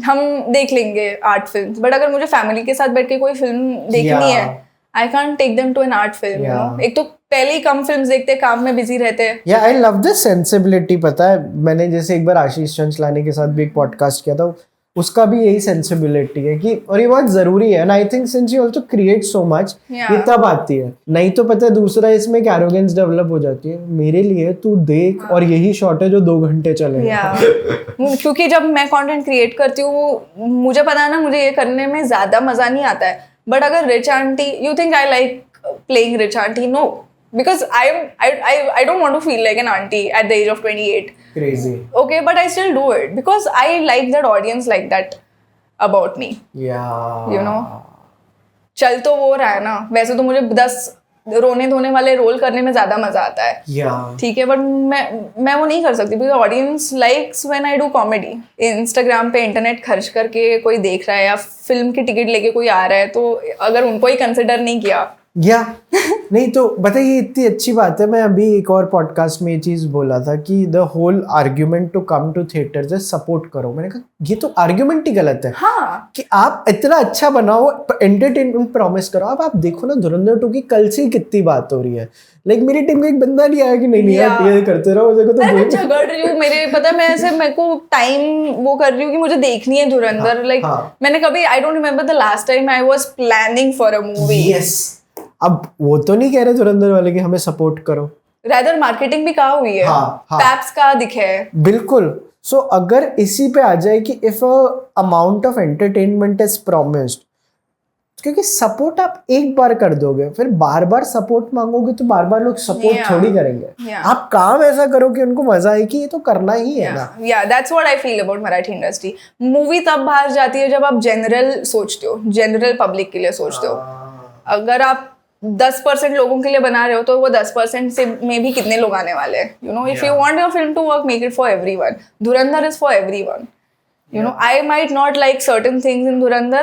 हम देख लेंगे आर्ट फिल्म. बट अगर मुझे फैमिली के साथ बैठ के कोई फिल्म देखनी है, I can't take them to an art film. You know, एक तो पहले ही कम फिल्म्स देखते, काम में बिजी रहते हैं. या आई लव दिस सेंसिबिलिटी. पता है मैंने जैसे एक बार आशीष चंचलानी के साथ भी एक पॉडकास्ट किया था. उसका भी यही सेंसिबिलिटी है कि, और ये बहुत जरूरी है, and I think since you also create so much, ये तब आती है। नहीं तो पता है दूसरा इसमें एक एरोगेंस डेवलप हो जाती है, मेरे लिए तू देख और यही शॉट है जो 2 घंटे चलेगा। क्योंकि जब मैं कंटेंट क्रिएट करती हूँ मुझे पता है ना, मुझे ये करने में ज्यादा मजा नहीं आता है। बट अगर rich aunty, you think I like playing rich aunty? No, because I don't want to feel like an auntie at the age of 28. Crazy. Okay, but I still do it because I like that audience like that about me. Yeah. You know, चल तो वो रहा है ना, वैसे तो मुझे 10 रोने धोने वाले रोल करने में ज्यादा मजा आता है। Yeah. ठीक है, बट मैं वो नहीं कर सकती because audience likes when I do comedy. Instagram पे इंटरनेट खर्च करके कोई देख रहा है या फिल्म की टिकट लेके कोई आ रहा है, तो अगर उनको ही कंसिडर नहीं किया नहीं तो बताइए, इतनी अच्छी बात है। मैं अभी एक और पॉडकास्ट में ये चीज बोला था कि the whole argument to come to theatre support करो। मैंने कहा ये तो आर्ग्यूमेंट ही गलत है। हाँ, कि आप इतना अच्छा बनाओ, एंटरटेनमेंट प्रॉमिस करो। अब आप देखो ना धुरंधर 2 की कल से कितनी बात हो रही है। लाइक मेरी टीम में एक बंदा नहीं आया कि नहीं यार ये करते रहो, देखो तो मैं झगड़ रही हूँ, मेरे पता है मैं ऐसे मेरे को टाइम वो कर रही हूँ कि मुझे देखनी है धुरंधर। लाइक मैंने कभी, I don't remember the last time I was planning for a movie. Yes, अब वो तो नहीं कह रहे धुरंधर वाले कि हमें सपोर्ट करो, रादर मार्केटिंग भी कहाँ हुई है, पैप्स कहाँ दिखे है। बिल्कुल। सो अगर इसी पे आ जाए कि if amount of entertainment is promised, क्योंकि सपोर्ट आप एक बार कर दोगे, फिर बार बार सपोर्ट मांगोगे तो बार बार लोग सपोर्ट थोड़ी करेंगे। आप काम ऐसा करो कि उनको मजा आए कि ये तो करना ही है ना। या that's what I feel about Marathi industry. Movie तब बाहर जाती है जब आप जनरल सोचते हो, जनरल पब्लिक के लिए सोचते हो। अगर आप 10% लोगों के लिए बना रहे हो तो वो 10% से में भी कितने लोग आने वाले हैं। You know, if you want your film to work, make it for everyone. Dhurandhar is for everyone. You know, I might not like certain things in Dhurandhar,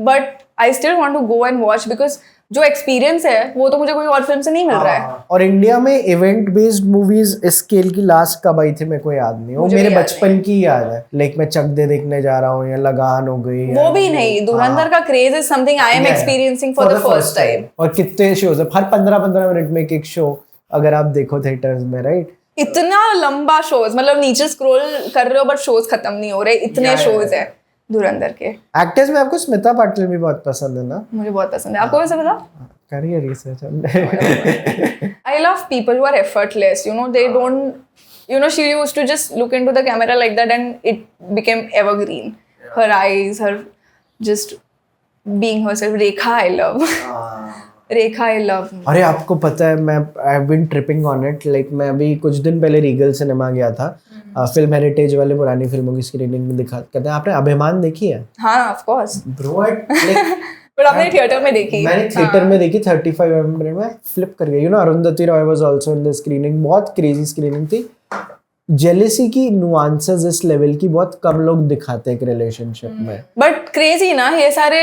but I still want to go and watch because जो एक्सपीरियंस है वो तो मुझे कोई और फिल्म से नहीं मिल रहा है। और इंडिया में इवेंट बेस्ड मूवीज इस स्केल की लास्ट कब आई थी मेरे को याद नहीं। वो मेरे बचपन की याद है। लाइक मैं चक दे देखने जा रहा हूँ या लगान हो गई, वो भी नहीं। धुरंधर का craze is something I am experiencing for the first time. और कितने शोज है, हर 15-15 मिनट में एक शो अगर आप देखो थिएटर्स में, राइट? इतना लंबा शोज, मतलब नीचे स्क्रॉल कर रहे हो बट शोज खत्म नहीं हो रहे, इतने शोज है धुरंधर के। एक्टर्स में आपको स्मिता पाटिल भी बहुत पसंद है ना? मुझे बहुत पसंद है। आपको कैसे पता? करिए research. I love people who are effortless. You know, they don't. You know, she used to just look into the camera like that, and it became evergreen. Her eyes, her just being herself. Rekha, I love. Rekha I love. अरे आपको पता है मैं I have been tripping on it. Like मैं अभी कुछ दिन पहले रीगल सिनेमा गया था, फिल्म हेरिटेज वाले पुरानी फिल्मों की स्क्रीनिंग में दिखा। कहते हैं आपने अभिमान देखी है? हाँ ऑफ कोर्स ब्रो। पर आपने थिएटर में देखी? मैंने थिएटर में देखी 35 mm में, फ्लिप कर गया। You know Arundhati Roy was also in the screening. बहुत क्रेजी स्क्रीनिंग थी। जेलेसी की नुआंसेस इस लेवल की बहुत कम लोग दिखाते हैं एक रिलेशनशिप में। बट क्रेजी ना, ये सारे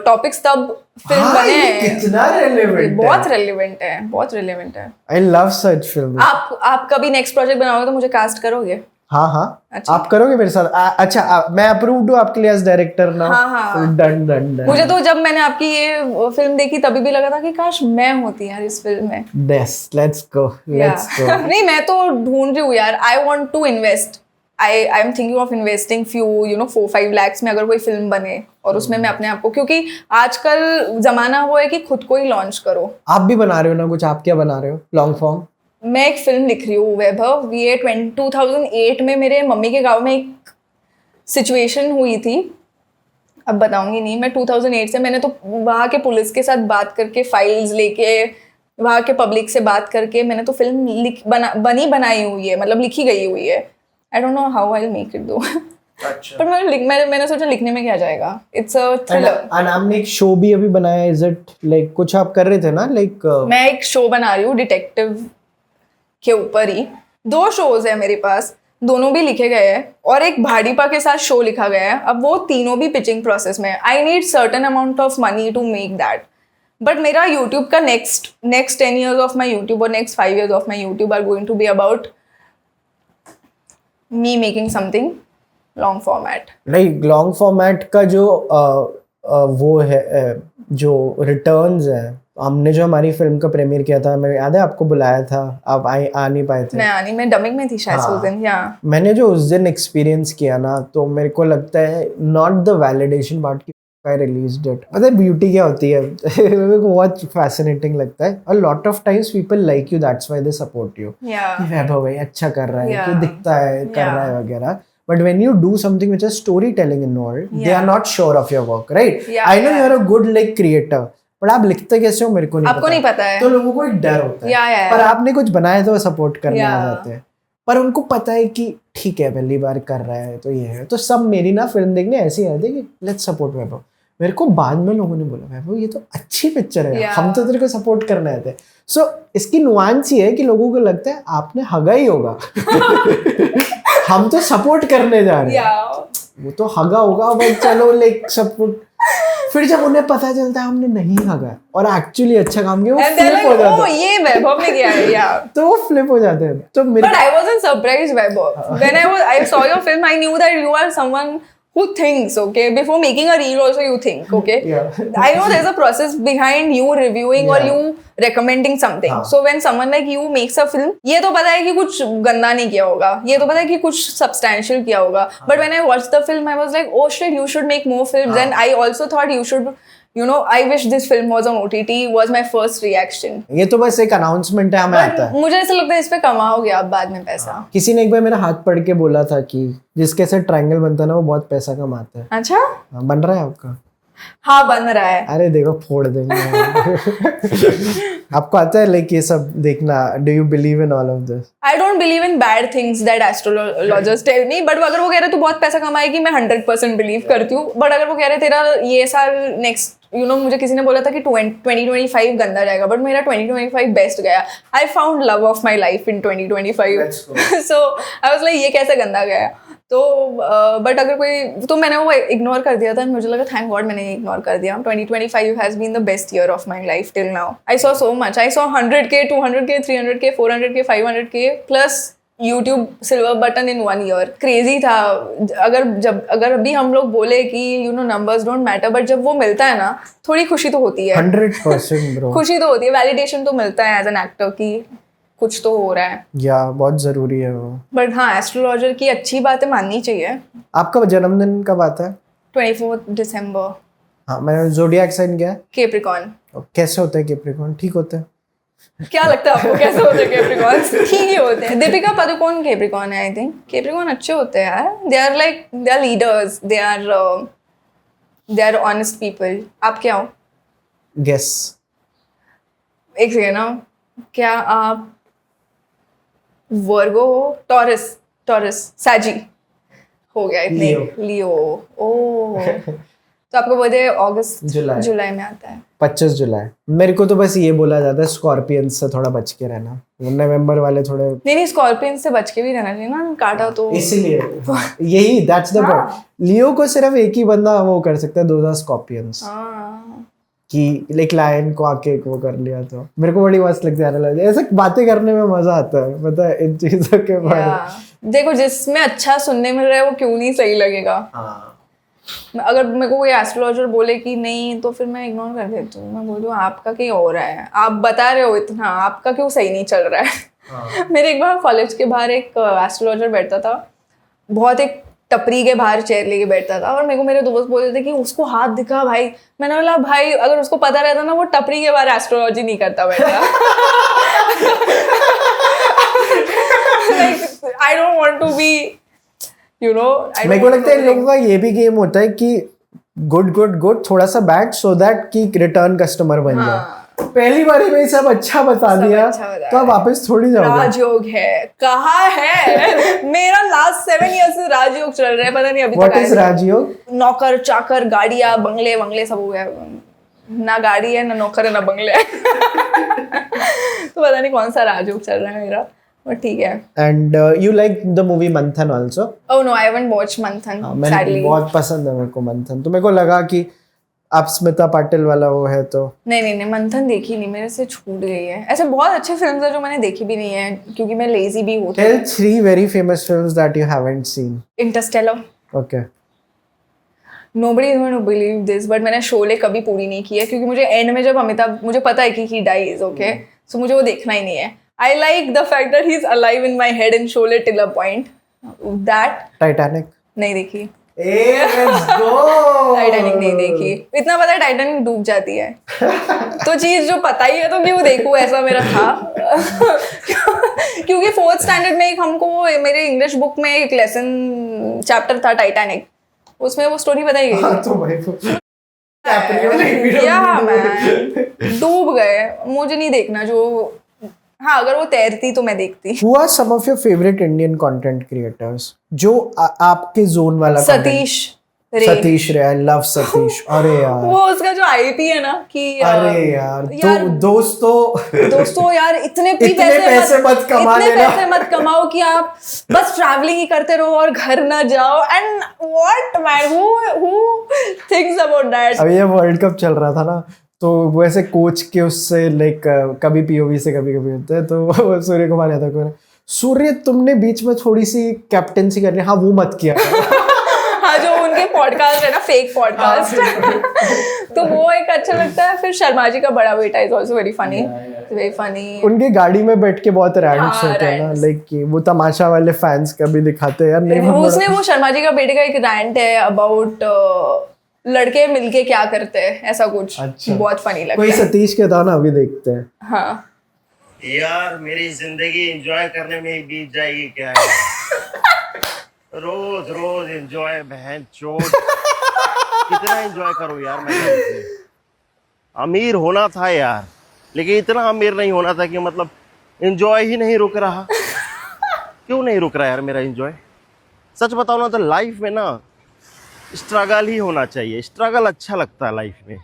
टॉपिक्स तब फिल्म बने हैं। कितना रेलेवेंट, बहुत रेलेवेंट है, बहुत रेलेवेंट है। I love such film. आप कभी नेक्स्ट प्रोजेक्ट बनाओगे तो मुझे कास्ट करोगे? हाँ हाँ। अच्छा। आप करोगे मेरे साथ? अच्छा मैं अप्रूव्ड हूँ आपके लिए एज डायरेक्टर ना? हाँ। Done done done. मुझे तो जब मैंने आपकी ये फिल्म देखी तभी भी लगा था कि काश मैं होती यार इस फिल्म में। Let's go. नहीं मैं तो ढूंढ रही हूँ यार। I want to invest. I am thinking of investing few 4-5 lakhs में अगर कोई फिल्म बने और उसमें मैं अपने आप को, क्योंकि आजकल जमाना वो है कि खुद को ही लॉन्च करो। आप भी बना रहे हो ना कुछ? आप क्या बना रहे हो? Long form? मैं एक फिल्म लिख रही हूँ वैभव। ये 2008 में मेरे मम्मी के गांव में एक सिचुएशन हुई थी, अब बताऊंगी नहीं मैं। 2008 से मैंने तो वहाँ के पुलिस के साथ बात करके, फाइल्स लेके, वहाँ के पब्लिक से बात करके मैंने तो फिल्म बनाई हुई है, मतलब लिखी गई हुई है। I don't know how I will make it दो। अच्छा। पर मैंने सोचा लिखने में क्या जाएगा। It's a thriller. और आपने एक शो भी अभी बनाया, इज इट लाइक कुछ आप कर रहे थे ना? लाइक मैं एक शो बना रही हूँ डिटेक्टिव के ऊपर ही। 2 शोज है मेरे पास, दोनों भी लिखे गए हैं और एक भाड़ीपा के साथ शो लिखा गया है। अब वो तीनों भी पिचिंग प्रोसेस में है। I need certain amount of money to make that. But मेरा यूट्यूब का next 10 years of my YouTube और next 5 years of my YouTube are going to be about me making something long format. Like long format का जो वो है, जो रिटर्न्स है हमने जो हमारी फिल्म का प्रीमियर किया था, मैं याद है आपको बुलाया था, आप आ नहीं पाए थे। मैं डबिंग में थी शायद उस दिन। या मैंने जो उस दिन एक्सपीरियंस किया ना, तो मेरे को लगता है नॉट द वैलिडेशन पार्ट की I released it. पता है ब्यूटी क्या होती है? मेरे को बहुत फैसिनेटिंग लगता है। A lot of times people like you, that's why they support you. yeah वैभव भाई अच्छा कर रहा है, Yeah. कि दिखता है, कर Yeah. रहा है वगैरह। But when you do something which is storytelling involved, they Yeah. are not sure of your work, right? Yeah, I know yeah. you're a good like creator, but आप लिखते कैसे हो मेरे को नहीं आपको नहीं पता है। तो लोगों को एक डर होता है। Yeah, yeah, पर yeah. आपने कुछ बनाया तो वो सपोर्ट करने आ Yeah. जाते हैं। पर उनको पता है कि ठीक है पहली बार कर रहा है तो ये है, तो सब मेरी ना फिल्म देखने ऐसे ही आए थे कि लेट्स सपोर्ट वैभव। मेरे को बाद में लोगों ने बोला वैभव ये तो अच्छी पिक्चर है, Yeah. हम तो तेरे को सपोर्ट करने आए थे। सो इसकी नुआंस ये है कि लोगों को लगता है आपने हगा ही होगा हम तो सपोर्ट करने जा रहे हैं। Yeah. वो तो हगा होगा भाई, चलो लाइक सपोर्ट। फिर जब उन्हें पता चलता है हमने नहीं हगा और एक्चुअली अच्छा काम किया, वो And they're फ्लिप like, हो जाता oh, है। ये वैभव ने किया है। Yeah. तो वो फ्लिप हो जाते हैं। तो मेरे But I wasn't surprised, Vaibhav. When I saw your film, I knew that you are someone who thinks, okay? Before making a reel also you think, okay? Yeah. I know there's a process behind you reviewing or Yeah. you recommending something. हाँ. So when someone like you makes a film, ये तो पता है कि कुछ गंदा नहीं किया होगा, ये तो पता है कि कुछ substantial किया होगा. But when I watched the film, I was like, oh shit, you should make more films. And I also thought you should, you know, I wish this film was on OTT, was my first reaction. ये तो बस एक अनाउंसमेंट है, हमें आता है। मुझे ऐसा लगता है इस पे कमाओगे आप बाद में पैसा। किसी ने एक बार मेरा हाथ पढ़ के बोला था कि जिसके से ट्रायंगल बनता है ना वो बहुत पैसा कमाता है। अच्छा, हाँ, बन रहा है आपका? हाँ बन रहा है। अरे देखो फोड़ देंगे आपको आता है लाइक ये सब देखना? Do you believe in all of this? I don't believe in bad things that astrologers tell me, but अगर वो कह रहे तू बहुत पैसा कमाएगी, मैं 100% बिलीव करती हूँ। बट अगर वो कह रहे तेरा ये साल नेक्स्ट, यू नो, मुझे किसी ने बोला था कि 2025 गंदा जाएगा, बट मेरा 2025 बेस्ट गया। I found love of my life in 2025. So I was like ये कैसे गंदा गया? तो बट अगर कोई, तो मैंने वो इग्नोर कर दिया था। मुझे लगा थैंक गॉड मैंने इग्नोर कर दिया। 2025 has been the best year of my life till now. I saw so much. I saw 100K, 200K, 300K, 400K, 500K plus YouTube silver button in 1 year. Crazy था। अगर अभी हम लोग बोले कि you know numbers don't matter, but जब वो मिलता है ना थोड़ी खुशी तो होती है। 100% ब्रो, खुशी तो होती है, वैलिडेशन तो मिलता है एज एन एक्टर की कुछ तो हो रहा है। या बहुत जरूरी है वो। बट हाँ, एस्ट्रोलॉजर की अच्छी बातें माननी चाहिए। आपका जन्मदिन कब आता है? 24 दिसंबर। हाँ, मैंने ज़ोडिएक साइन क्या है? कैप्रिकॉर्न। कैसे होता है कैप्रिकॉर्न? ठीक होता है? क्या लगता है आपको कैसे होते हैं कैप्रिकॉर्न? ठीक ही होते हैं। दीपिका पादुकोण कैप्रिकॉर्न है आई थिंक। कैप्रिकॉर्न अच्छे होते हैं यार। They are leaders, they are honest people. आप क्या हो? गेस। एक सेकेंड ना, क्या आप वर्गो हो? टॉरस, साजी हो गया इतने। लियो। ओह तो आपका बर्थडे अगस्त जुलाई में आता है। 25 जुलाई। मेरे को तो बस ये बोला जाता है स्कॉर्पियंस से थोड़ा बच के रहना। नवंबर वाले थोड़े नहीं, स्कॉर्पियन से बच के भी रहना चाहिए ना, काटा तो इसीलिए यही दैट्स द पॉइंट। लियो को सिर्फ एक ही बंदा वो कर सकता है, दो स्कॉर्पियंस कि लाइक लायन को आके वो कर लिया। तो मेरे को बड़ी मस्त लगती है, ऐसे बातें करने में मजा आता है, पता है इन चीजों के बारे में। देखो जिसमें अच्छा सुनने मिल रहा है वो क्यों नहीं सही लगेगा। अगर मेरे को कोई एस्ट्रोलॉजर बोले कि नहीं तो फिर मैं इग्नोर कर देती हूँ। मैं बोलती हूँ आपका कहीं हो रहा है, आप बता रहे हो इतना, आपका क्यों सही नहीं चल रहा है। मेरे एक बार कॉलेज के बाहर एक एस्ट्रोलॉजर बैठता था, बहुत एक टपरी के बाहर चेयर लेके बैठता था, और मेरे को मेरे दोस्त बोलते थे कि उसको हाथ दिखा भाई। मैंने बोला भाई अगर उसको पता रहता ना वो टपरी के बाहर एस्ट्रोलॉजी नहीं करता बैठता। I don't want to be, you know, मेरे को लगता है इन लोगों का ये भी गेम होता है कि गुड थोड़ा सा बैड सो दैट कि रिटर्न कस्टमर बन जाए। पहली बारी में सब अच्छा बता दिया तो आप वापस थोड़ी जाओगे। राजयोग है, कहाँ है? मेरा लास्ट 7 ईयर से राजयोग चल रहा है, पता नहीं अभी What is राजयोग? नौकर चाकर गाड़ियाँ बंगले सब हो गया। ना गाड़ी है ना नौकर है ना बंगले है। तो पता नहीं कौन सा राजयोग चल रहा है मेरा, बट ठीक है। And you like the movie Manthan also? Oh no, I haven't watched Manthan. मैंने बहुत पसंद है मेरे को मंथन, तो मेरे को लगा कि आप स्मिता पाटिल वाला वो है तो नहीं मंथन देखी नहीं, मेरे से छूट गई है। ऐसे बहुत अच्छे फिल्म्स है जो मैंने देखी भी नहीं है क्योंकि मैं लेजी भी हूँ। Tell 3 very famous films that you haven't seen. Interstellar. Okay. Nobody is going to believe this, but मैंने शोले कभी पूरी नहीं की है क्योंकि मुझे एंड में जब अमिताभ, मुझे पता है कि he dies, okay, so मुझे वो देखना ही नहीं है. I like the fact that he's alive in my head in Sholay till a point. That Titanic नहीं देखी. Let's go. टाइटैनिक नहीं देखी. इतना पता है टाइटैनिक डूब जाती है. तो चीज जो पता ही है तो क्यों देखूं, ऐसा मेरा था. क्योंकि 4th स्टैंडर्ड में एक हमको मेरे इंग्लिश बुक में एक लेसन चैप्टर था टाइटैनिक, उसमें वो स्टोरी बताई गई. तो भाई या मैन डूब गए. मुझे नहीं देखना. जो हाँ अगर वो तैरती तो मैं देखती. Who are some of your favorite Indian content creators? जो आपके जोन वाला सतीश रे. सतीश रे, आई लव सतीश. अरे यार वो उसका जो आईपी है ना कि अरे यार दोस्तों यार इतने पैसे मत कमा इतने लेना. पैसे मत कमाओ कि आप बस ट्रैवलिंग ही करते रहो और घर ना जाओ. And what man, who thinks about that. अभी ये वर्ल्ड कप चल रहा था ना, तो वो ऐसे कोच के उससे लाइक कभी पीओवी से कभी होता है, तो सूर्य कुमार यादव को, सूर्य तुमने बीच में थोड़ी सी कैप्टेंसी करनी, हाँ वो मत किया. हाँ जो उनके पॉडकास्ट है ना, फेक पॉडकास्ट, तो वो एक अच्छा लगता है. फिर शर्मा जी का बड़ा बेटा is also very funny, very funny. उनके गाड़ी में बैठ के बहुत रैंट्स होते हैं ना, लाइक वो तमाशा वाले फैंस का भी दिखाते हैं यार. नहीं उसने वो शर्मा जी का बेटे का एक रैंट है अबाउट लड़के मिलके क्या करते हैं, ऐसा कुछ. अच्छा. बहुत फनी लगता कोई है. सतीश के था ना, अभी देखते हैं. हाँ यार मेरी जिंदगी एंजॉय करने में ही बीत जाएगी क्या. रोज रोज एंजॉय, बहन चोट. कितना एंजॉय करो यार. मैं अमीर होना था यार, लेकिन इतना अमीर नहीं होना था कि मतलब एंजॉय ही नहीं रुक रहा. क्यों नहीं रुक रहा यार मेरा एंजॉय. सच बताओ ना तो लाइफ में ना स्ट्रगल ही होना चाहिए. स्ट्रगल अच्छा लगता है लाइफ में.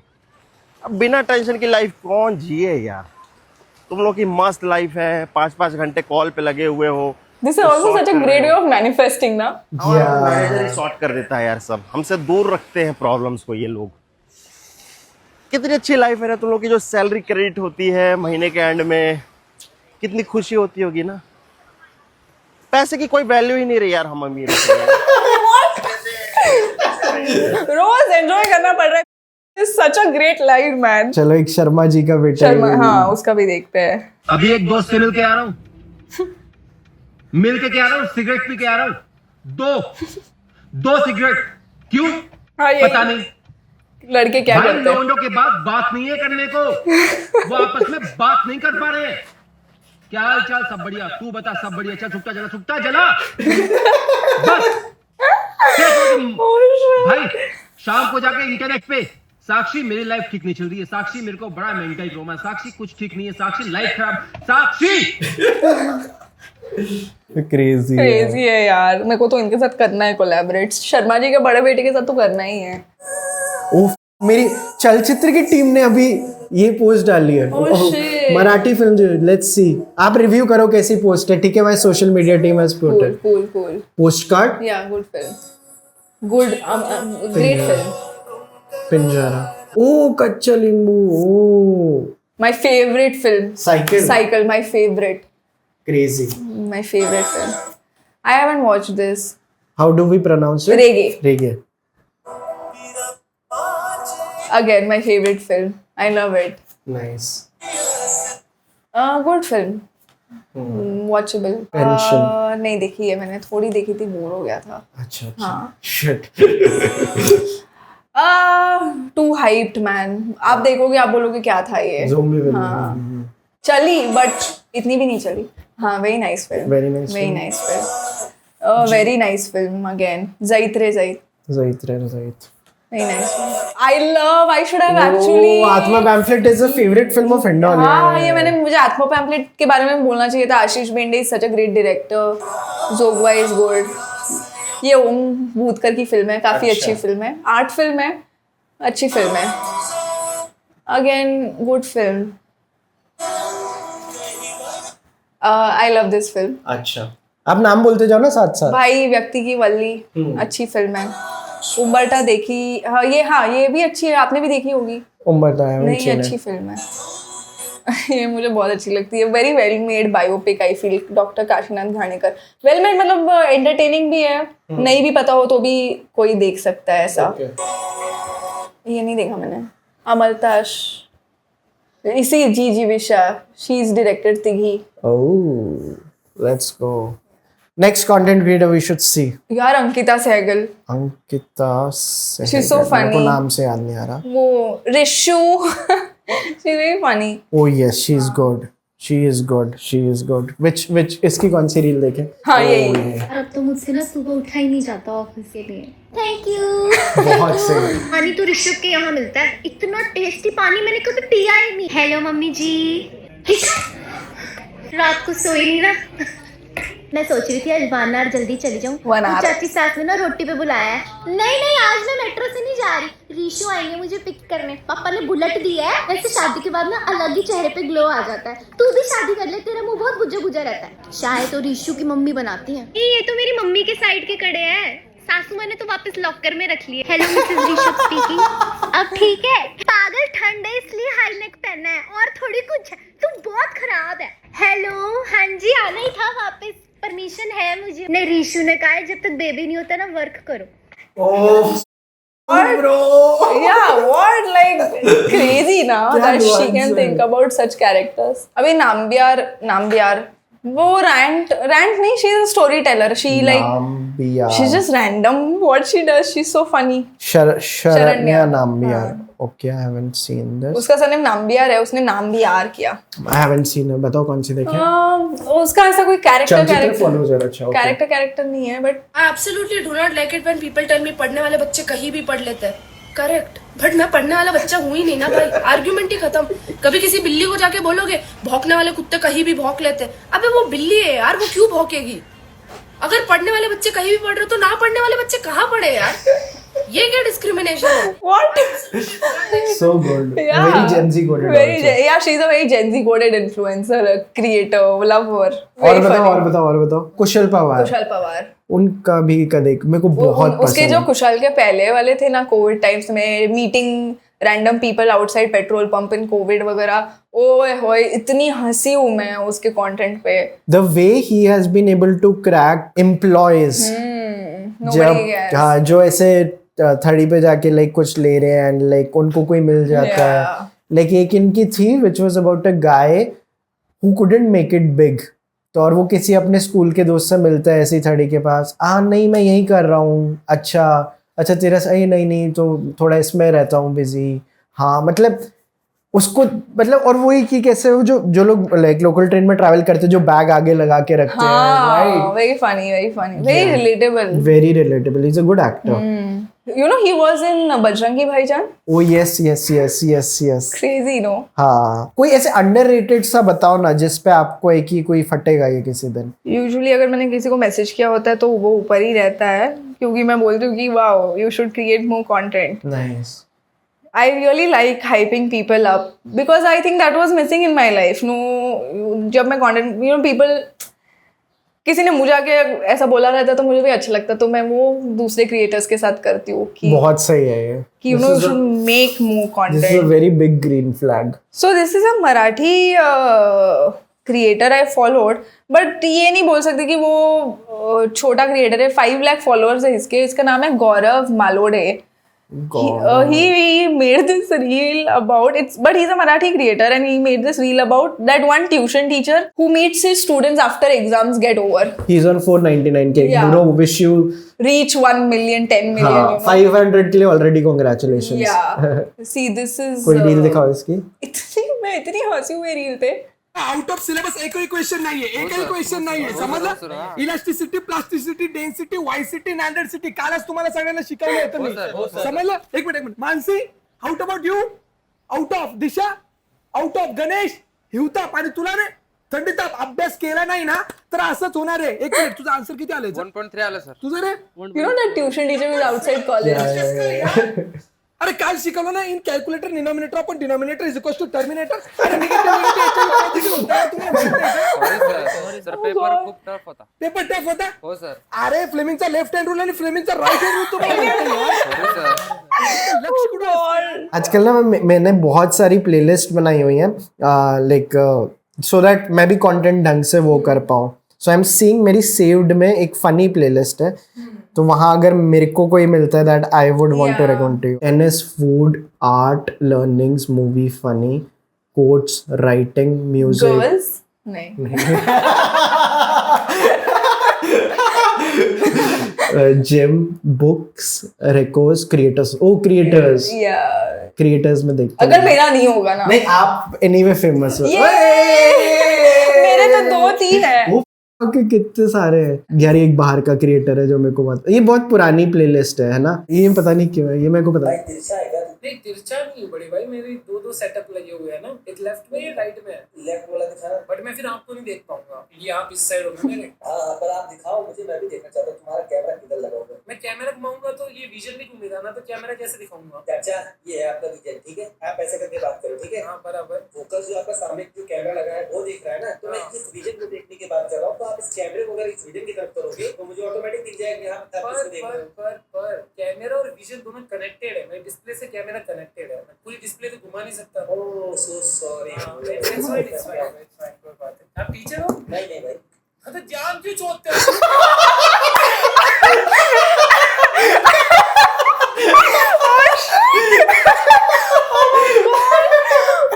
अब बिना टेंशन की लाइफ कौन जिए यार. तुम लोग की मस्त लाइफ है, 5-5 घंटे कॉल पे लगे हुए हो. This is also such a great way of manifesting ना. मैनेजर ही सॉर्ट कर देता है यार. सब हमसे दूर रखते हैं प्रॉब्लम्स को ये लोग. कितनी अच्छी लाइफ है ना तुम लोग की. जो सैलरी क्रेडिट होती है महीने के एंड में, कितनी खुशी होती होगी ना. पैसे की कोई वैल्यू ही नहीं रही यार. हम अमीर रोज एंजॉय करना पड़ रहा है. It's such a great life man. चलो एक शर्मा जी का बेटा शर्मा, हाँ उसका भी देखते हैं. अभी एक दोस्त से मिल के आ रहा हूँ, सिगरेट पी के आ रहा हूँ. दो सिगरेट. क्यों हाँ ये पता नहीं. लड़के क्या भाई करते हैं. लौंडों के पास बात नहीं है करने को, वो आपस में बात नहीं कर पा रहे हैं. क्या हाल चाल. सब बढ़िया. तू बता. सब बढ़िया. चल छुट्टा जला बस. भाई शाम को जाके इंटरनेट पे, साक्षी मेरी लाइफ ठीक नहीं चल रही है, साक्षी मेरे को बड़ा महंगाई रोमा, साक्षी कुछ ठीक नहीं है, साक्षी लाइफ खराब, साक्षी. क्रेजी है यार. मेरे को तो इनके साथ करना है कोलैबोरेट. शर्मा जी के बड़े बेटे के साथ तो करना ही है. ओह मेरी चलचित्र की टीम ने अभी ये पोस्ट डाली है. मराठी फिल्म. Let's see. आप रिव्यू करो कैसी पोस्ट है. ठीक है, my social media team has posted. cool postcard. Yeah good film. Good great film. Pinjra. Oh Kaccha Limbu. Oh my favourite film. Cycle my favourite. Crazy. My favorite film. I haven't watched this. How do we pronounce it? Reggae. Again, my favorite film. I love it. Nice. Good film. Watchable. Pension. नहीं देखी है मैंने. थोड़ी देखी थी, बोर हो गया था. अच्छा. हाँ. Shit. Too hyped man. आप देखोगे आप बोलोगे क्या था ये. Zombie film. हाँ. चली बट इतनी भी नहीं चली. हाँ very nice film. Very nice Very film. nice film. Very nice film again. Zait. Zait. Very nice film. I should have actually. Oh, Atma Pamphlet is a favorite film of India. हाँ ये मुझे आत्मा पैम्पलेट के बारे में बोलना चाहिए था. Ashish Bende is such a great director. Jogwa is good. ये ओम भूतकर की फिल्म है. काफी अच्छी फिल्म है. आर्ट फिल्म है. अच्छी फिल्म है. Again good film. I love this film. अच्छा, आप नाम बोलते जाओ ना साथ साथ. भाई व्यक्ति की वल्ली. अच्छी फिल्म है. उम्बरटा देखी. हाँ ये भी अच्छी है. आपने भी देखी होगी. उम्बरटा है नहीं अच्छी फिल्म है. ये मुझे बहुत अच्छी लगती है. Very well made biopic I feel. Doctor Kashinath Ghanekar well made, मतलब एंटरटेनिंग भी है. नहीं भी पता हो तो भी कोई देख सकता है ऐसा. ये नहीं देखा मैंने. अमलताश, इसी जी विशा, शी इज डायरेक्टेड तिघी. Oh, let's go. Next content creator we should see. यार अंकिता सहगल, अंकिता सहगल. She's so मेरे को funny. नाम से याद नहीं आ रहा. वो Rishu she is very funny. Oh yes, she's good. She is good. She is good. Which इसकी कौन सी रील देखे? हाँ यही. और अब तो मुझसे ना सुबह उठा ही नहीं जाता ऑफिस के लिए. Thank you. बहुत सही. पानी तो ऋषभ के यहाँ मिलता है. इतना टेस्टी पानी मैंने कभी पिया ही नहीं. हेलो मम्मी जी. रात को सोई नहीं ना. मैं सोच रही थी आज वानार जल्दी चली जाऊँ. वानार. चाची सास ने ना रोटी पे बुलाया है. नहीं आज मैं मेट्रो से नहीं जा रही. रीशु आएंगे मुझे पिक करने. पापा ने बुलेट दी है. वैसे शादी के बाद ना अलग ही चेहरे पे ग्लो आ जाता है. तू भी शादी कर ले, तेरा मुंह बहुत बुझा बुझा रहता है. शायद तो रीशु की मम्मी बनाती है. ये तो मेरी मम्मी के साइड के कड़े हैं. सासू मैंने तो वापस लॉकर में रख लिए. Hello Mrs Rishabh speaking. अब ठीक है. पागल ठंड है इसलिए हाई नेक पहना है और थोड़ी कुछ है. तू बहुत खराब है. हेलो हाँ जी आना ही था वापस. परमिशन है मुझे. नहीं ऋषु ने कहा है जब तक बेबी नहीं होता ना वर्क करो. Oh, bro. Yeah, what like crazy now क्या that she nuance can है? think about such characters. अभी नाम्बियार वो rant नहीं, she is a storyteller. She like Nambiar. she's just random. What she does, she's so funny. Sharanya Nambiar. Okay, I haven't seen this. उसका सरनेम नाम्बियार है, उसने नाम्बियार किया. I haven't seen it. बताओ कौन सी देखे? उसका ऐसा कोई चलचित्र follow जरा. अच्छा, okay. कैरेक्टर नहीं है but I absolutely do not like it when people tell me पढ़ने वाले बच्चे कहीं भी पढ़ लेते हैं. करेक्ट, बट मैं पढ़ने वाला बच्चा हूँ ही नहीं ना भाई. आर्ग्यूमेंट ही खत्म. कभी किसी बिल्ली को जाके बोलोगे भौंकने वाले कुत्ते कहीं भी भौंक लेते हैं. अबे वो बिल्ली है यार, वो क्यों भौंकेगी? अगर पढ़ने वाले बच्चे कहीं भी पढ़ रहे तो ना पढ़ने वाले बच्चे कहाँ पढ़े यार? ये क्या डिस्क्रिमिनेशन है? what? So good. Yeah. Very Gen Z coded. Very also. yeah, she's a very Gen Z coded influencer, a creator, love her. और Very funny. बताओ. कुशल पवार. कुशल पवार. उनका भी का देख मेरे को बहुत पसंद. उसके जो कुशल के पहले वाले थे ना कोविड टाइम्स में, meeting random people outside petrol pump in Covid वगैरह, ओए होए इतनी हंसी हूँ मैं उसके कंटेंट पे. The way he has been able to crack employees. Nobody cares. हाँ जो ऐसे थड़ी पे जाके लाइक कुछ ले रहे हैं एंड लाइक उनको कोई मिल जाता है. लाइक एक इनकी थी which was about a guy who couldn't make it big. तो और वो किसी अपने स्कूल के दोस्त से मिलता है ऐसी थड़ी के पास. नहीं मैं यही कर रहा हूँ. अच्छा तेरा सही नहीं तो थोड़ा इसमें रहता हूँ बिजी. हाँ मतलब उसको मतलब और वही कि कैसे वो जो लोग लाइक लोकल ट्रेन में ट्रैवल करते हैं जो बैग आगे लगा के रखते हैं. हाँ, very funny, very relatable. Very relatable. He's a good actor. You know he was in Bajrangi Bhaijaan. Oh yes. Crazy, no? हाँ कोई ऐसे अंडररेटेड सा बताओ ना जिस पे आपको एक ही कोई फटेगा ये किसी दिन. यूजुअली अगर मैंने किसी को मैसेज किया होता है तो वो ऊपर ही रहता है क्योंकि मैं बोलती हूँ कि wow you should create more content. Nice. I really like hyping people up because I think that was missing in my life. No, जब मैं content, you know, people, किसी ने मुझे आके ऐसा बोला रहता तो मुझे भी अच्छा लगता, तो मैं वो दूसरे क्रिएटर्स के साथ करती हूँ कि बहुत सही है ये. कि you know you should make more This is a content. very big green flag. So this is a Marathi creator I followed, but ये नहीं बोल सकते कि वो छोटा क्रिएटर है. 5 लाख फॉलोअर्स है इसका नाम है गौरव मालोडे. He made this reel about it's, but he's a Marathi creator and he made this reel about that one tuition teacher who meets his students after exams get over. He's on 499K. Yeah. Bro, wish you Reach 1 million, 10 million. हाँ, you know. 500 के लिए already congratulations. Yeah. See, this is. कोई रील दिखाओ इसकी. मैं इतनी हंसी हुई रील पे. आउट ऑफ सिलेबस एकही क्वेश्चन नाहीये. एकही क्वेश्चन नाहीये. समजलं? इलास्टिसिटी, प्लास्टिसिटी, डेन्सिटी, वायसिटी, नॅन्डरसिटी कालच तुम्हाला सगळ्यांना शिकवलं येतं नाही. समजलं? एक minute. Mansi, out about you, out of Disha, out of Ganesh, हिवताप आणि तुला रे थंडीताप अभ्यास केला नाही ना तर असंच होणार आहे. एक मिनिट, तुझा आन्सर किती आलं? 1.3 आलं सर. तुझं रे? You know that tuition teacher was outside college. अरे काल शिकवलं ना इन calculator denominator upon denominator is equals to terminator. अरे निगेटिव्ह सॉरी सर पेपर खूप टफ होता. पेपर टफ होता. हो सर. अरे फ्लेमिंगचा लेफ्ट हँड रूल आणि फ्लेमिंगचा राईट हँड रूल तुम्हाला माहिती आहे. Sorry sir. लक्ष्य कुठे असतं? आजकल ना मैंने बहुत सारी प्लेलिस्ट बनाई हुई हैं लाइक सो दैट मैं भी कंटेंट ढंग से वो कर पाऊँ. सो आई एम सीइंग मेरी सेव्ड में एक फनी प्लेलिस्ट है, तो वहाँ अगर मेरे को कोई मिलता है that I would want to recommend to you. NS food, art, learnings, movie, funny, quotes, writing, music. Girls नहीं. Gym, books, recourse, creators. Oh creators, या क्रिएटर्स में देखते अगर मेरा नहीं होगा ना. नहीं, आप एनीवे फेमस हो. मेरे तो 2-3 है. ओके, कितने सारे हैं यार. एक बाहर का क्रिएटर है जो मेरे को ये बहुत पुरानी प्लेलिस्ट है ना. ये पता नहीं क्यों है, ये मेरे को पता है. नहीं तिरछा नहीं है बड़ी भाई, मेरे दो सेटअप लगे हुए हैं ना, एक लेफ्ट में या राइट में. लेफ्ट वाला दिखा, बट मैं फिर आपको नहीं देख पाऊंगा, ये आप इस साइड हो मेरे. हां पर आप दिखाओ मुझे, मैं भी देखना चाहता हूं तुम्हारा कैमरा किधर लगा हुआ है. मैं कैमरा घुमाऊंगा तो ये विजन नहीं घूमेगा ना, तो कैमरा कैसे दिखाऊंगा. अच्छा ये है आपका विजन, ठीक है. आप ऐसे करके बात करो, ठीक है. हां बराबर. फोकस जो आपका सामने जो कैमरा लगा है वो दिख रहा है ना, तो मैं इस विजन को देखने की बात कर रहा हूं. तो आप इस कैमरे को अगर इस विजन की तरफ करोगे तो मुझे ऑटोमेटिक दिख जाएगा यहां पर आप इसको देख रहे हो. पर कैमरा और विजन दोनों कनेक्टेड है. मैं डिस्प्ले से कैमरा कनेक्टेड है, मैं पूरी डिस्प्ले तो घुमा नहीं सकता. ओह सो सॉरी. It's fine. कोई बात नहीं. आप टीचर हो? नहीं भाई. हाँ तो जान क्यों छोड़ते हो?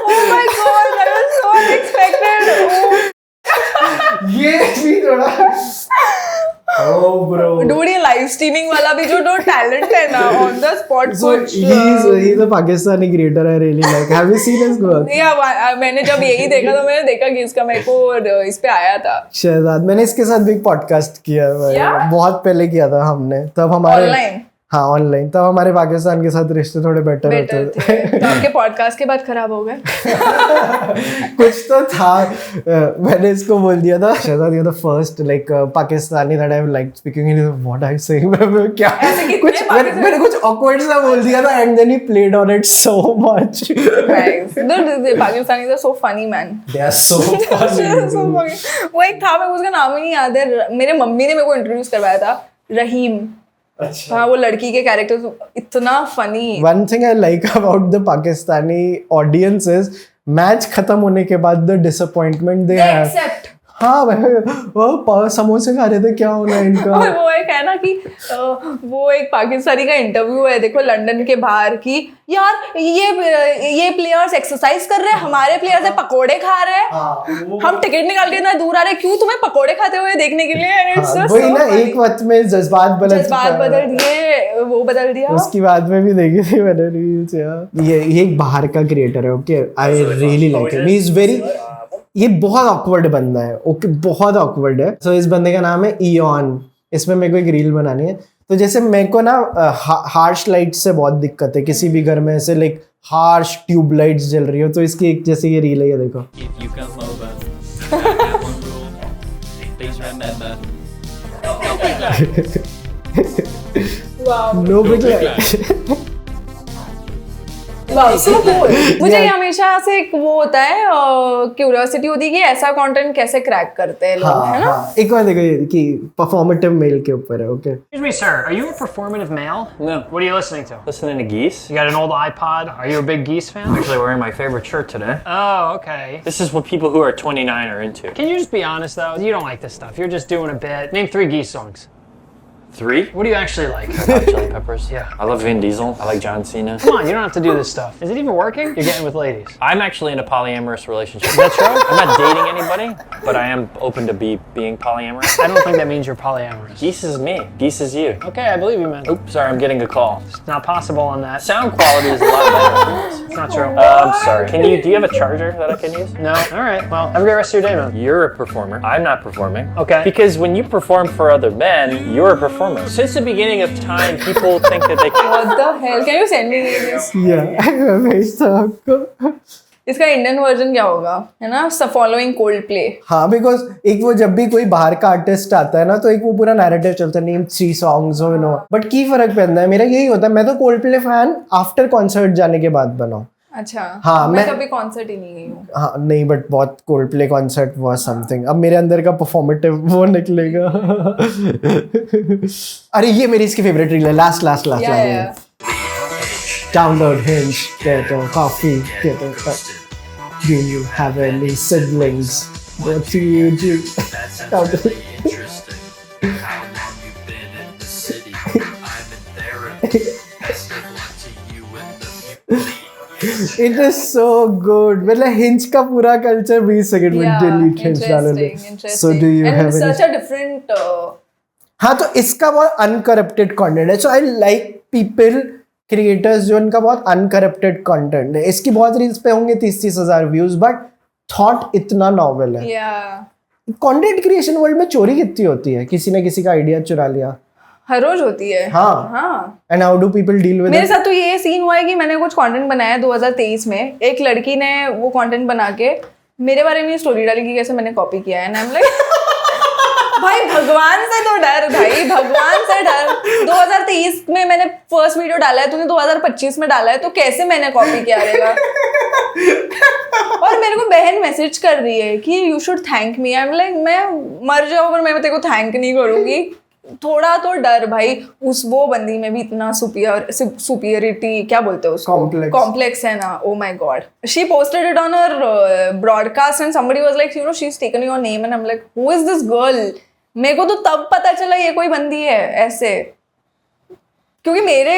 Oh my god, that was so unexpected. ये भी थोड़ा Oh bro. Dude, ये लाइव स्ट्रीमिंग वाला भी जो टैलेंट है ना, on the spot So he's a Pakistani creator I really like. Have you seen his work? नहीं, मैंने जब यही देखा तो मैंने देखा कि इसका मेरे को इस पे आया था. शहजाद, मैंने इसके साथ भी एक पॉडकास्ट किया है. Yeah? बहुत पहले किया था हमने, तब हमारे ऑनलाइन. हाँ ऑनलाइन. तब हमारे पाकिस्तान के साथ रिश्ते थोड़े बेटर होते थे. तो आपके पॉडकास्ट के बाद खराब हो गए. कुछ तो था. मैंने इसको बोल दिया था Shehzad, you the first like Pakistani that I have liked speaking in. What I am saying, मैं क्या कुछ मैंने कुछ ऑकवर्ड सा बोल दिया था and then he played on it so much. The Pakistanis are so funny, man. They are so funny. वो एक था, मेरे को उसका नाम ही नहीं याद है. मेरे मम्मी ने मेरे को इंट्रोड्यूस करवाया था, रहीम. अच्छा. हाँ, वो लड़की के कैरेक्टर इतना funny. One thing I like about the Pakistani audience is match खत्म होने के बाद the disappointment they have. Accept. हाँ वो समोसे खा रहे थे, क्या होना है इनका. और वो एक है ना कि वो एक पाकिस्तानी का इंटरव्यू है, देखो लंदन के बाहर, की यार ये प्लेयर्स एक्सरसाइज कर रहे हैं, हमारे प्लेयर्स है पकोड़े खा रहे हैं. हम टिकट निकाल के इतना दूर आ रहे हैं, क्यों तुम्हें पकोड़े खाते हुए देखने के लिए. वही ना, एक वक्त में जज्बात बदल दिए, वो बदल दिया. उसकी बाद में भी देखी थी मैंने रील्स यार. ये एक बाहर का क्रिएटर है. Okay, I really like him. He is very, ये बहुत ऑकवर्ड बंदा है. ओके, बहुत ऑकवर्ड है. सो इस बंदे का नाम है इयॉन. इसमें मेरे को एक रील बनानी है. तो जैसे मेरे को ना हार्श लाइट से बहुत दिक्कत है. किसी भी घर में ऐसे लाइक हार्श ट्यूब लाइट्स जल रही हो, तो इसकी एक जैसे ये रील है, ये देखो. No big light. मुझे ये हमेशा से एक वो होता है, क्यूरियोसिटी होती है कि ऐसा कंटेंट कैसे क्रैक करते हैं लोग, है ना. एक बार देखो ये कि परफॉर्मेटिव मेल के ऊपर है. Okay, Excuse me, sir. Are you a performative male? No. What are you listening to? Listening to Geese. You got an old iPod? Are you a big Geese fan? I'm actually wearing my favorite shirt today. Oh, okay. This is what people who are 29 are into. Can you just be honest though? You don't like this stuff. You're just doing a bit. Name 3 Geese songs. 3? What do you actually like? Red Hot Chili Peppers. Yeah. I love Vin Diesel. I like John Cena. Come on, you don't have to do this stuff. Is it even working? You're getting with ladies. I'm actually in a polyamorous relationship. That's right. I'm not dating anybody, but I am open to being polyamorous. I don't think that means you're polyamorous. Geese is me. Geese is you. Okay, I believe you, man. Oops, sorry, I'm getting a call. It's not possible on that. Sound quality is a lot better. It's not true. I'm sorry. Do you have a charger that I can use? No. All right. Well, have a great rest of your day, man. You're a performer. I'm not performing. Okay. Because when you perform for other men, you're a performer. Since the beginning of time, people think that they can. What the hell? Can you send me this? मैं भेजता हूँ आपको. इसका इंडियन वर्जन क्या होगा, है ना, फॉलोइंग कोल्ड प्ले. हाँ, बिकॉज एक वो जब भी कोई बाहर का आर्टिस्ट आता है ना, तो एक वो पूरा नैरेटिव चलता है, नेम 3 सॉन्ग्स हो, यू नो. बट की फर्क पड़ता है, मेरा यही होता है, मैं तो cold play fan after concert जाने के बाद बनाऊँ. अच्छा. हाँ, मैं कभी कॉन्सर्ट ही नहीं गई हूँ. हाँ नहीं, बट बहुत cold play concert was something. अब मेरे अंदर का परफॉर्मेटिव वो निकलेगा. अरे ये मेरी इसकी फेवरेट रील है. Last Download Hinge, get a coffee, get a. Do you have any siblings? What do you do? It is so good. मतलब Hinge का पूरा culture 20 सेकंड में delete Hinge डालने में. So do you have any? such a different हाँ तो इसका बहुत अनकरप्टेड कंटेंट है. सो आई लाइक पीपल क्रिएटर्स जो इनका बहुत अनकरप्टेड कंटेंट है. इसकी बहुत रील्स पे होंगे 30-30 हजार व्यूज बट थॉट इतना नॉवेल है. कंटेंट क्रिएशन वर्ल्ड में चोरी कितनी होती है. किसी ने किसी का आइडिया चुरा लिया हर रोज होती है. हाँ. And how do people deal with मेरे साथ तो ये सीन हुआ है कि मैंने कुछ कंटेंट बनाया 2023 में. एक लड़की ने वो कंटेंट बना के मेरे बारे में स्टोरी डाली कि कैसे मैंने कॉपी किया है. एंड आई एम लाइक भाई भगवान से तो डर. भाई भगवान से डर. 2023 में मैंने फर्स्ट वीडियो डाला है, तूने 2025 में डाला है, तो कैसे मैंने कॉपी किया रहेगा. और मेरे को बहन मैसेज कर रही है कि you should thank me. I am like मैं मर जाऊँ पर मैं तेरे को थैंक नहीं करूंगी. थोड़ा तो डर भाई. उस वो बंदी में भी इतना सुपियरिटी क्या बोलते हैं उसको, कॉम्प्लेक्स है ना. Oh my God. She posted it on her broadcast and somebody was like you know she is taken your name and I am like who is this girl. मेरे को तो तब पता चला ये कोई बंदी है ऐसे, क्योंकि मेरे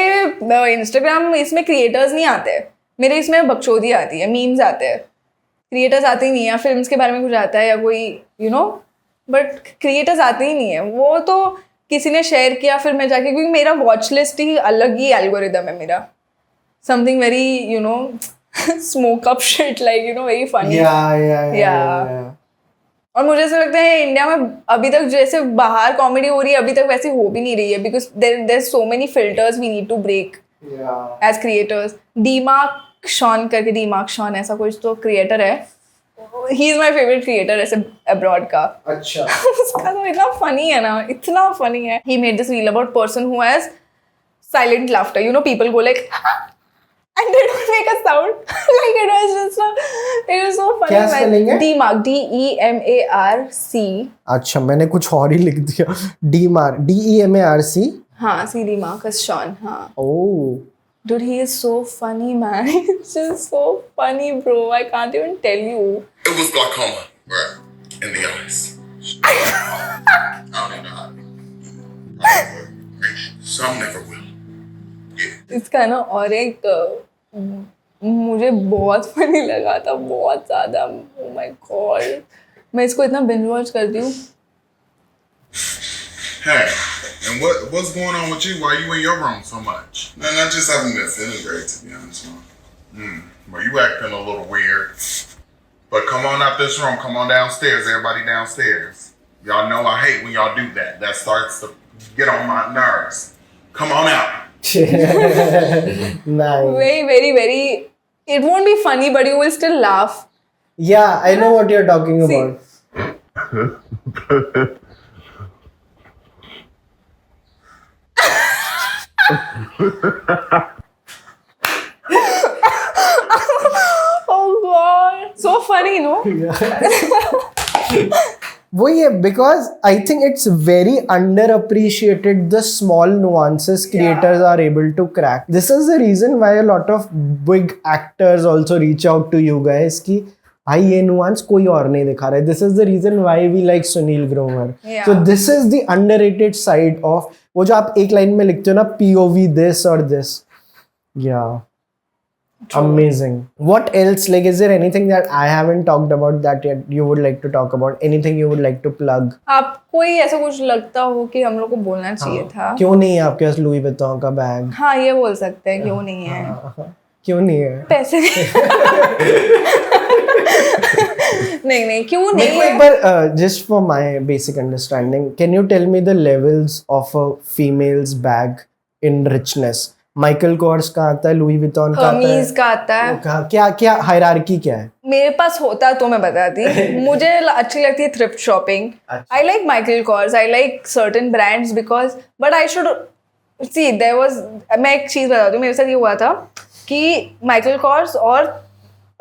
इंस्टाग्राम इसमें क्रिएटर्स नहीं आते. मेरे इसमें बकचोदी आती है, मीम्स आते हैं. क्रिएटर्स आते ही नहीं है. फिल्म्स के बारे में कुछ आता है या कोई यू नो, बट क्रिएटर्स आते ही नहीं है. वो तो किसी ने शेयर किया फिर मैं जाके, क्योंकि मेरा वॉच लिस्ट ही अलग ही एल्गोरिदम है मेरा. Something very you know smoke up shit like you know very funny. और मुझे ऐसा लगता है इंडिया में अभी तक जैसे बाहर कॉमेडी हो रही है अभी तक वैसे हो भी नहीं रही है. Because there so many filters we need to break as creators. डीमार्क शॉन करके, डीमार्क शॉन ऐसा कुछ तो क्रिएटर है. He is my favourite creator ऐसे अब्रॉड का. अच्छा. उसका तो इतना फनी है ना, इतना फनी है. He made this reel about person who has silent laughter. You know people go like and they don't make a sound. Like it was so funny. क्या spelling है? DEMARC, DEMARC. अच्छा मैंने कुछ और ही लिख दिया. DEMARC, DEMARC. हाँ, C DeMarcus Sean. हाँ. Oh. Dude, he is so funny, man. He's just so funny, bro. I can't even tell you. It was glaucoma, right, in the eyes. I don't even know how to. Some never will. इसका ना और एक मुझे बहुत फनी लगा था, बहुत ज्यादा. Oh my God. मैं इसको इतना बिंज वॉच करती हूँ. Hey, and what's going on with you? Why you in your room so much? Man, I just haven't been feeling great, to be honest. Well, you acting a little weird. But come on out this room. Come on downstairs. Everybody downstairs. Y'all know I hate when y'all do that. That starts to get on my nerves. Come on out. Nice. Very, very, very. It won't be funny, but you will still laugh. Yeah, I know what you're talking about. Oh God, so funny, no? वही है because I think it's very underappreciated the small nuances creators are able to crack. This is the reason why a lot of big actors also reach out to you guys कि भाई ये nuance कोई और नहीं दिखा रहा है. This is the reason why we like Sunil Grover. Yeah. So this is the underrated side of वो जो आप एक लाइन में लिखते हो ना POV this or this. Yeah. True. Amazing. What else? Like, is there anything that I haven't talked about that yet you would like to talk about? Anything you would like to plug? आपको ही ऐसा कुछ लगता हो कि हम लोग को बोलना चाहिए था? क्यों नहीं है आपके पास लुई विटॉन का बैग? हाँ, ये बोल सकते हैं क्यों नहीं है. क्यों नहीं है? पैसे नहीं क्यों नहीं है? एक बार just for my basic understanding, can you tell me the levels of a female's bag in richness? Michael Kors का आता है, लुई विटॉन का आता है, हर्मीज का आता है. क्या हायरार्की क्या है? मेरे पास होता तो मैं बताती. मुझे अच्छी लगती है thrift shopping. I like Michael Kors, I like certain brands because but I should see there was. मैं एक चीज़ बताती हूँ. मेरे साथ ये हुआ था कि माइकल कोर्स और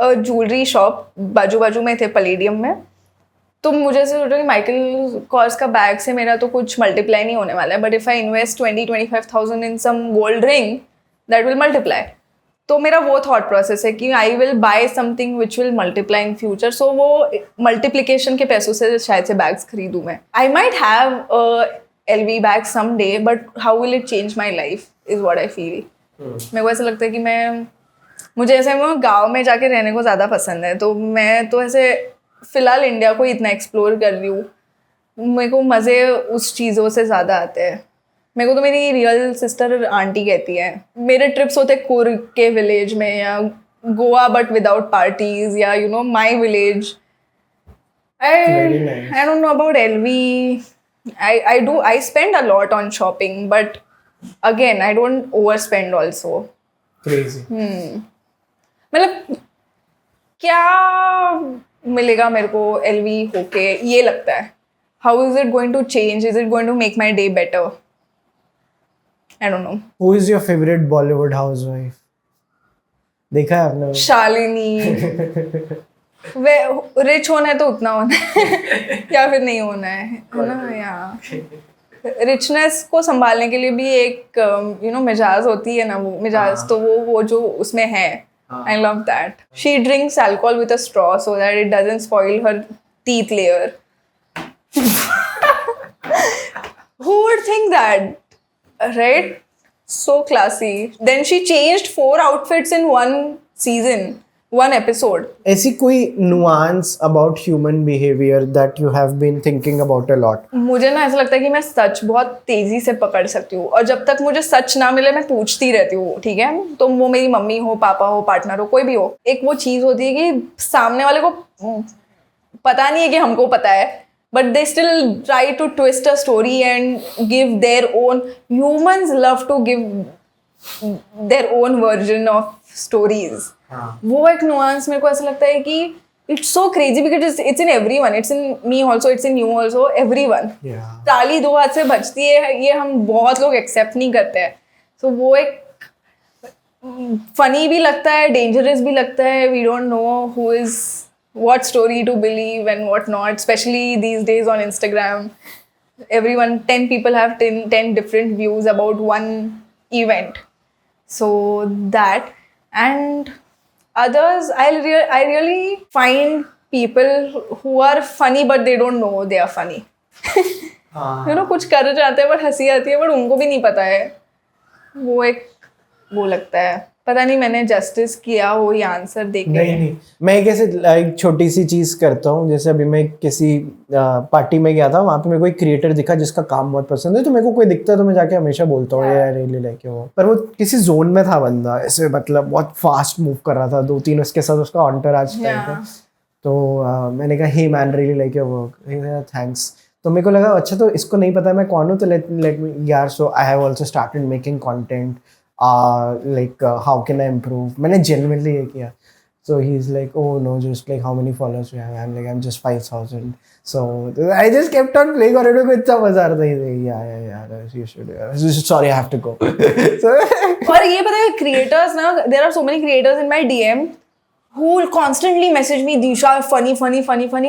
ज्वेलरी शॉप बाजू बाजू में थे पैलेडियम में. तो मुझे ऐसे सोचा कि माइकल कॉर्स का बैग से मेरा तो कुछ मल्टीप्लाई नहीं होने वाला है. But if I invest 20-25,000 in some gold ring that will multiply. तो मेरा वो थॉट प्रोसेस है कि I will buy something which will multiply in future. So वो मल्टीप्लिकेशन के पैसों से शायद से बैग्स खरीदूँ मैं. I might have LV bag some day, but how will it change my life is what I feel. मेरे को ऐसा लगता है कि मुझे ऐसे मैं गाँव में जाके रहने को ज़्यादा पसंद है. तो मैं तो ऐसे फ़िलहाल इंडिया को इतना एक्सप्लोर कर रही हूँ. मेरे को मज़े उस चीज़ों से ज़्यादा आते हैं. मेरे को तो मेरी रियल सिस्टर आंटी कहती है. मेरे ट्रिप्स होते कुर्ग के विलेज में या गोवा बट विदाउट पार्टीज या you know my village. I don't know about LV. I spend a lot on shopping, but again I don't overspend also. Crazy. मतलब क्या मिलेगा मेरे को LV होके, ये लगता है. How is it going to change? Is it going to make my day better? I don't know. Who is your favorite Bollywood housewife? देखा है आपने? शालिनी. वे रिच होना है तो उतना होना है या फिर नहीं होना है ना. या रिचनेस को संभालने के लिए भी एक यू नो मिजाज होती है ना. वो मिजाज तो वो जो उसमें है. आई love that. She drinks alcohol with a straw so that it doesn't spoil her teeth layer. Who would think that? Right? So classy. Then she changed 4 outfits in one season, one episode. ऐसी कोई nuance about human behavior that you have been thinking about a lot? मुझे ना ऐसा लगता है कि मैं सच बहुत तेजी से पकड़ सकती हूँ और जब तक मुझे सच ना मिले मैं पूछती रहती हूँ. ठीक है, तो वो मेरी मम्मी हो, पापा हो, पार्टनर हो, कोई भी हो. एक वो चीज़ होती है कि सामने वाले को पता नहीं है कि हमको पता है, but they still try to twist a story and give their own. Humans love to give their own version of stories. वो एक nuance मेरे को ऐसा लगता है कि it's so crazy because it's in everyone. It's in me also, it's in you also, everyone. ताली 2 हाथ से बजती है, ये हम बहुत लोग accept नहीं करते हैं. So वो एक funny भी लगता है, dangerous भी लगता है. We don't know who is what story to believe and what not, especially these days on Instagram. 10 people have 10 different views about one event. So that, and others, I really find people who are funny but they don't know they are funny. You know, कुछ कर जाते हैं but हंसी आती है but उनको भी नहीं पता है. वो लगता है. पता नहीं मैंने जस्टिस किया हो ये आंसर देके. नहीं, मैं एक ऐसे एक छोटी सी चीज़ करता हूँ. जैसे अभी मैं किसी पार्टी में गया था, वहाँ पे मेरे को एक क्रिएटर दिखा जिसका काम बहुत पसंद है. तो मेरे को कोई दिखता है तो मैं जाके हमेशा बोलता हूँ यार रियली लाइक वो. पर वो किसी जोन में था बंदा, ऐसे मतलब बहुत फास्ट मूव कर रहा था. 2-3 उसके साथ उसका एंटोरेज था. तो मैंने कहा hey man really like your work, thanks. तो मेरे को लगा अच्छा तो इसको नहीं पता मैं कौन हूँ, तो लेट मी यार. So I have also started making content. Like how can I improve? मैंने genuinely ये किया. So he's like, oh no, just like how many followers you have? I'm like, I'm just 5,000. So I just kept on playing और मेरे को इतना मजा आ रहा था. Yeah, you should. Sorry, I have to go. So और ये पता है creators ना, there are so many creators in my DM who will constantly message me, Disha, funny.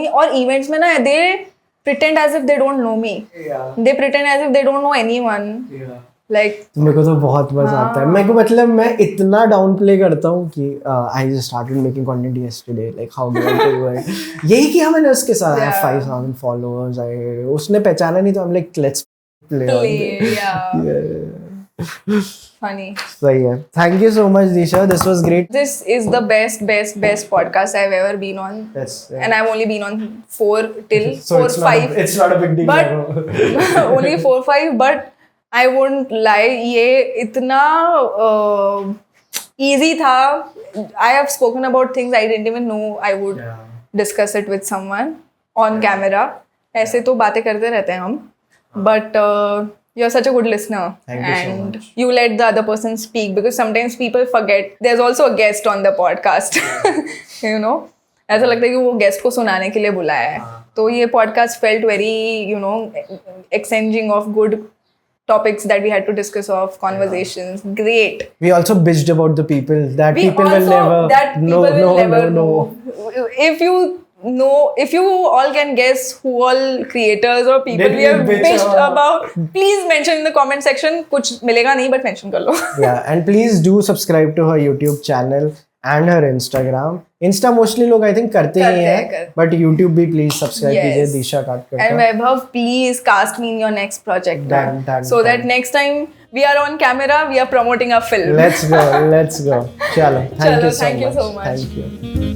और events में ना they pretend as if they don't know me. Yeah. They pretend as if they don't know anyone. Yeah. Like, मेरे को तो बहुत मजा आता है. मेरे को मतलब मैं इतना डाउन प्ले करता हूँ कि I just started making content yesterday, like how do I do it. यही किया मैंने उसके साथ. I have 5,000 followers. उसने पहचाना नहीं तो हम लाइक लेट्स प्ले. funny. सही है. Thank you so much Disha, this was great. This is the best podcast I've ever been on. And I've only been on 4 till 4-5. It's not a big deal. But only 4-5, but I won't lie, ये इतना easy था. I have spoken about things I didn't even know I would discuss it with someone on camera. ऐसे तो बातें करते रहते हैं हम. But you're such a good listener. Thank you so much. You let the other person speak because sometimes people forget there's also a guest on the podcast. You know, ऐसा लगता है कि वो गेस्ट को सुनाने के लिए बुलाया है. तो ये podcast felt very, you know, exchanging of good topics that we had to discuss of conversations. Great. We also bitched about the people that people will never know. If you know if you all can guess who all creators or people Did we have we bitch bitched about? please mention in the comment section. कुछ मिलेगा नहीं but mention कर लो. Yeah, and please do subscribe to her YouTube channel and her Instagram. Insta mostly लोग I think करते ही हैं, but YouTube भी please subscribe कीजिए दिशा काटकर And Vaibhav, please cast me in your next project. Done, so done. that next time we are on camera, we are promoting our film. Let's go. Chalo. Thank you so thank you much. so much. Thank you.